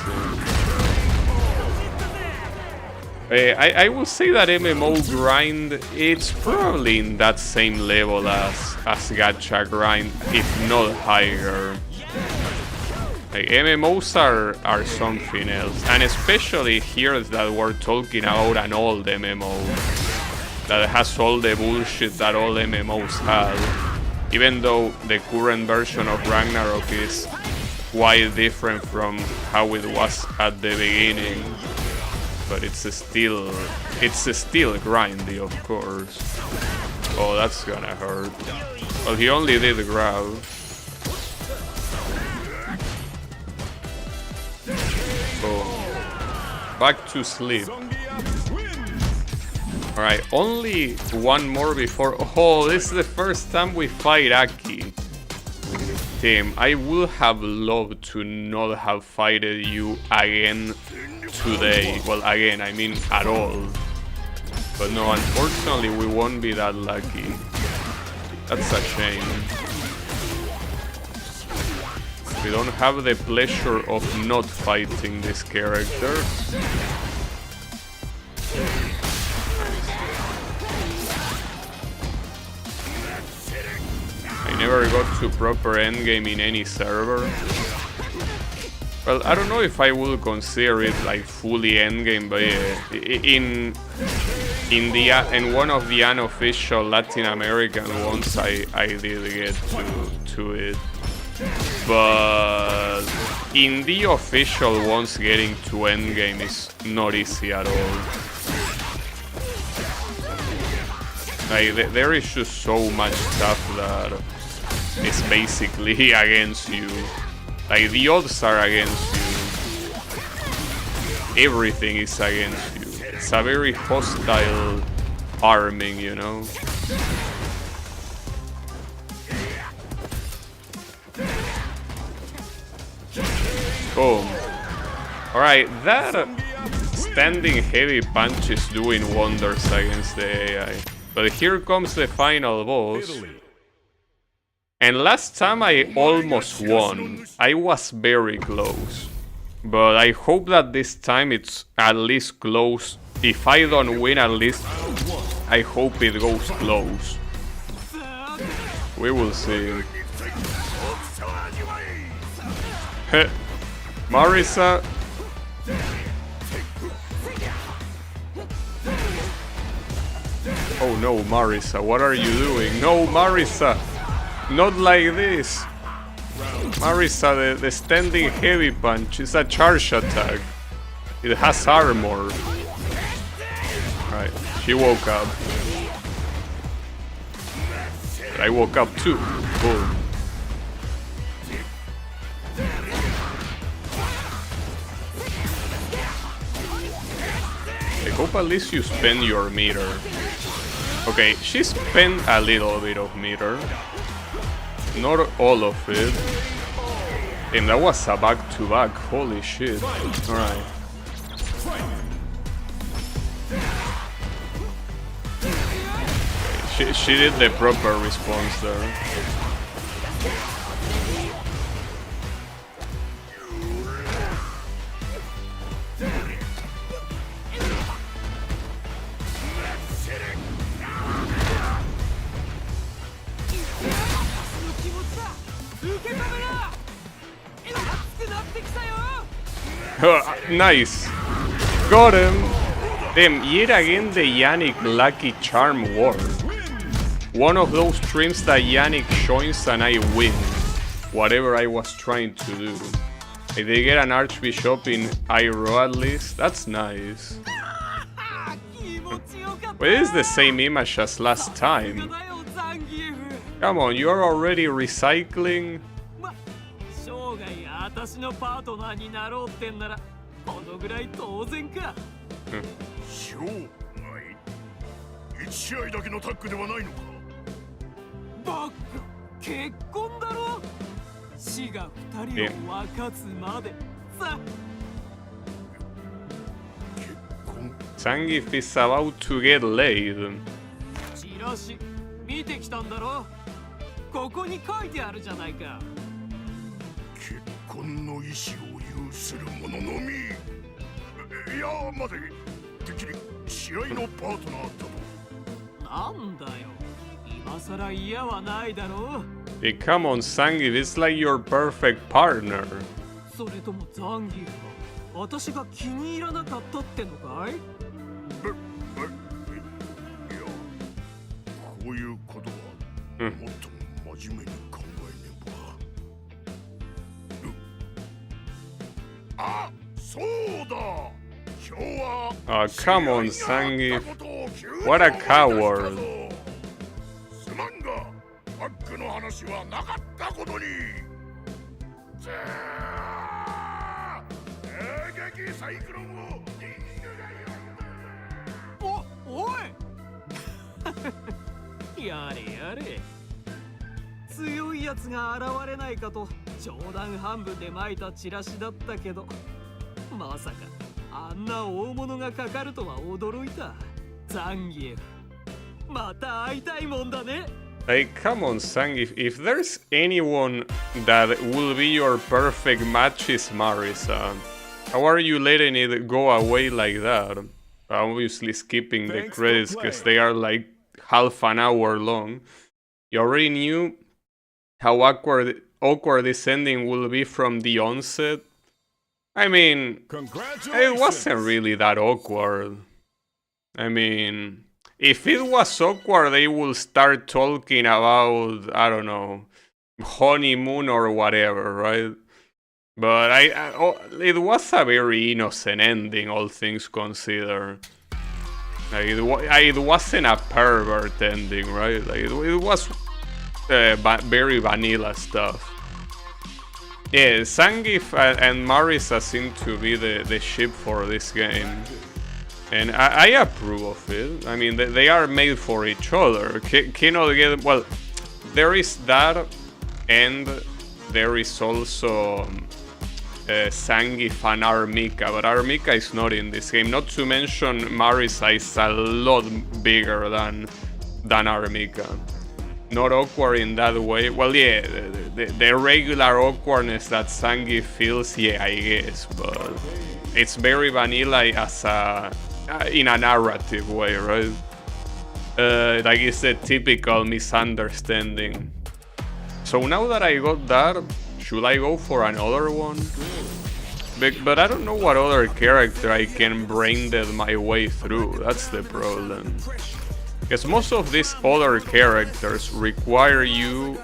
I will say that MMO grind, it's probably in that same level as gacha grind, if not higher. Like, MMOs are something else, and especially here that we're talking about an old MMO that has all the bullshit that all MMOs have, even though the current version of Ragnarok is quite different from how it was at the beginning, but it's still grindy, of course. Oh, that's gonna hurt. Well, he only did grab. Oh, back to sleep. Alright, only one more before... Oh, this is the first time we fight Aki. Damn, I would have loved to not have fighted you again today. Well, again, I mean at all. But no, unfortunately we won't be that lucky. That's a shame. We don't have the pleasure of not fighting this character. I never got to proper endgame in any server. Well, I don't know if I will consider it like fully endgame, but yeah, in one of the unofficial Latin American ones, I did get to it. But in the official ones, getting to endgame is not easy at all. Like, there is just so much stuff that is basically against you. Like, the odds are against you. Everything is against you. It's a very hostile arming, you know? Boom. Alright, that standing heavy punch is doing wonders against the AI. But here comes the final boss. And last time I almost won. I was very close. But I hope that this time it's at least close. If I don't win, at least I hope it goes close. We will see. Marisa. Oh no, Marisa, what are you doing? No, Marisa! Not like this! Marisa, the standing heavy punch is a charge attack. It has armor. Right, she woke up. I woke up too. Boom. hope at least you spend your meter. Okay, she spent a little bit of meter. Not all of it. And that was a back-to-back, holy shit. Alright. She did the proper response there. Nice. Got him. Damn, yet again the Yannick Lucky Charm worked. One of those streams that Yannick joins and I win. Whatever I was trying to do. If they get an Archbishop in Iroh at least, that's nice. Well, it is the same image as last time. Come on, you're already recycling? Zangief is about to get laid. 見てきたんだろ。ここに書いてあるじゃないか。結婚の意思を有する者のみ。いや、待て。てっきり試合のパートナーだと。なんだよ。今さら嫌はないだろう。Hey, come on, Zangief, it's like your perfect partner. それともザンギーは私が気に入らなかったってのかい？こういうことはもっと真面目に考えねば。あ、そうだ。今日は。Oh, come on, Zangief. What a coward. すまんが、バッグの話はなかったことに。撃サイクロンを。おい。やれやれ。強いやつが現れないかと冗談半分で撒いたチラシだったけど、まさかあんな大物がかかるとは驚いた。ザンギエフ、また会いたいもんだね。Like, come on, Zangief. If there's anyone that will be your perfect match, is Marisa. How are you letting it go away like that? Obviously skipping the credits because they are like half an hour long. You already knew how awkward this ending will be from the onset. I mean, it wasn't really that awkward. I mean, if it was awkward, they will start talking about, I don't know, honeymoon or whatever, right? But it was a very innocent ending, all things considered. Like it wasn't a pervert ending, right? Like it was very vanilla stuff. Yeah, Zangief and Marisa seem to be the ship for this game. And I approve of it. I mean, they are made for each other. Cannot get... Well, there is that, and there is also Zangief and Armika, but Armika is not in this game. Not to mention Marisa is a lot bigger than Armika. Not awkward in that way. Well, yeah, the regular awkwardness that Zangief feels, yeah, I guess, but it's very vanilla as in a narrative way, right? Like it's a typical misunderstanding. So now that I got that, should I go for another one? But I don't know what other character I can brain dead my way through. That's the problem. Because most of these other characters require you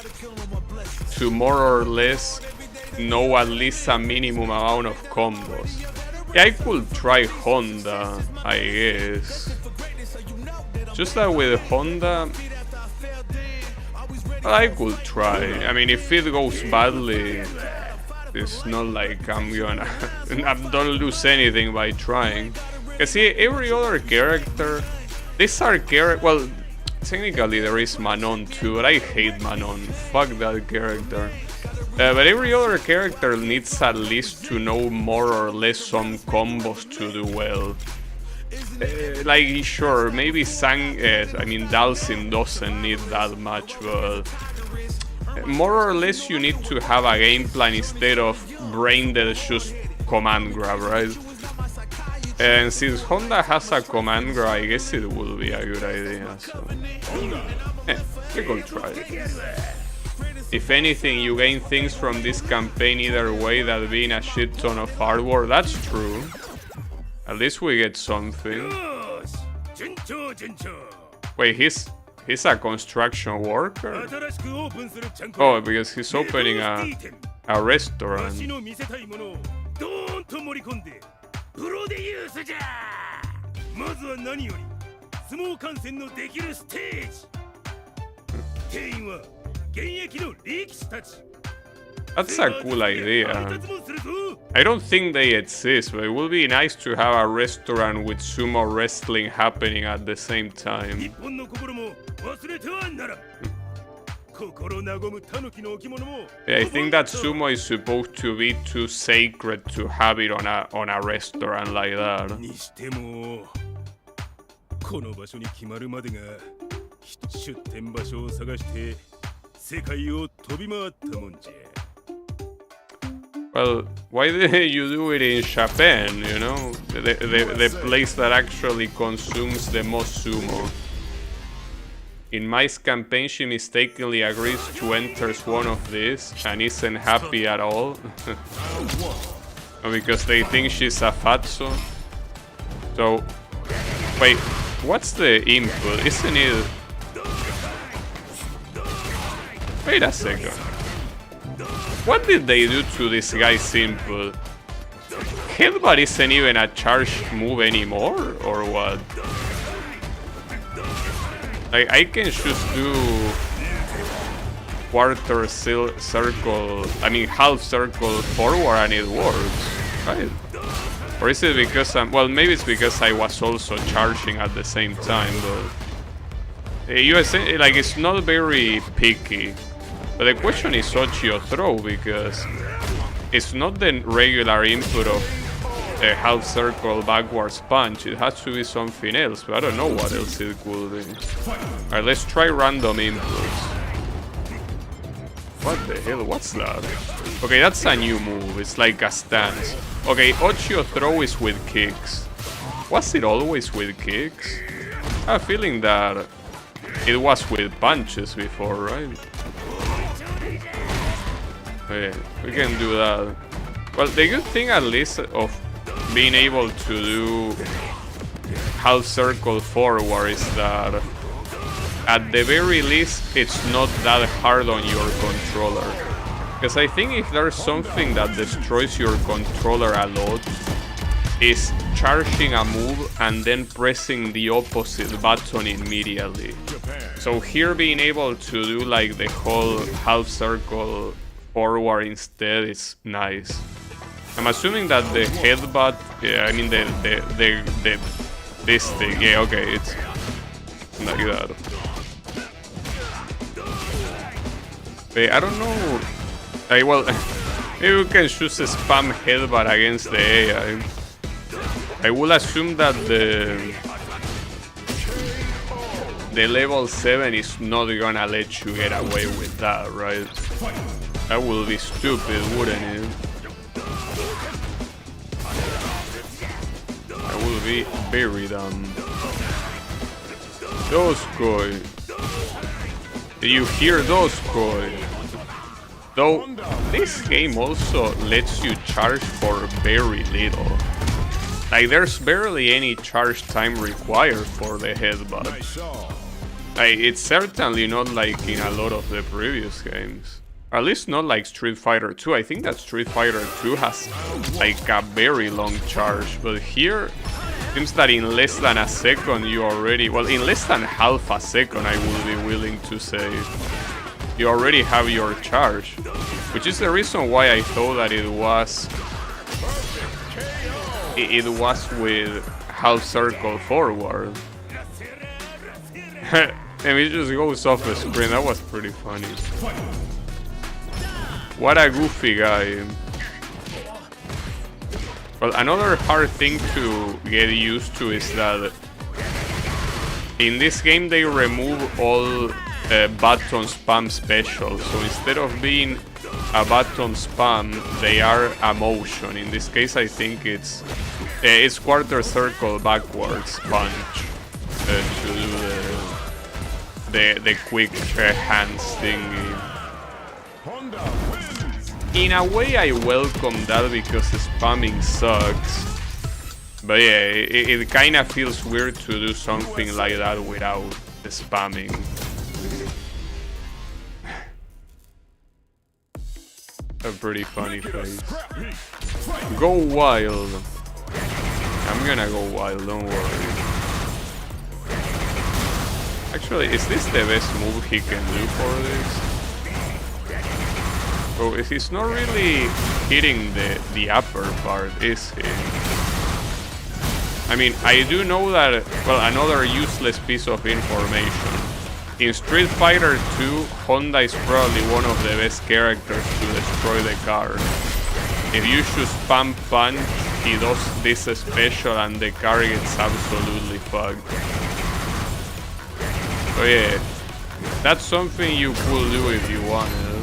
to more or less know at least a minimum amount of combos. Yeah, I could try Honda, I guess. Just that with Honda, I could try. I mean, if it goes badly, it's not like I'm gonna... I don't lose anything by trying. You see, every other character, these are well, technically there is Manon too, but I hate Manon. Fuck that character. But every other character needs at least to know more or less some combos to do well. Like, sure, maybe Dhalsim doesn't need that much, but more or less you need to have a game plan instead of brain dead just command grab, right? And since Honda has a command grab, I guess it will be a good idea, so you could try it. If anything, you gain things from this campaign either way that being a shit ton of hardware, that's true. At least we get something. Wait, he's a construction worker? Oh, because he's opening a restaurant. That's a cool idea. I don't think they exist, but it would be nice to have a restaurant with sumo wrestling happening at the same time. Yeah, I think that sumo is supposed to be too sacred to have it on a restaurant like that. Well, why didn't you do it in Japan, you know? The place that actually consumes the most sumo. In Mai's campaign, she mistakenly agrees to enter one of these and isn't happy at all. Because they think she's a fatso. So, wait, what's the input? Isn't it... Wait a second. What did they do to this guy's input? Headbutt isn't even a charge move anymore, or what? Like, I can just do quarter circle, half circle forward and it works, right? Or is it because well, maybe it's because I was also charging at the same time, but like, it's not very picky. But the question is Ochio throw, because it's not the regular input of a half circle backwards punch. It has to be something else, but I don't know what else it could be. Alright, let's try random inputs. What the hell? What's that? Okay, that's a new move. It's like a stance. Okay, Ochio throw is with kicks. Was it always with kicks? I have a feeling that it was with punches before, right? Okay, we can do that. Well, the good thing at least of being able to do half circle forward is that at the very least it's not that hard on your controller. Because I think if there's something that destroys your controller a lot, is charging a move and then pressing the opposite button immediately. So here being able to do like the whole half circle forward instead is nice. I'm assuming that the headbutt, yeah, I mean this thing, yeah, okay, it's like that. But I don't know. Well, maybe we can choose a spam headbutt against the AI. I will assume that the level 7 is not gonna let you get away with that, right? That will be stupid, wouldn't it? That will be very dumb. Doskoi. Do you hear Doskoi? Though, this game also lets you charge for very little. Like, there's barely any charge time required for the headbutt. Like, it's certainly not like in a lot of the previous games. At least not like Street Fighter 2. I think that Street Fighter 2 has like a very long charge, but here it seems that in less than a second you already, well, in less than half a second I would be willing to say, you already have your charge, which is the reason why I thought that it was with half circle forward. And it just goes off the screen. That was pretty funny. What a goofy guy. Well, another hard thing to get used to is that in this game they remove all button spam specials. So instead of being a button spam, they are a motion. In this case, I think it's quarter circle backwards punch to do the quick hands thingy. In a way, I welcome that because spamming sucks. But yeah, it kind of feels weird to do something like that without spamming. A pretty funny face. Go wild. I'm gonna go wild, don't worry. Actually, is this the best move he can do for this? Oh, he's not really hitting the upper part, is he? I mean, I do know that, well, another useless piece of information. In Street Fighter 2, Honda is probably one of the best characters to destroy the car. If you shoot spam punch, he does this special and the car gets absolutely fucked. So yeah, that's something you could do if you wanted.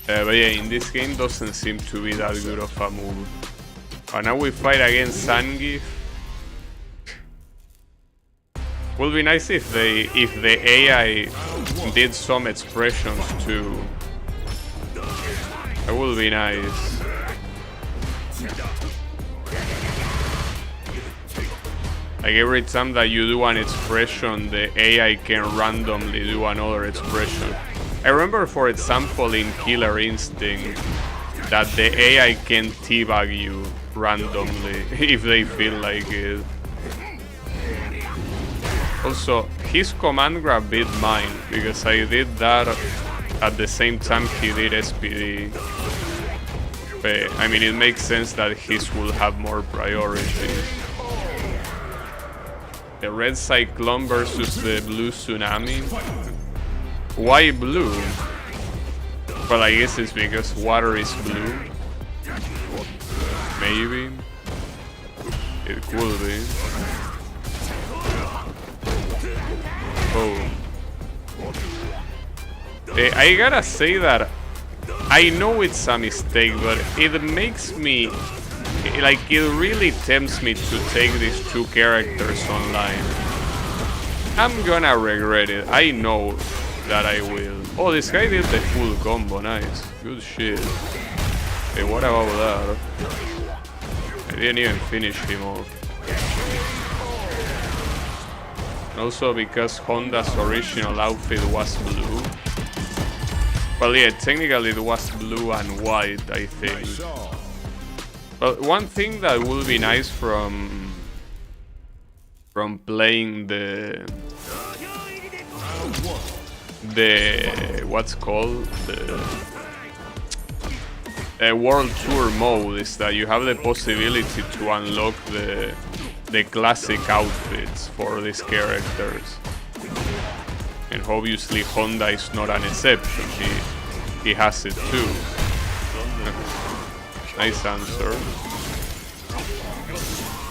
But yeah, in this game doesn't seem to be that good of a move. And now we fight against Zangief. Would be nice if the AI did some expressions too. That would be nice. Like every time that you do an expression, the AI can randomly do another expression. I remember, for example, in Killer Instinct, that the AI can teabag you randomly if they feel like it. Also, his command grab beat mine, because I did that at the same time he did SPD. But, I mean, it makes sense that his will have more priority. The Red Cyclone versus the Blue Tsunami. Why blue? Well, I guess it's because water is blue. Maybe. It could be. Oh. I gotta say that I know it's a mistake, but it makes me, like, it really tempts me to take these two characters online. I'm gonna regret it. I know that I will. Oh, this guy did the full combo. Nice. Good shit. Hey, what about that? I didn't even finish him off. Also because Honda's original outfit was blue. Well, yeah, technically it was blue and white, I think. But one thing that would be nice from playing the what's called the World Tour mode is that you have the possibility to unlock the classic outfits for these characters. And obviously Honda is not an exception, he has it too. Nice answer.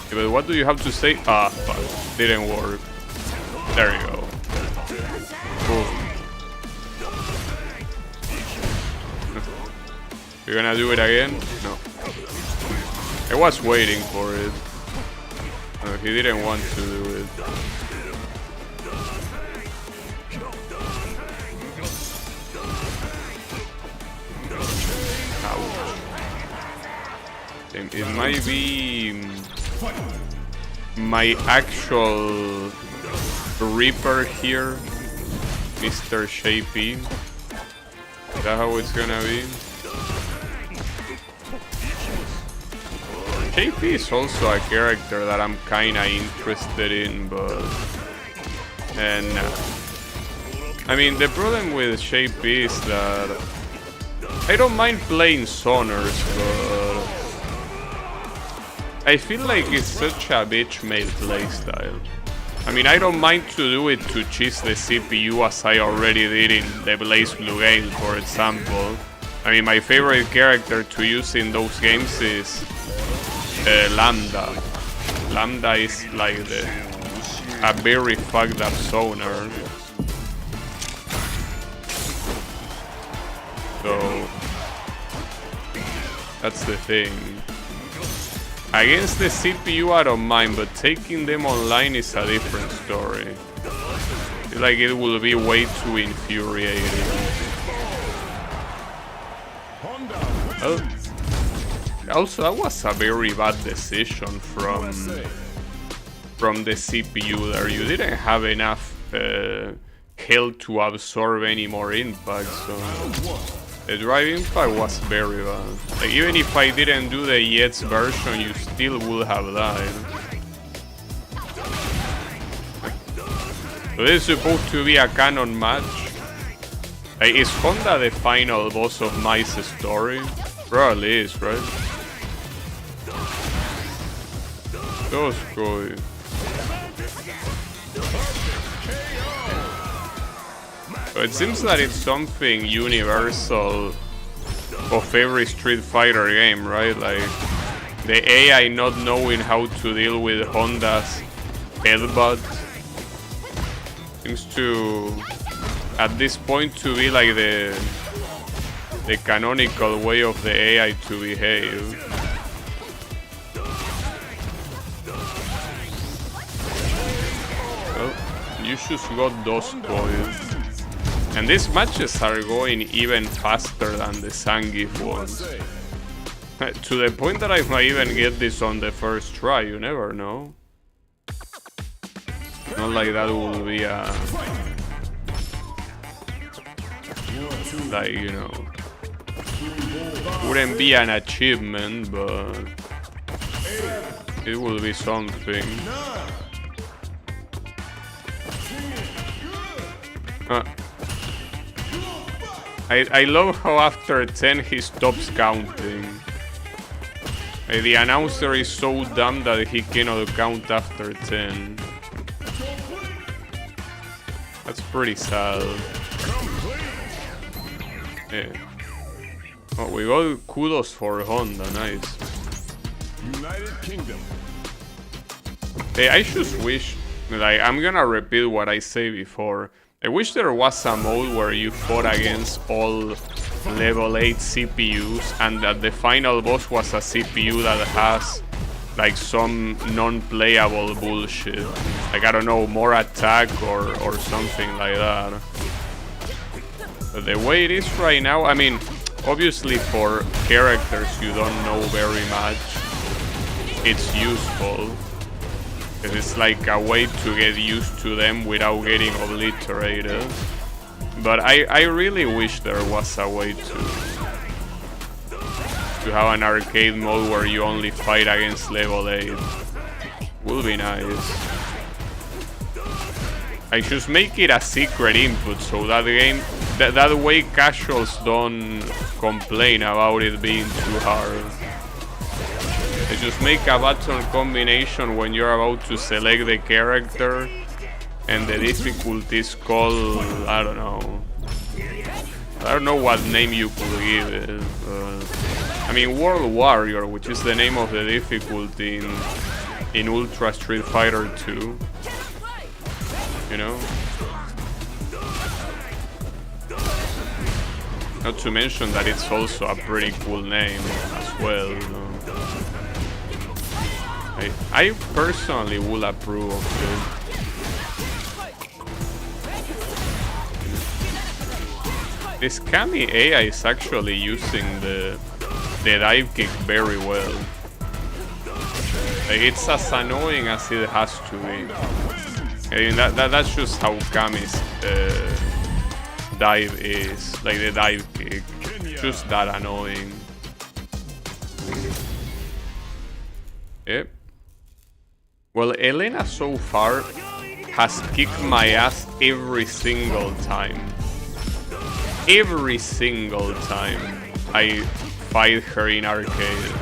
Yeah, but what do you have to say? Ah, fuck, didn't work. There you go. Boom. You're gonna do it again? No. I was waiting for it. No, he didn't want to do it. It might be my actual Reaper here, Mr. Shapey. Is that how it's gonna be? Shapey is also a character that I'm kinda interested in, but... And... I mean, the problem with Shapey is that... I don't mind playing Soners, but... I feel like it's such a bitch made playstyle. I mean, I don't mind to do it to cheese the CPU as I already did in the BlazBlue Gale, for example. I mean, my favorite character to use in those games is Lambda. Lambda is like a very fucked up zoner. So that's the thing. Against the CPU I don't mind, but taking them online is a different story. I feel like it will be way too infuriating. Oh. Also, that was a very bad decision from the CPU there. You didn't have enough health to absorb any more impact, so the drive impact was very bad. Like, even if I didn't do the Jets version, you still would have died. So this is supposed to be a canon match. Is Honda the final boss of Mice story? Probably is, right? Doskoi. So it seems that it's something universal of every Street Fighter game, right? Like the AI not knowing how to deal with Honda's headbutt seems to, at this point, to be like the canonical way of the AI to behave. Well, you just got Doskoi. And these matches are going even faster than the Zangief ones. To the point that I might even get this on the first try, you never know. Not like that will be a... like, you know... wouldn't be an achievement, but... it will be something. I love how after 10 he stops counting. The announcer is so dumb that he cannot count after 10. That's pretty sad. Yeah. Oh, we got kudos for Honda, nice. United Kingdom. Hey, I just wish, like, I'm gonna repeat what I said before. I wish there was a mode where you fought against all level 8 CPUs and that the final boss was a CPU that has like some non-playable bullshit. Like, I don't know, more attack or something like that. But the way it is right now, I mean, obviously for characters you don't know very much, it's useful. It's like a way to get used to them without getting obliterated. But I really wish there was a way to have an arcade mode where you only fight against level 8. Would be nice. I should make it a secret input so that game that way casuals don't complain about it being too hard. I just make a button combination when you're about to select the character and the difficulty is called, I don't know what name you could give it. I mean, World Warrior, which is the name of the difficulty in Ultra Street Fighter 2. You know? Not to mention that it's also a pretty cool name as well. You know? I personally will approve of it. This Kami AI is actually using the dive kick very well. Like, it's as annoying as it has to be. I mean, that's just how Kami's dive is. Like, the dive kick. Just that annoying. Yep. Well, Elena so far has kicked my ass every single time. Every single time I fight her in arcade.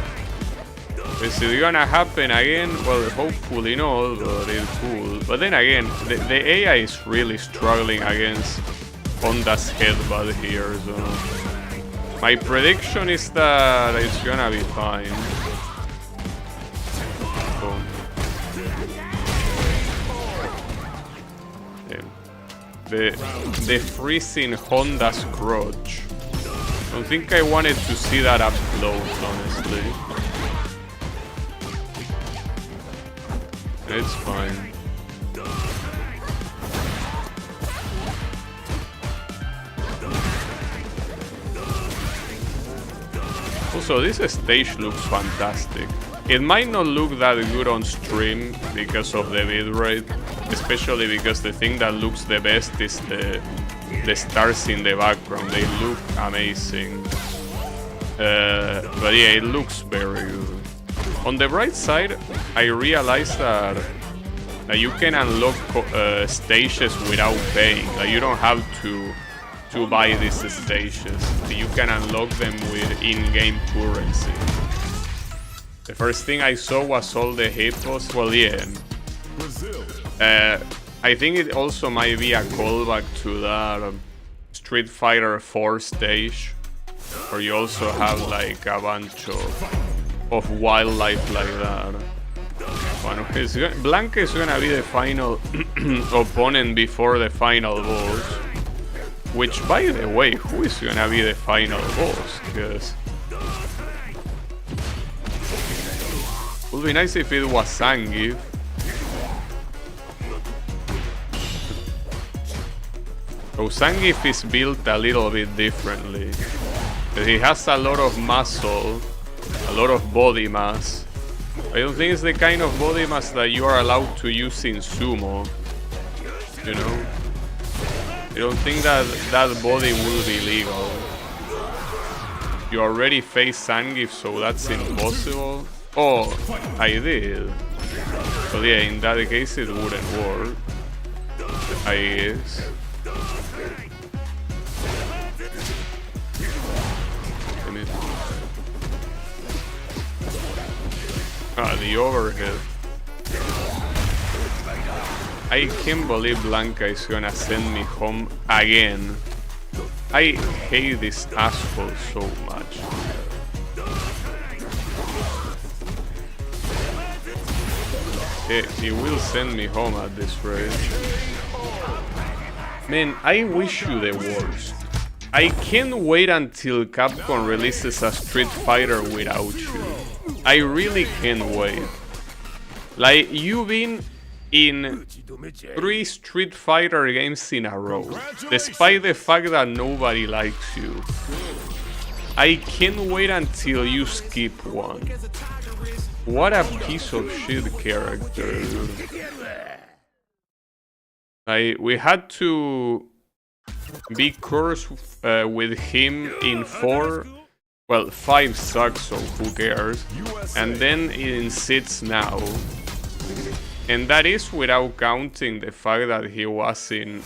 Is it gonna happen again? Well, hopefully not, but it could. But then again, the AI is really struggling against Honda's headbutt here, so my prediction is that it's gonna be fine. The freezing Honda's crotch. I don't think I wanted to see that up close, honestly. It's fine. Also, this stage looks fantastic. It might not look that good on stream because of the bitrate, especially because the thing that looks the best is the stars in the background. They look amazing. But yeah, it looks very good. On the bright side, I realized that you can unlock stages without paying. Like, you don't have to buy these stages. You can unlock them with in-game currency. The first thing I saw was all the hippos. Well, yeah. I think it also might be a callback to that Street Fighter 4 stage, where you also have like a bunch of wildlife like that. Blanka is gonna be the final opponent before the final boss. Which, by the way, who is gonna be the final boss? Because it would be nice if it was Zangief. So Zangief is built a little bit differently. He has a lot of muscle, a lot of body mass. I don't think it's the kind of body mass that you are allowed to use in sumo. You know? I don't think that body will be legal. You already faced Zangief, so that's impossible. Oh, I did. So yeah, in that case it wouldn't work, I guess. The overhead. I can't believe Blanka is gonna send me home again. I hate this asshole so much. He will send me home at this rate. Man, I wish you the worst. I can't wait until Capcom releases a Street Fighter without you. I really can't wait. Like, you've been in 3 Street Fighter games in a row, despite the fact that nobody likes you. I can't wait until you skip one. What a piece of shit character, dude. We had to be cursed with him in 4. Well, 5 sucks, so who cares? And then in 6 now. And that is without counting the fact that he was in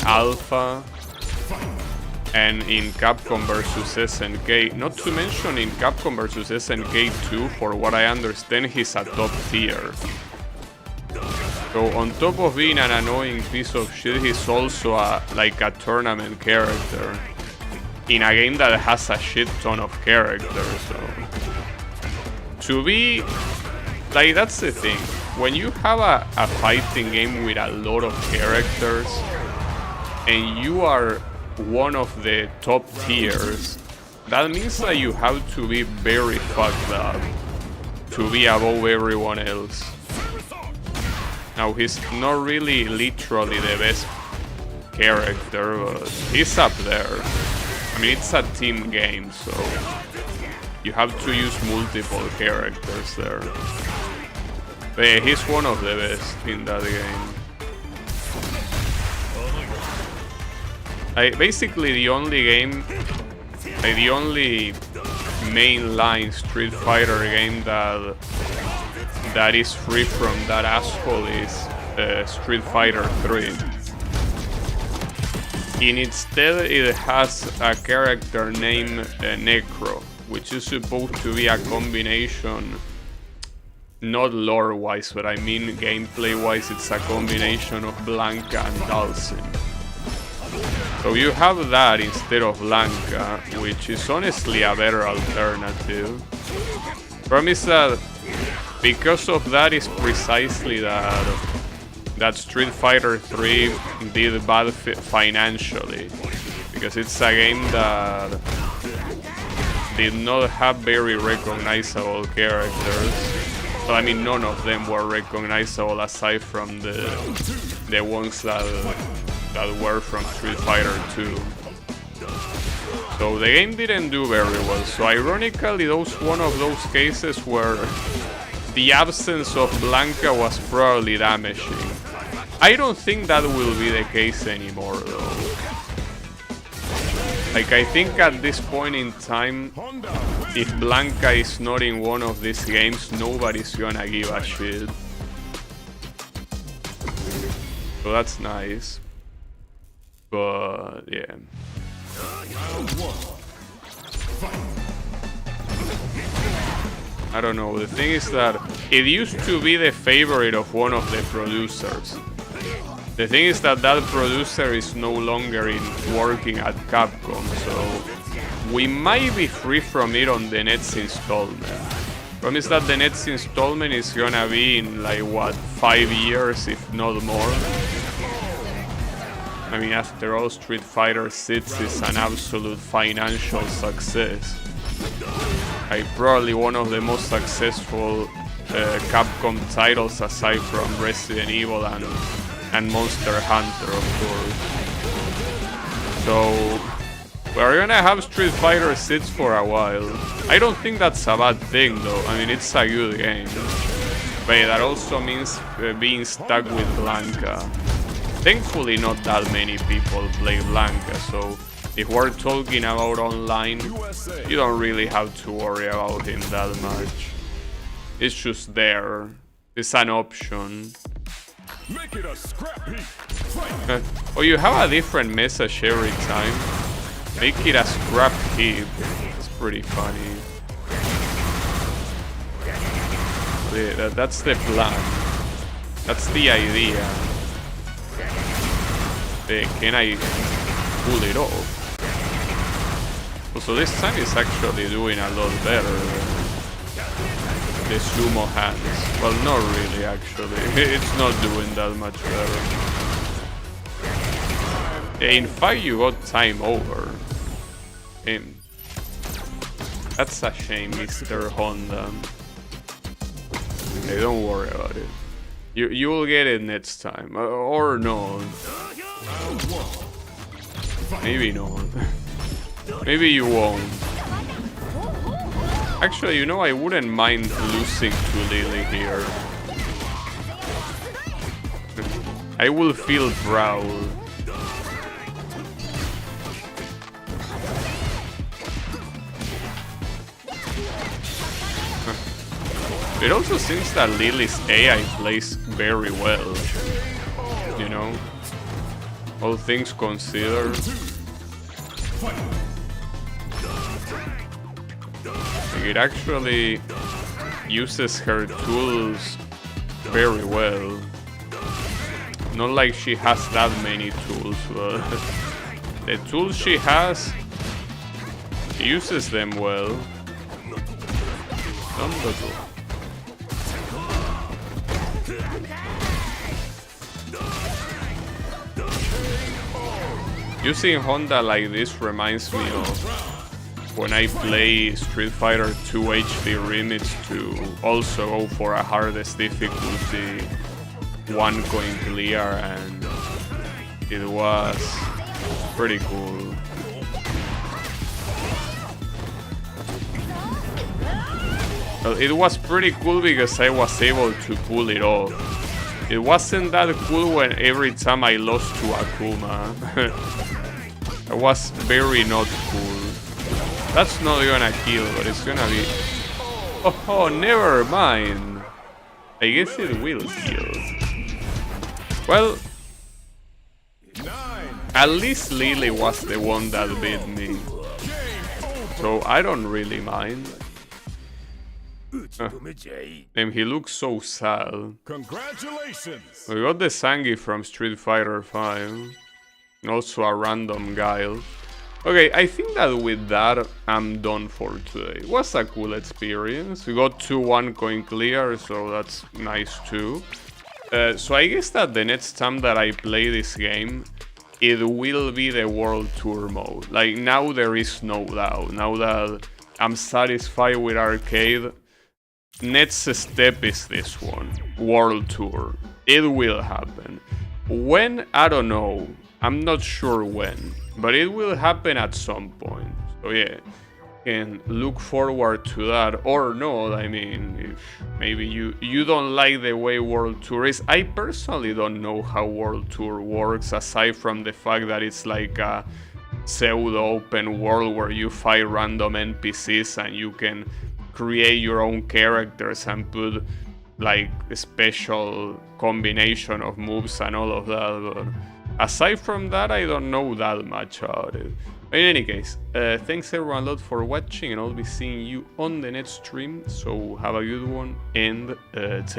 Alpha and in Capcom vs SNK. Not to mention in Capcom vs SNK 2, for what I understand, he's a top tier. So on top of being an annoying piece of shit, he's also like a tournament character in a game that has a shit ton of characters. So to be like, that's the thing. When you have a fighting game with a lot of characters and you are one of the top tiers, that means that you have to be very fucked up to be above everyone else. Now, he's not really literally the best character, but he's up there. I mean, it's a team game, so you have to use multiple characters there. But yeah, he's one of the best in that game. Basically, the only mainline Street Fighter game that is free from that asshole is Street Fighter 3. Instead, it has a character named Necro. which is supposed to be a combination, not lore-wise, but I mean gameplay-wise, it's a combination of Blanca and Dhalsim. So you have that instead of Blanca, which is honestly a better alternative. Problem is that because of that is precisely that Street Fighter 3 did bad financially, because it's a game that did not have very recognizable characters. Well, I mean, none of them were recognizable aside from the ones that were from Street Fighter 2. So the game didn't do very well. So ironically, one of those cases where the absence of Blanca was probably damaging. I don't think that will be the case anymore, though. Like, I think at this point in time, if Blanca is not in one of these games, nobody's gonna give a shit. So that's nice. But, yeah. I don't know, the thing is that it used to be the favorite of one of the producers. The thing is that that producer is no longer working at Capcom, so we might be free from it on the next installment. Problem is that the next installment is gonna be in like what, 5 years if not more. I mean, after all, Street Fighter 6 is an absolute financial success. Like, probably one of the most successful Capcom titles aside from Resident Evil and Monster Hunter, of course. So we're gonna have Street Fighter 6 for a while. I don't think that's a bad thing, though. I mean, it's a good game. But that also means being stuck with Blanca. Thankfully, not that many people play Blanca, so if we're talking about online, you don't really have to worry about him that much. It's just there. It's an option. Make it a scrap heap. Oh, you have a different message every time. Make it a scrap heap. It's pretty funny. Yeah, that's the plan. That's the idea. Can I pull it off? So this time it's actually doing a lot better than the sumo hands. Well, not really, actually. It's not doing that much better. In fact, you got time over him. That's a shame, Mr. Honda. Hey, don't worry about it. You will get it next time. Or no. Maybe not. Maybe you won't. Actually, you know, I wouldn't mind losing to Lily here. I will feel proud. It also seems that Lily's AI plays very well. You know? All things considered. It actually uses her tools very well. Not like she has that many tools, but the tools she has, she uses them well. Using Honda like this reminds me of when I play Street Fighter 2 HD Remix to also go for a hardest difficulty, one coin clear, and it was pretty cool. Well, it was pretty cool because I was able to pull it off. It wasn't that cool when every time I lost to Akuma. It was very not cool. That's not gonna kill, but it's gonna be... Oh, never mind. I guess it will kill. Well, at least Lily was the one that beat me. so I don't really mind. And he looks so sad. Congratulations! We got the Zangi from Street Fighter V. Also a random Guile. Okay, I think that with that, I'm done for today. It was a cool experience. We got 2-1 coin clear, so that's nice too. So I guess that the next time that I play this game, it will be the World Tour mode. Like, now there is no doubt. Now that I'm satisfied with Arcade, next step is this one, World Tour. It will happen. When? I don't know. I'm not sure when, but it will happen at some point. So yeah, can look forward to that, or not. I mean, if maybe you don't like the way World Tour is. I personally don't know how World Tour works, aside from the fact that it's like a pseudo open world where you fight random NPCs and you can create your own characters and put like a special combination of moves and all of that, but aside from that, I don't know that much about it. In any case, thanks everyone a lot for watching, and I'll be seeing you on the next stream, so have a good one, and take